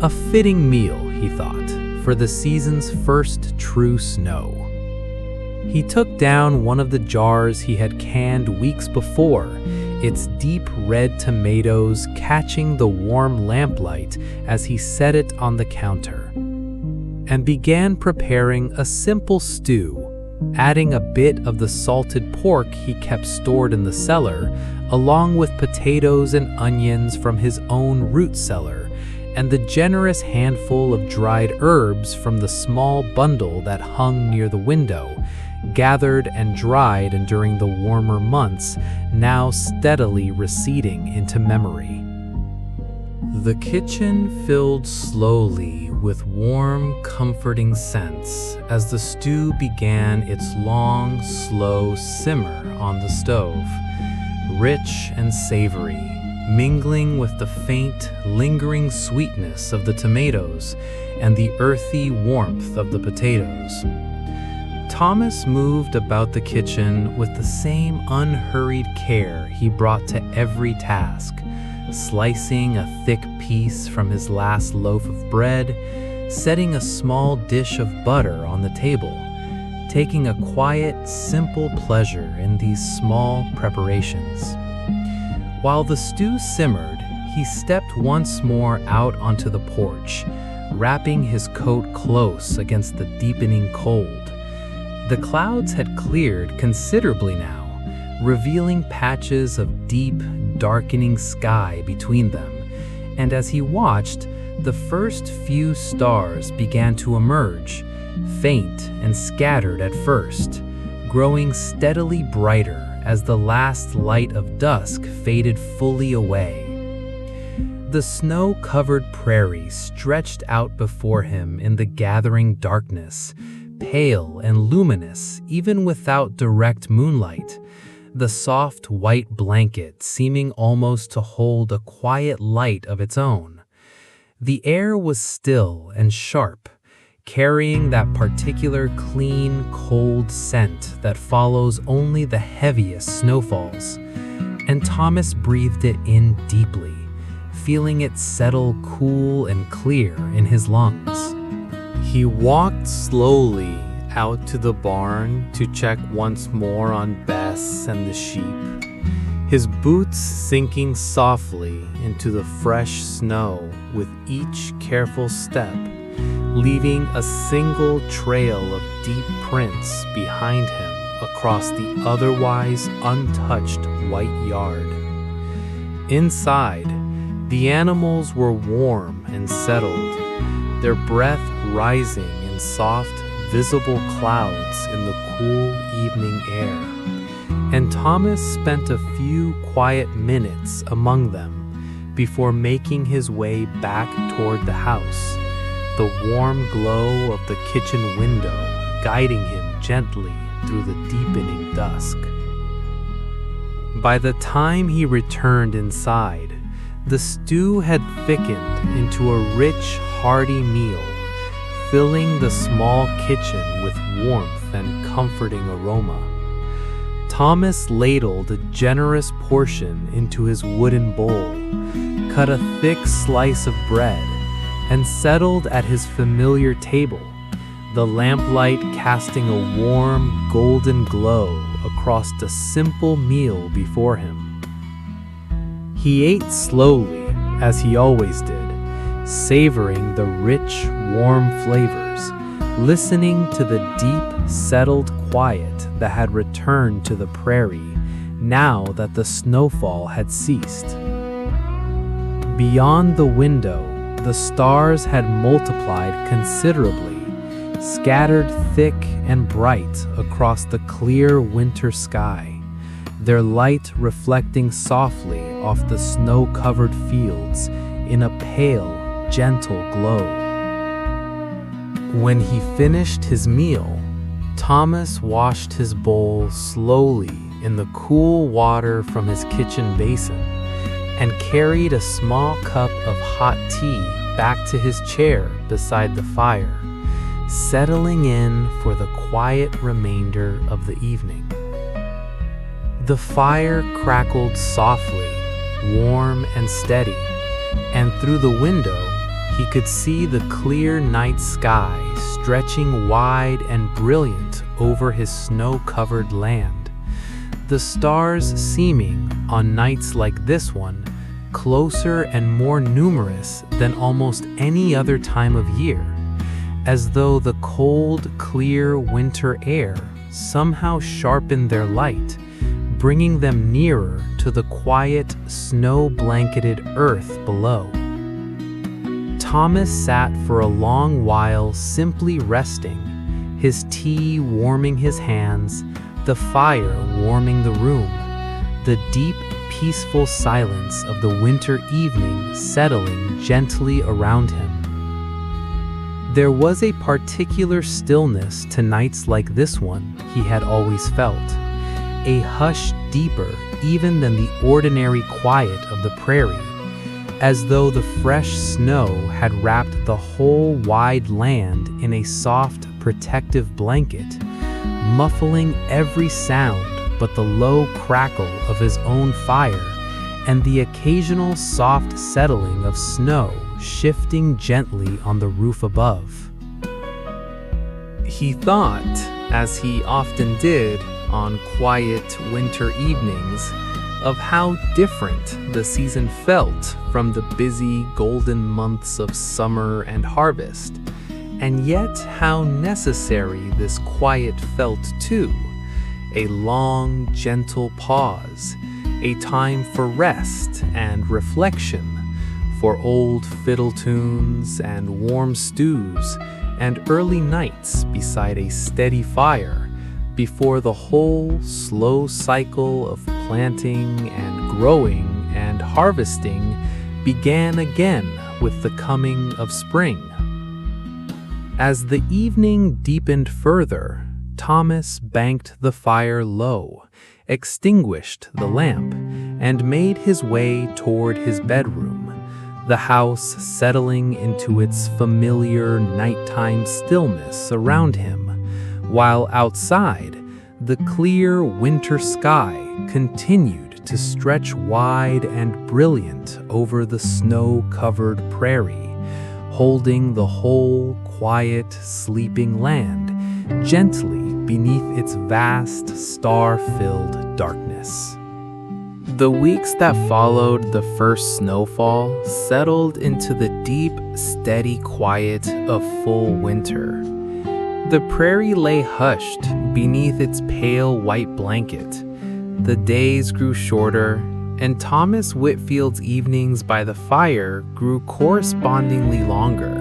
A fitting meal, he thought, for the season's first true snow. He took down one of the jars he had canned weeks before, its deep red tomatoes catching the warm lamplight as he set it on the counter, and began preparing a simple stew, adding a bit of the salted pork he kept stored in the cellar, along with potatoes and onions from his own root cellar, and the generous handful of dried herbs from the small bundle that hung near the window, gathered and dried and during the warmer months, now steadily receding into memory. The kitchen filled slowly with warm, comforting scents as the stew began its long, slow simmer on the stove, rich and savory, mingling with the faint, lingering sweetness of the tomatoes and the earthy warmth of the potatoes. Thomas moved about the kitchen with the same unhurried care he brought to every task, slicing a thick piece from his last loaf of bread, setting a small dish of butter on the table, taking a quiet, simple pleasure in these small preparations. While the stew simmered, he stepped once more out onto the porch, wrapping his coat close against the deepening cold. The clouds had cleared considerably now, revealing patches of deep, darkening sky between them, and as he watched, the first few stars began to emerge, faint and scattered at first, growing steadily brighter as the last light of dusk faded fully away. The snow-covered prairie stretched out before him in the gathering darkness, pale and luminous even without direct moonlight, the soft white blanket seeming almost to hold a quiet light of its own. The air was still and sharp, carrying that particular clean, cold scent that follows only the heaviest snowfalls, and Thomas breathed it in deeply, feeling it settle cool and clear in his lungs. He walked slowly out to the barn to check once more on Bess and the sheep, his boots sinking softly into the fresh snow with each careful step, leaving a single trail of deep prints behind him across the otherwise untouched white yard. Inside, the animals were warm and settled, their breath rising in soft, visible clouds in the cool evening air, and Thomas spent a few quiet minutes among them before making his way back toward the house, the warm glow of the kitchen window guiding him gently through the deepening dusk. By the time he returned inside, the stew had thickened into a rich, hearty meal, filling the small kitchen with warmth and comforting aroma. Thomas ladled a generous portion into his wooden bowl, cut a thick slice of bread, and settled at his familiar table, the lamplight casting a warm, golden glow across the simple meal before him. He ate slowly, as he always did, savoring the rich, warm flavors, listening to the deep, settled quiet that had returned to the prairie now that the snowfall had ceased. Beyond the window, the stars had multiplied considerably, scattered thick and bright across the clear winter sky, their light reflecting softly off the snow-covered fields in a pale, gentle glow. When he finished his meal, Thomas washed his bowl slowly in the cool water from his kitchen basin and carried a small cup of hot tea back to his chair beside the fire, settling in for the quiet remainder of the evening. The fire crackled softly, warm and steady, and through the window he could see the clear night sky stretching wide and brilliant over his snow-covered land, the stars seeming, on nights like this one, closer and more numerous than almost any other time of year, as though the cold, clear winter air somehow sharpened their light, bringing them nearer to the quiet, snow-blanketed earth below. Thomas sat for a long while simply resting, his tea warming his hands, the fire warming the room, the deep, peaceful silence of the winter evening settling gently around him. There was a particular stillness to nights like this one he had always felt, a hush deeper even than the ordinary quiet of the prairie, as though the fresh snow had wrapped the whole wide land in a soft, protective blanket, muffling every sound but the low crackle of his own fire and the occasional soft settling of snow shifting gently on the roof above. He thought, as he often did on quiet winter evenings, of how different the season felt from the busy golden months of summer and harvest, and yet how necessary this quiet felt too. A long, gentle pause, a time for rest and reflection, for old fiddle tunes and warm stews and early nights beside a steady fire before the whole slow cycle of planting and growing and harvesting began again with the coming of spring. As the evening deepened further, Thomas banked the fire low, extinguished the lamp, and made his way toward his bedroom, the house settling into its familiar nighttime stillness around him, while outside, the clear winter sky continued to stretch wide and brilliant over the snow-covered prairie, holding the whole quiet, sleeping land gently beneath its vast, star-filled darkness. The weeks that followed the first snowfall settled into the deep, steady quiet of full winter. The prairie lay hushed beneath its pale white blanket. The days grew shorter, and Thomas Whitfield's evenings by the fire grew correspondingly longer,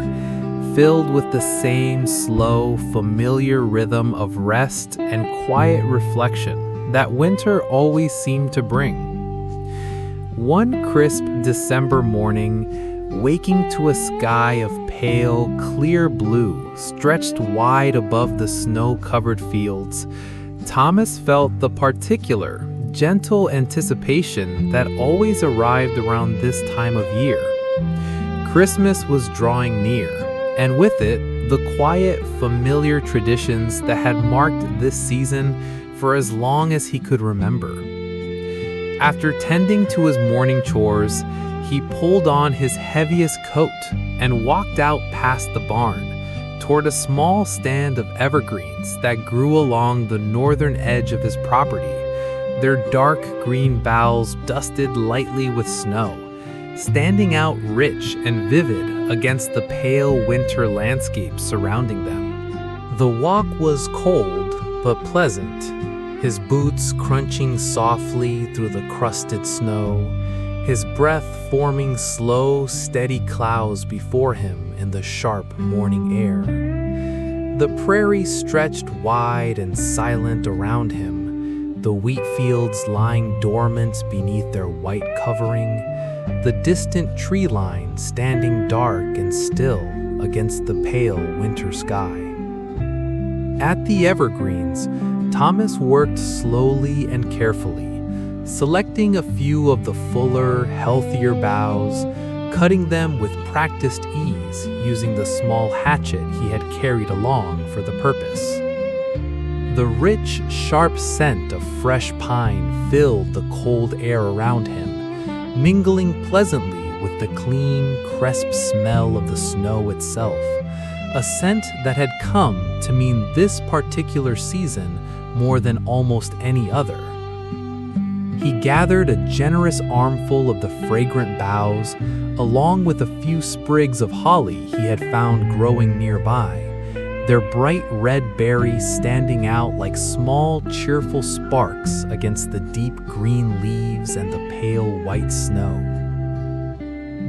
filled with the same slow, familiar rhythm of rest and quiet reflection that winter always seemed to bring. One crisp December morning, waking to a sky of pale, clear blue stretched wide above the snow-covered fields, Thomas felt the particular, gentle anticipation that always arrived around this time of year. Christmas was drawing near, and with it, the quiet, familiar traditions that had marked this season for as long as he could remember. After tending to his morning chores, he pulled on his heaviest coat and walked out past the barn toward a small stand of evergreens that grew along the northern edge of his property, their dark green boughs dusted lightly with snow, standing out rich and vivid against the pale winter landscape surrounding them. The walk was cold but pleasant, his boots crunching softly through the crusted snow, his breath forming slow, steady clouds before him in the sharp morning air. The prairie stretched wide and silent around him, the wheat fields lying dormant beneath their white covering, the distant tree line standing dark and still against the pale winter sky. At the evergreens, Thomas worked slowly and carefully, selecting a few of the fuller, healthier boughs, cutting them with practiced ease using the small hatchet he had carried along for the purpose. The rich, sharp scent of fresh pine filled the cold air around him, mingling pleasantly with the clean, crisp smell of the snow itself, a scent that had come to mean this particular season more than almost any other. He gathered a generous armful of the fragrant boughs, along with a few sprigs of holly he had found growing nearby, their bright red berries standing out like small, cheerful sparks against the deep green leaves and the pale white snow.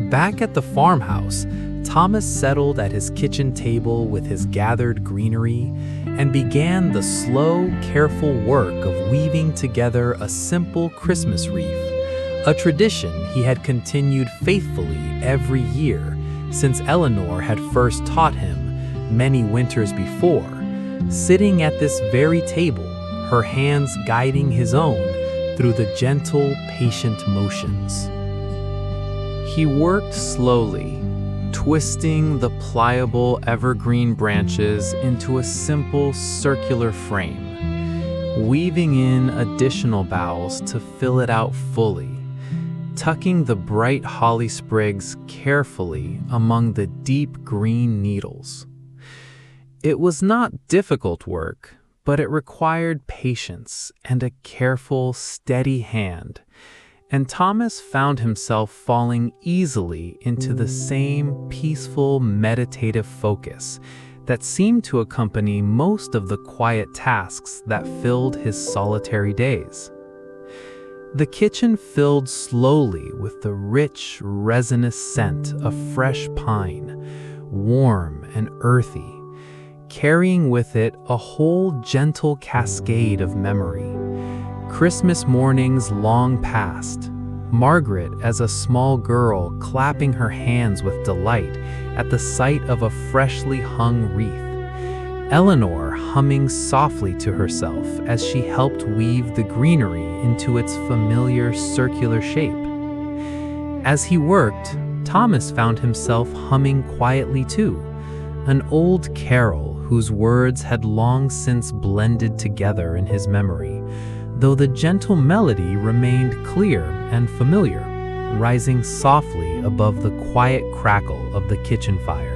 Back at the farmhouse, Thomas settled at his kitchen table with his gathered greenery and began the slow, careful work of weaving together a simple Christmas wreath, a tradition he had continued faithfully every year since Eleanor had first taught him many winters before, sitting at this very table, her hands guiding his own through the gentle, patient motions. He worked slowly, twisting the pliable evergreen branches into a simple circular frame, weaving in additional boughs to fill it out fully, tucking the bright holly sprigs carefully among the deep green needles. It was not difficult work, but it required patience and a careful, steady hand, and Thomas found himself falling easily into the same peaceful, meditative focus that seemed to accompany most of the quiet tasks that filled his solitary days. The kitchen filled slowly with the rich, resinous scent of fresh pine, warm and earthy, carrying with it a whole gentle cascade of memory. Christmas mornings long past, Margaret as a small girl clapping her hands with delight at the sight of a freshly hung wreath, Eleanor humming softly to herself as she helped weave the greenery into its familiar circular shape. As he worked, Thomas found himself humming quietly too, an old carol whose words had long since blended together in his memory, though the gentle melody remained clear and familiar, rising softly above the quiet crackle of the kitchen fire.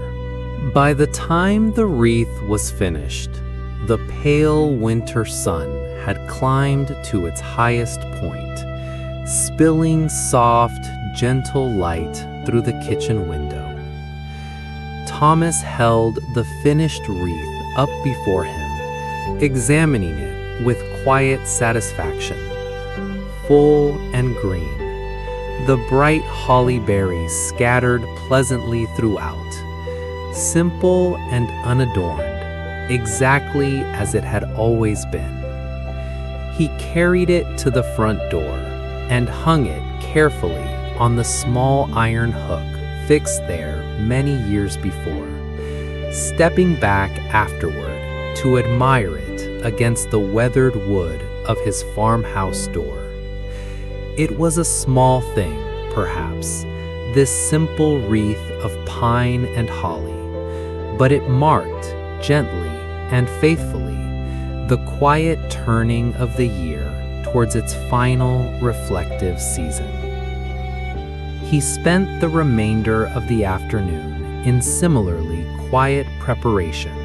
By the time the wreath was finished, the pale winter sun had climbed to its highest point, spilling soft, gentle light through the kitchen window. Thomas held the finished wreath up before him, examining it with quiet satisfaction. Full and green, the bright holly berries scattered pleasantly throughout, simple and unadorned, exactly as it had always been. He carried it to the front door and hung it carefully on the small iron hook fixed there many years before, stepping back afterward to admire it against the weathered wood of his farmhouse door. It was a small thing, perhaps, this simple wreath of pine and holly, but it marked, gently and faithfully, the quiet turning of the year towards its final reflective season. He spent the remainder of the afternoon in similarly quiet preparation,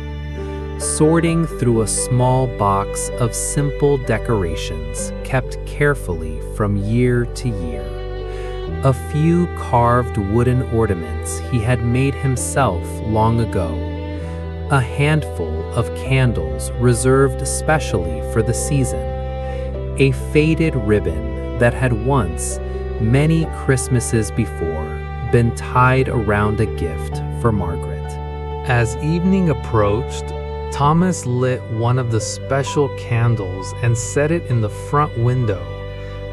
sorting through a small box of simple decorations kept carefully from year to year. A few carved wooden ornaments he had made himself long ago, a handful of candles reserved especially for the season, a faded ribbon that had once, many Christmases before, been tied around a gift for Margaret. As evening approached, Thomas lit one of the special candles and set it in the front window,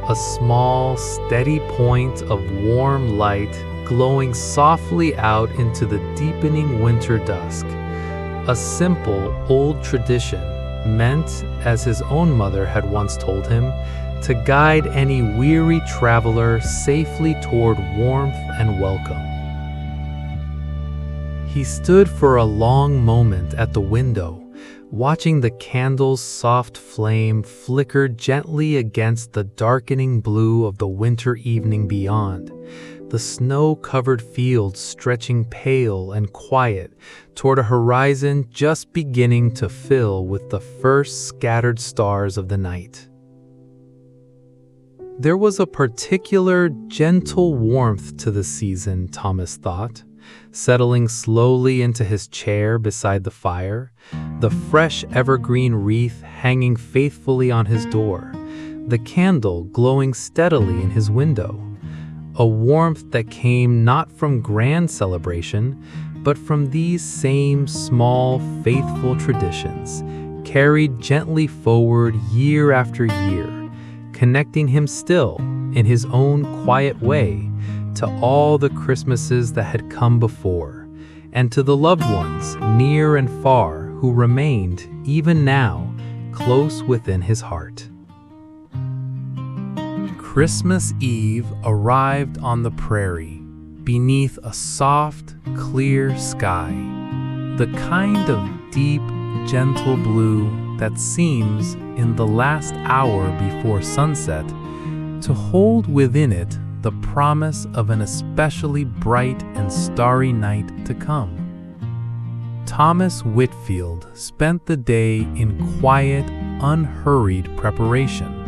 a small, steady point of warm light glowing softly out into the deepening winter dusk. A simple, old tradition meant, as his own mother had once told him, to guide any weary traveler safely toward warmth and welcome. He stood for a long moment at the window, watching the candle's soft flame flicker gently against the darkening blue of the winter evening beyond, the snow-covered fields stretching pale and quiet toward a horizon just beginning to fill with the first scattered stars of the night. There was a particular gentle warmth to the season, Thomas thought, settling slowly into his chair beside the fire, the fresh evergreen wreath hanging faithfully on his door, the candle glowing steadily in his window, a warmth that came not from grand celebration, but from these same small, faithful traditions, carried gently forward year after year, connecting him still, in his own quiet way, to all the Christmases that had come before, and to the loved ones, near and far, who remained, even now, close within his heart. Christmas Eve arrived on the prairie, beneath a soft, clear sky, the kind of deep, gentle blue that seems, in the last hour before sunset, to hold within it the promise of an especially bright and starry night to come. Thomas Whitfield spent the day in quiet, unhurried preparation,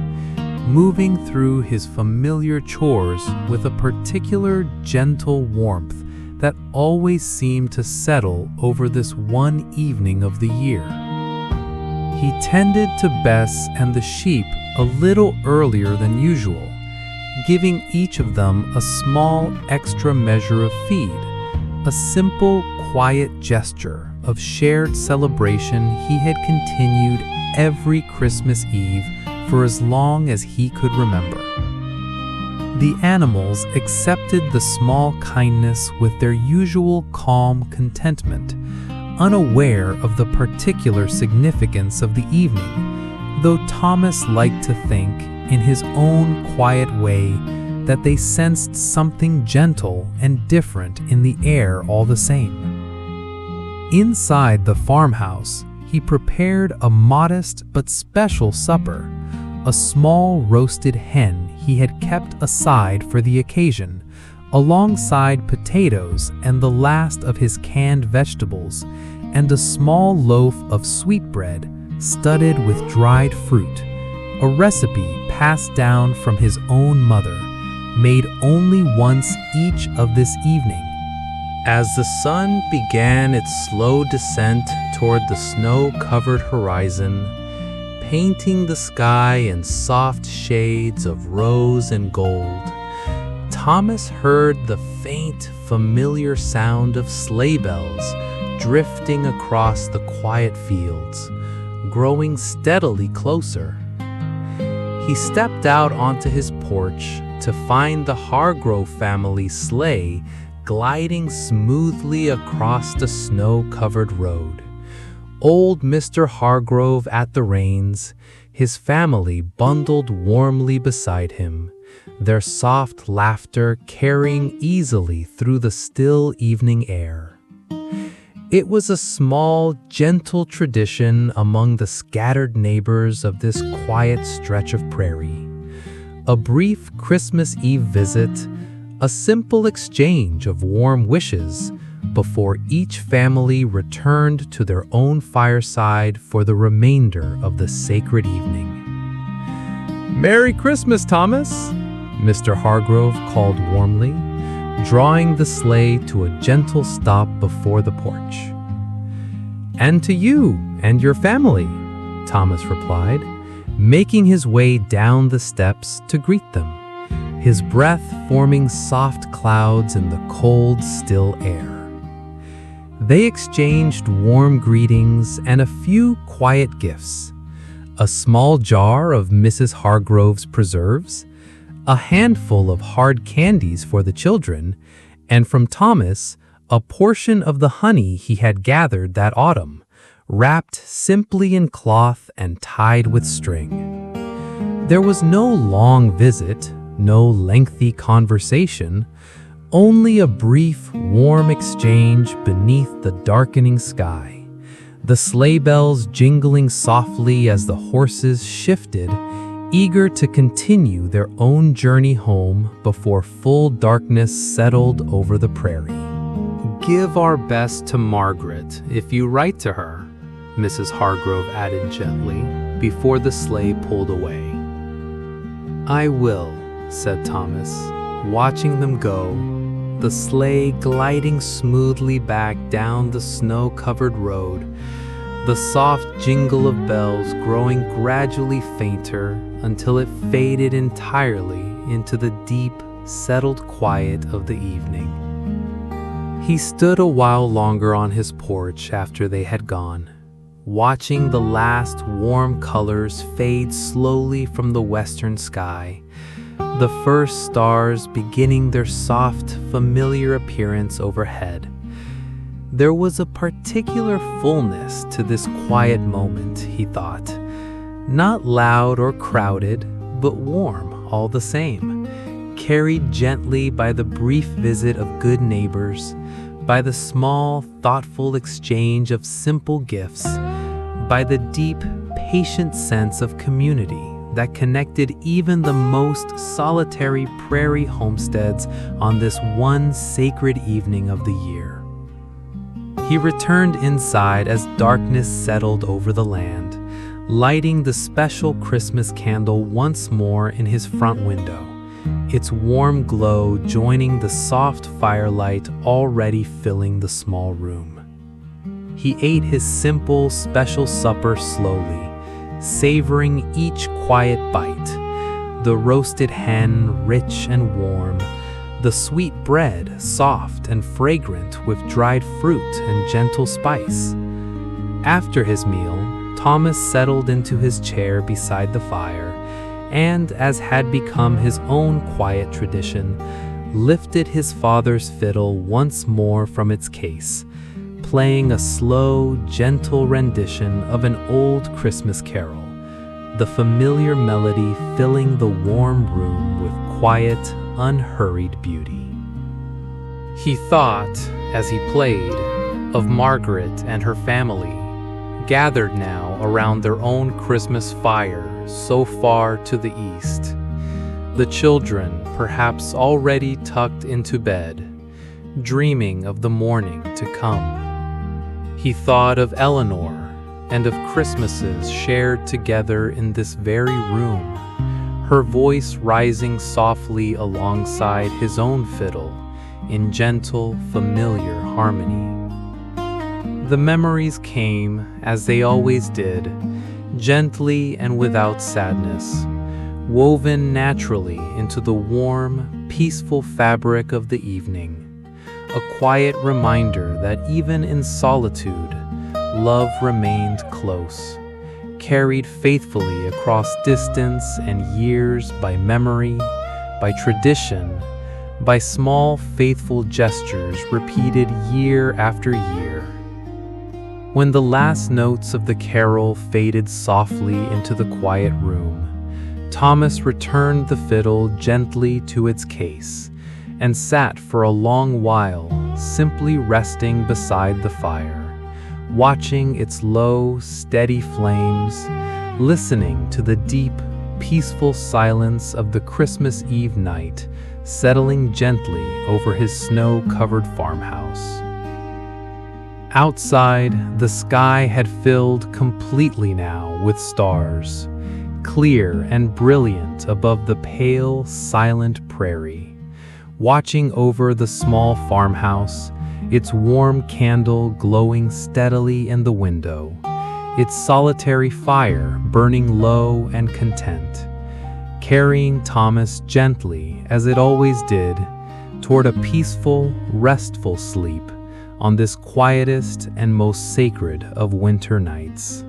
moving through his familiar chores with a particular gentle warmth that always seemed to settle over this one evening of the year. He tended to Bess and the sheep a little earlier than usual, giving each of them a small extra measure of feed, a simple, quiet gesture of shared celebration he had continued every Christmas Eve for as long as he could remember. The animals accepted the small kindness with their usual calm contentment, unaware of the particular significance of the evening, though Thomas liked to think, in his own quiet way, that they sensed something gentle and different in the air all the same. Inside the farmhouse, he prepared a modest but special supper, a small roasted hen he had kept aside for the occasion, alongside potatoes and the last of his canned vegetables, and a small loaf of sweetbread studded with dried fruit, a recipe passed down from his own mother, made only once each of this evening. As the sun began its slow descent toward the snow-covered horizon, painting the sky in soft shades of rose and gold, Thomas heard the faint, familiar sound of sleigh bells drifting across the quiet fields, growing steadily closer. He stepped out onto his porch to find the Hargrove family sleigh gliding smoothly across the snow-covered road. Old Mr. Hargrove at the reins, his family bundled warmly beside him, their soft laughter carrying easily through the still evening air. It was a small, gentle tradition among the scattered neighbors of this quiet stretch of prairie. A brief Christmas Eve visit, a simple exchange of warm wishes before each family returned to their own fireside for the remainder of the sacred evening. "Merry Christmas, Thomas!" Mr. Hargrove called warmly, drawing the sleigh to a gentle stop before the porch. "And to you and your family," Thomas replied, making his way down the steps to greet them, his breath forming soft clouds in the cold, still air. They exchanged warm greetings and a few quiet gifts: a small jar of Mrs. Hargrove's preserves, a handful of hard candies for the children, and from Thomas, a portion of the honey he had gathered that autumn, wrapped simply in cloth and tied with string. There was no long visit, no lengthy conversation, only a brief, warm exchange beneath the darkening sky, the sleigh bells jingling softly as the horses shifted, eager to continue their own journey home before full darkness settled over the prairie. "Give our best to Margaret if you write to her," Mrs. Hargrove added gently before the sleigh pulled away. "I will," said Thomas, watching them go, the sleigh gliding smoothly back down the snow-covered road, the soft jingle of bells growing gradually fainter until it faded entirely into the deep, settled quiet of the evening. He stood a while longer on his porch after they had gone, watching the last warm colors fade slowly from the western sky, the first stars beginning their soft, familiar appearance overhead. There was a particular fullness to this quiet moment, he thought. Not loud or crowded, but warm all the same, carried gently by the brief visit of good neighbors, by the small, thoughtful exchange of simple gifts, by the deep, patient sense of community that connected even the most solitary prairie homesteads on this one sacred evening of the year. He returned inside as darkness settled over the land, lighting the special Christmas candle once more in his front window, its warm glow joining the soft firelight already filling the small room. He ate his simple, special supper slowly, savoring each quiet bite. The roasted hen, rich and warm, the sweet bread, soft and fragrant with dried fruit and gentle spice. After his meal, Thomas settled into his chair beside the fire, and, as had become his own quiet tradition, lifted his father's fiddle once more from its case, playing a slow, gentle rendition of an old Christmas carol, the familiar melody filling the warm room with quiet, unhurried beauty. He thought, as he played, of Margaret and her family, gathered now around their own Christmas fire so far to the east. The children, perhaps already tucked into bed, dreaming of the morning to come. He thought of Eleanor and of Christmases shared together in this very room, her voice rising softly alongside his own fiddle in gentle, familiar harmony. The memories came, as they always did, gently and without sadness, woven naturally into the warm, peaceful fabric of the evening, a quiet reminder that even in solitude, love remained close, carried faithfully across distance and years by memory, by tradition, by small faithful gestures repeated year after year. When the last notes of the carol faded softly into the quiet room, Thomas returned the fiddle gently to its case and sat for a long while, simply resting beside the fire, watching its low, steady flames, listening to the deep, peaceful silence of the Christmas Eve night settling gently over his snow-covered farmhouse. Outside, the sky had filled completely now with stars, clear and brilliant above the pale, silent prairie. Watching over the small farmhouse, its warm candle glowing steadily in the window, its solitary fire burning low and content, carrying Thomas gently, as it always did, toward a peaceful, restful sleep on this quietest and most sacred of winter nights.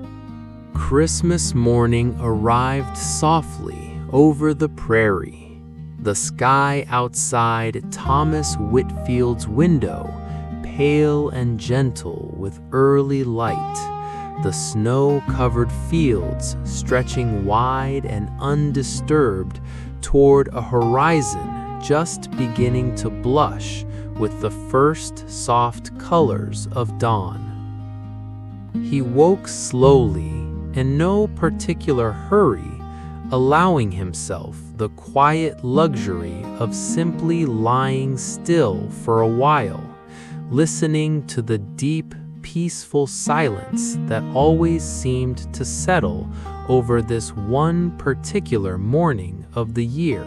Christmas morning arrived softly over the prairie. The sky outside Thomas Whitfield's window, pale and gentle with early light, the snow-covered fields stretching wide and undisturbed toward a horizon just beginning to blush with the first soft colors of dawn. He woke slowly, in no particular hurry, allowing himself the quiet luxury of simply lying still for a while, listening to the deep, peaceful silence that always seemed to settle over this one particular morning of the year.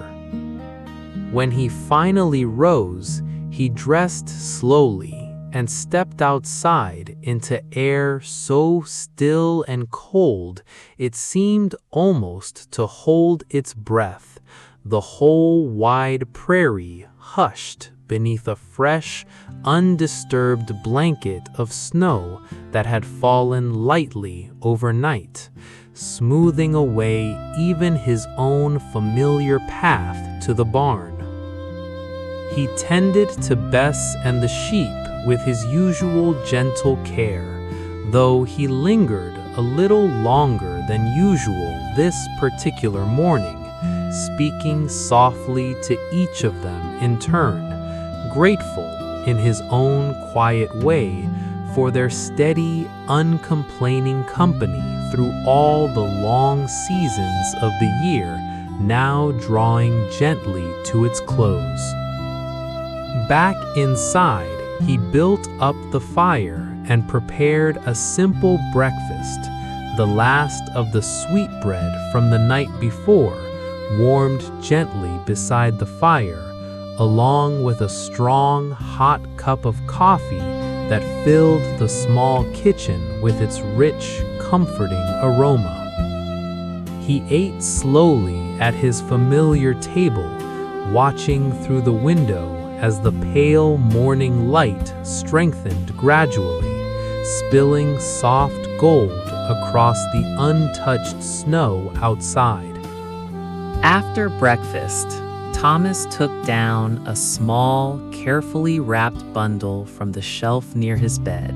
When he finally rose, he dressed slowly and stepped outside into air so still and cold it seemed almost to hold its breath, the whole wide prairie hushed beneath a fresh, undisturbed blanket of snow that had fallen lightly overnight, smoothing away even his own familiar path to the barn. He tended to Bess and the sheep with his usual gentle care, though he lingered a little longer than usual this particular morning, speaking softly to each of them in turn, grateful in his own quiet way for their steady, uncomplaining company through all the long seasons of the year now drawing gently to its close. Back inside, he built up the fire and prepared a simple breakfast, The last of the sweetbread from the night before warmed gently beside the fire, along with a strong, hot cup of coffee that filled the small kitchen with its rich, comforting aroma. He ate slowly at his familiar table, watching through the window as the pale morning light strengthened gradually, spilling soft gold across the untouched snow outside. After breakfast, Thomas took down a small, carefully wrapped bundle from the shelf near his bed,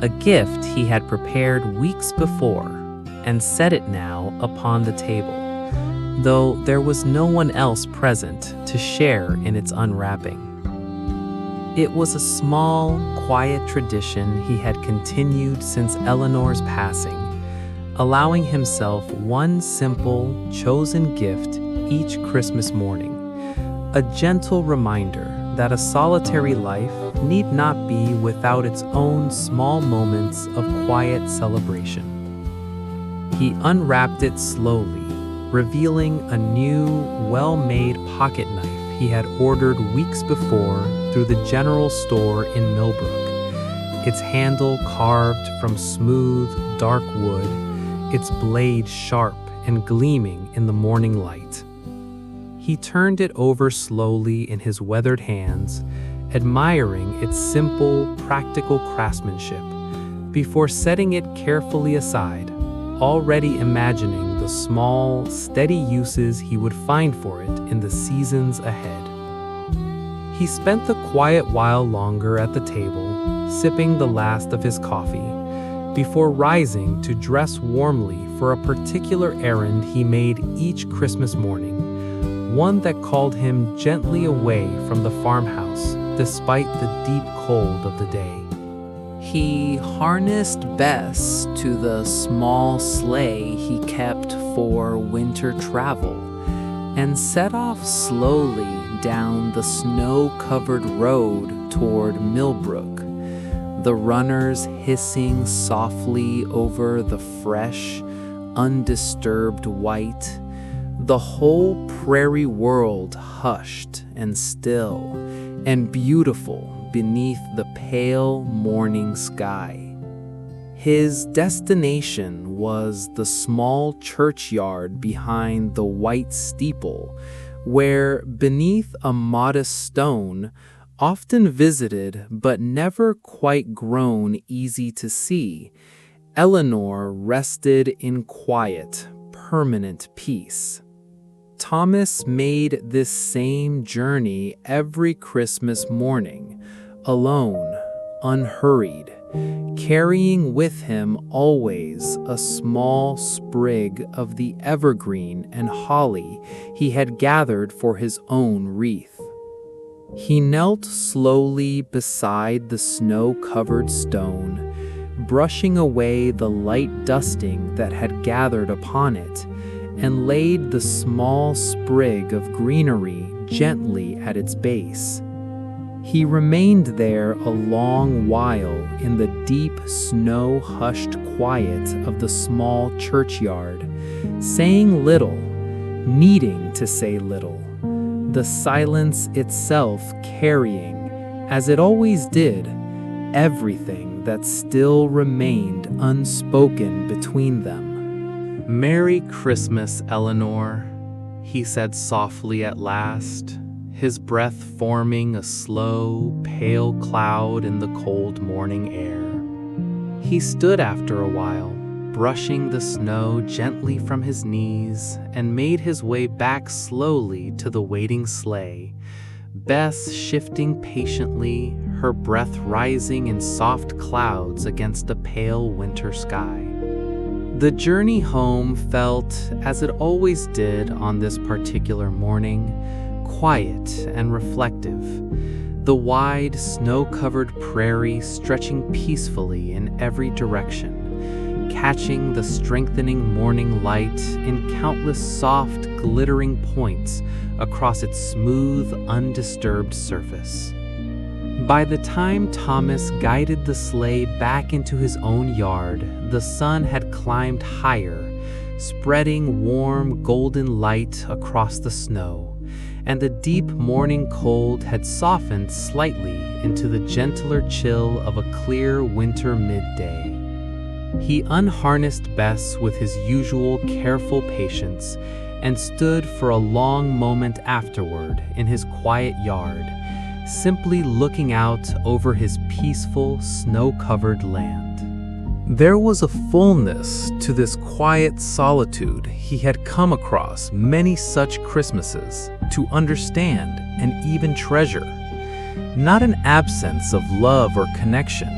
a gift he had prepared weeks before, and set it now upon the table, though there was no one else present to share in its unwrapping. It was a small, quiet tradition he had continued since Eleanor's passing, allowing himself one simple, chosen gift each Christmas morning, a gentle reminder that a solitary life need not be without its own small moments of quiet celebration. He unwrapped it slowly, revealing a new, well-made pocket knife he had ordered weeks before through the general store in Millbrook, its handle carved from smooth, dark wood, its blade sharp and gleaming in the morning light. He turned it over slowly in his weathered hands, admiring its simple, practical craftsmanship, before setting it carefully aside, already imagining the small, steady uses he would find for it in the seasons ahead. He spent the quiet while longer at the table, sipping the last of his coffee, before rising to dress warmly for a particular errand he made each Christmas morning, one that called him gently away from the farmhouse despite the deep cold of the day. He harnessed Bess to the small sleigh he kept for winter travel and set off slowly down the snow-covered road toward Millbrook, the runners hissing softly over the fresh, undisturbed white, the whole prairie world hushed and still and beautiful beneath the pale morning sky. His destination was the small churchyard behind the white steeple, where beneath a modest stone, often visited but never quite grown easy to see, Eleanor rested in quiet, permanent peace. Thomas made this same journey every Christmas morning, alone, unhurried, carrying with him always a small sprig of the evergreen and holly he had gathered for his own wreath. He knelt slowly beside the snow-covered stone, brushing away the light dusting that had gathered upon it, and laid the small sprig of greenery gently at its base. He remained there a long while in the deep snow-hushed quiet of the small churchyard, saying little, needing to say little, the silence itself carrying, as it always did, everything that still remained unspoken between them. "Merry Christmas, Eleanor," he said softly at last, his breath forming a slow, pale cloud in the cold morning air. He stood after a while, brushing the snow gently from his knees, and made his way back slowly to the waiting sleigh, Bess shifting patiently, her breath rising in soft clouds against the pale winter sky. The journey home felt, as it always did on this particular morning, quiet and reflective, the wide, snow-covered prairie stretching peacefully in every direction, catching the strengthening morning light in countless soft, glittering points across its smooth, undisturbed surface. By the time Thomas guided the sleigh back into his own yard, the sun had climbed higher, spreading warm golden light across the snow, and the deep morning cold had softened slightly into the gentler chill of a clear winter midday. He unharnessed Bess with his usual careful patience and stood for a long moment afterward in his quiet yard, simply looking out over his peaceful, snow-covered land. There was a fullness to this quiet solitude he had come across many such Christmases to understand and even treasure. Not an absence of love or connection,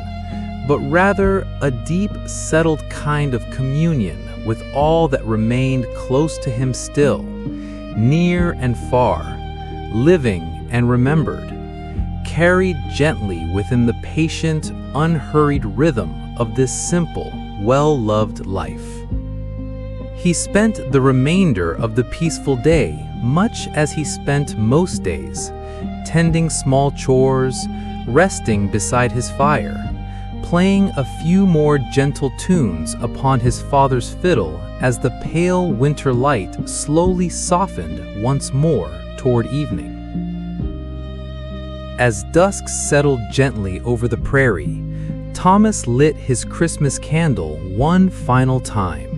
but rather a deep, settled kind of communion with all that remained close to him still, near and far, living and remembered, carried gently within the patient, unhurried rhythm of this simple, well-loved life. He spent the remainder of the peaceful day much as he spent most days, tending small chores, resting beside his fire, playing a few more gentle tunes upon his father's fiddle as the pale winter light slowly softened once more toward evening. As dusk settled gently over the prairie, Thomas lit his Christmas candle one final time,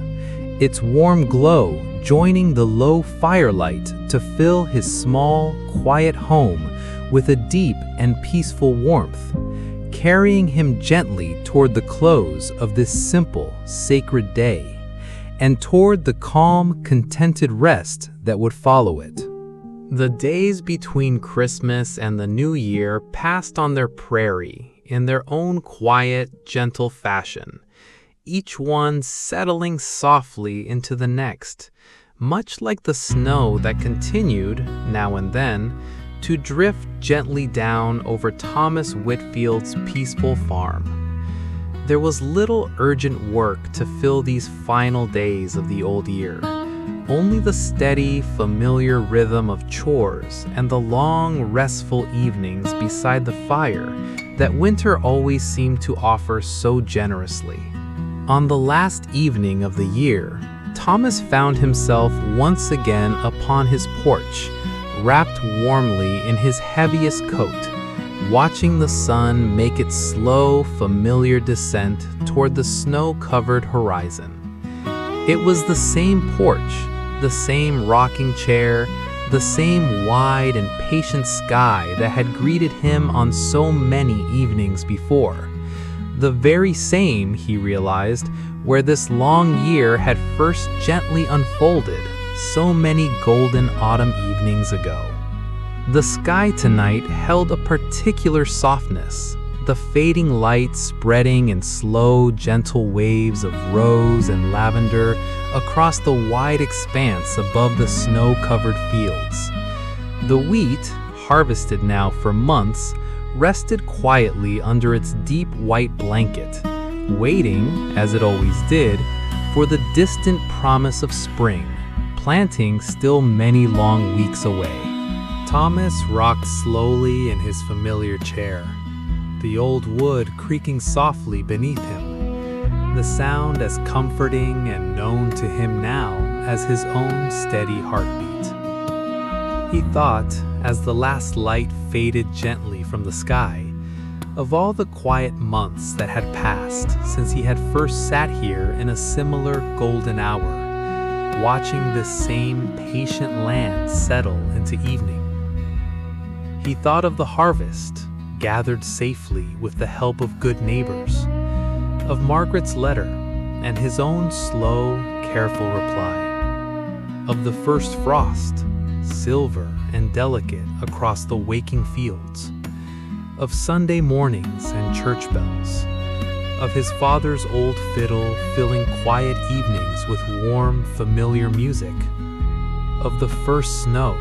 its warm glow joining the low firelight to fill his small, quiet home with a deep and peaceful warmth, carrying him gently toward the close of this simple, sacred day, and toward the calm, contented rest that would follow it. The days between Christmas and the New Year passed on their prairie in their own quiet, gentle fashion, each one settling softly into the next, much like the snow that continued, now and then, to drift gently down over Thomas Whitfield's peaceful farm. There was little urgent work to fill these final days of the old year. Only the steady, familiar rhythm of chores and the long, restful evenings beside the fire that winter always seemed to offer so generously. On the last evening of the year, Thomas found himself once again upon his porch, wrapped warmly in his heaviest coat, watching the sun make its slow, familiar descent toward the snow-covered horizon. It was the same porch, the same rocking chair, the same wide and patient sky that had greeted him on so many evenings before. The very same, he realized, where this long year had first gently unfolded so many golden autumn evenings ago. The sky tonight held a particular softness, the fading light spreading in slow, gentle waves of rose and lavender across the wide expanse above the snow-covered fields. The wheat, harvested now for months, rested quietly under its deep white blanket, waiting, as it always did, for the distant promise of spring, planting still many long weeks away. Thomas rocked slowly in his familiar chair, the old wood creaking softly beneath him, the sound as comforting and known to him now as his own steady heartbeat. He thought, as the last light faded gently from the sky, of all the quiet months that had passed since he had first sat here in a similar golden hour, watching this same patient land settle into evening. He thought of the harvest, gathered safely with the help of good neighbors, of Margaret's letter and his own slow, careful reply, of the first frost, silver and delicate across the waking fields, of Sunday mornings and church bells, of his father's old fiddle filling quiet evenings with warm, familiar music, of the first snow,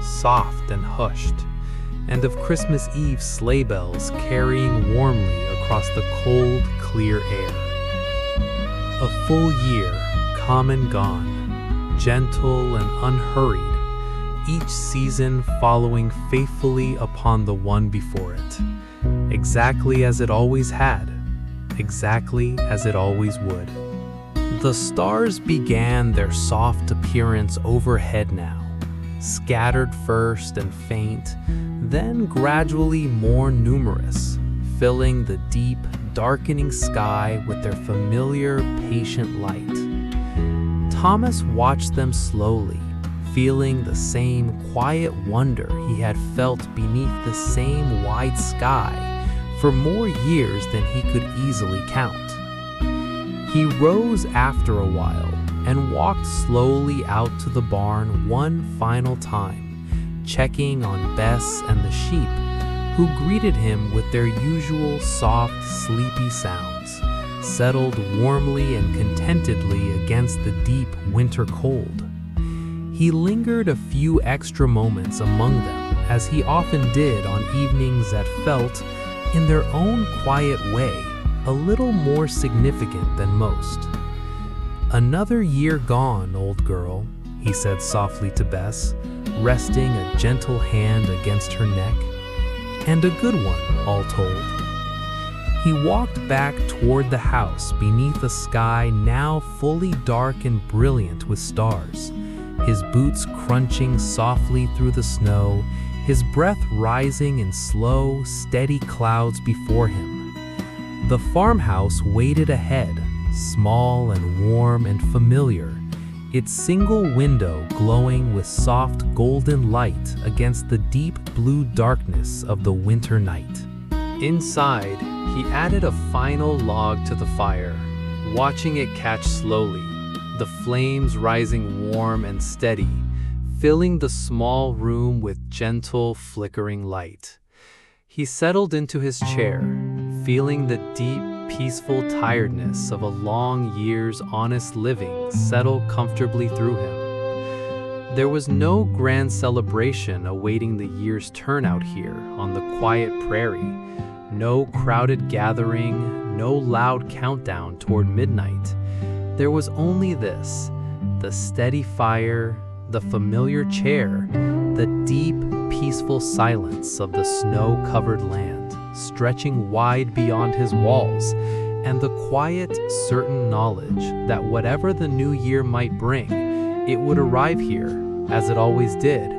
soft and hushed, and of Christmas Eve sleigh bells carrying warmly across the cold, clear air. A full year, come and gone, gentle and unhurried, each season following faithfully upon the one before it, exactly as it always had, exactly as it always would. The stars began their soft appearance overhead now, scattered first and faint, then gradually more numerous, filling the deep, darkening sky with their familiar, patient light. Thomas watched them slowly, feeling the same quiet wonder he had felt beneath the same wide sky for more years than he could easily count. He rose after a while and walked slowly out to the barn one final time, checking on Bess and the sheep, who greeted him with their usual soft, sleepy sounds, settled warmly and contentedly against the deep winter cold. He lingered a few extra moments among them, as he often did on evenings that felt, in their own quiet way, a little more significant than most. "Another year gone, old girl," he said softly to Bess, resting a gentle hand against her neck. "And a good one, all told." He walked back toward the house beneath a sky now fully dark and brilliant with stars, his boots crunching softly through the snow, his breath rising in slow, steady clouds before him. The farmhouse waited ahead, small and warm and familiar, its single window glowing with soft golden light against the deep blue darkness of the winter night. Inside, he added a final log to the fire, watching it catch slowly, the flames rising warm and steady, filling the small room with gentle, flickering light. He settled into his chair, feeling the deep, peaceful tiredness of a long year's honest living settle comfortably through him. There was no grand celebration awaiting the year's turnout here on the quiet prairie, no crowded gathering, no loud countdown toward midnight. There was only this, the steady fire, the familiar chair, the deep, peaceful silence of the snow-covered land, stretching wide beyond his walls, and the quiet, certain knowledge that whatever the new year might bring, it would arrive here, as it always did,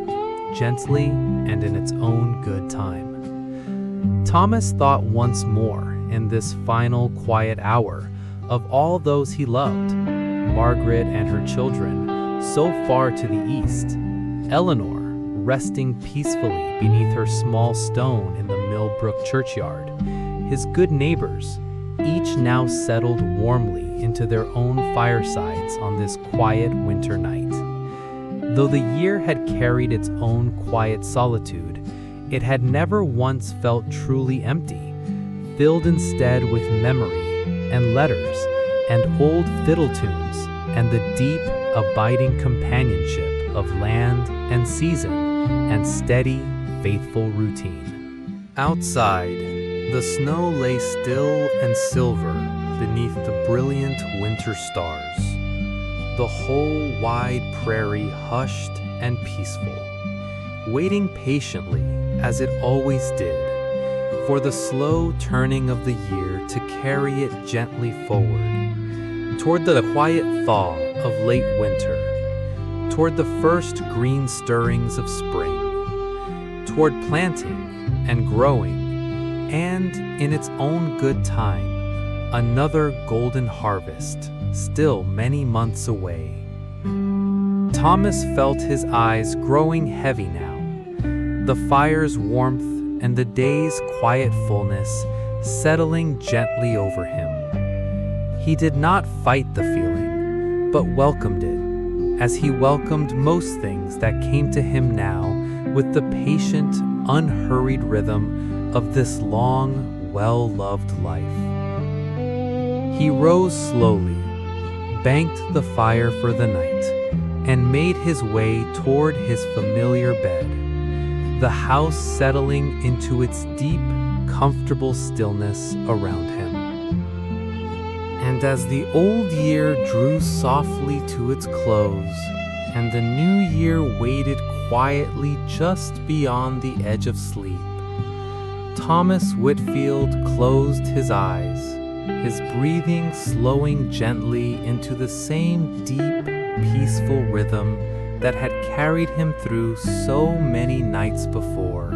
gently and in its own good time. Thomas thought once more, in this final quiet hour, of all those he loved, Margaret and her children, so far to the east, Eleanor, resting peacefully beneath her small stone in the Millbrook churchyard, his good neighbors, each now settled warmly into their own firesides on this quiet winter night. Though the year had carried its own quiet solitude, it had never once felt truly empty, filled instead with memory and letters and old fiddle tunes and the deep, abiding companionship of land and season and steady, faithful routine. Outside, the snow lay still and silver beneath the brilliant winter stars. The whole wide prairie hushed and peaceful, waiting patiently, as it always did, for the slow turning of the year to carry it gently forward, toward the quiet thaw of late winter, toward the first green stirrings of spring, toward planting and growing, and, in its own good time, another golden harvest, still many months away. Thomas felt his eyes growing heavy now, the fire's warmth and the day's quiet fullness settling gently over him. He did not fight the feeling, but welcomed it, as he welcomed most things that came to him now with the patient, unhurried rhythm of this long, well-loved life. He rose slowly, banked the fire for the night, and made his way toward his familiar bed, the house settling into its deep, comfortable stillness around him. And as the old year drew softly to its close, and the new year waited quietly just beyond the edge of sleep, Thomas Whitfield closed his eyes, his breathing slowing gently into the same deep, peaceful rhythm that had carried him through so many nights before,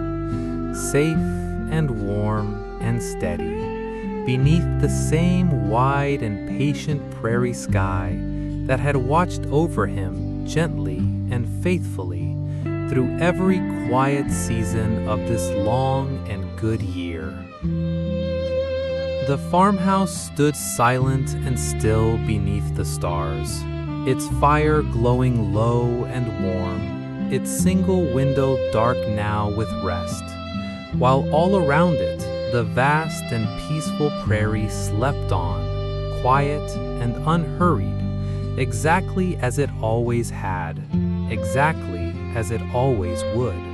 safe and warm and steady, beneath the same wide and patient prairie sky that had watched over him gently and faithfully through every quiet season of this long and good year. The farmhouse stood silent and still beneath the stars, its fire glowing low and warm, its single window dark now with rest, while all around it the vast and peaceful prairie slept on, quiet and unhurried, exactly as it always had, exactly as it always would.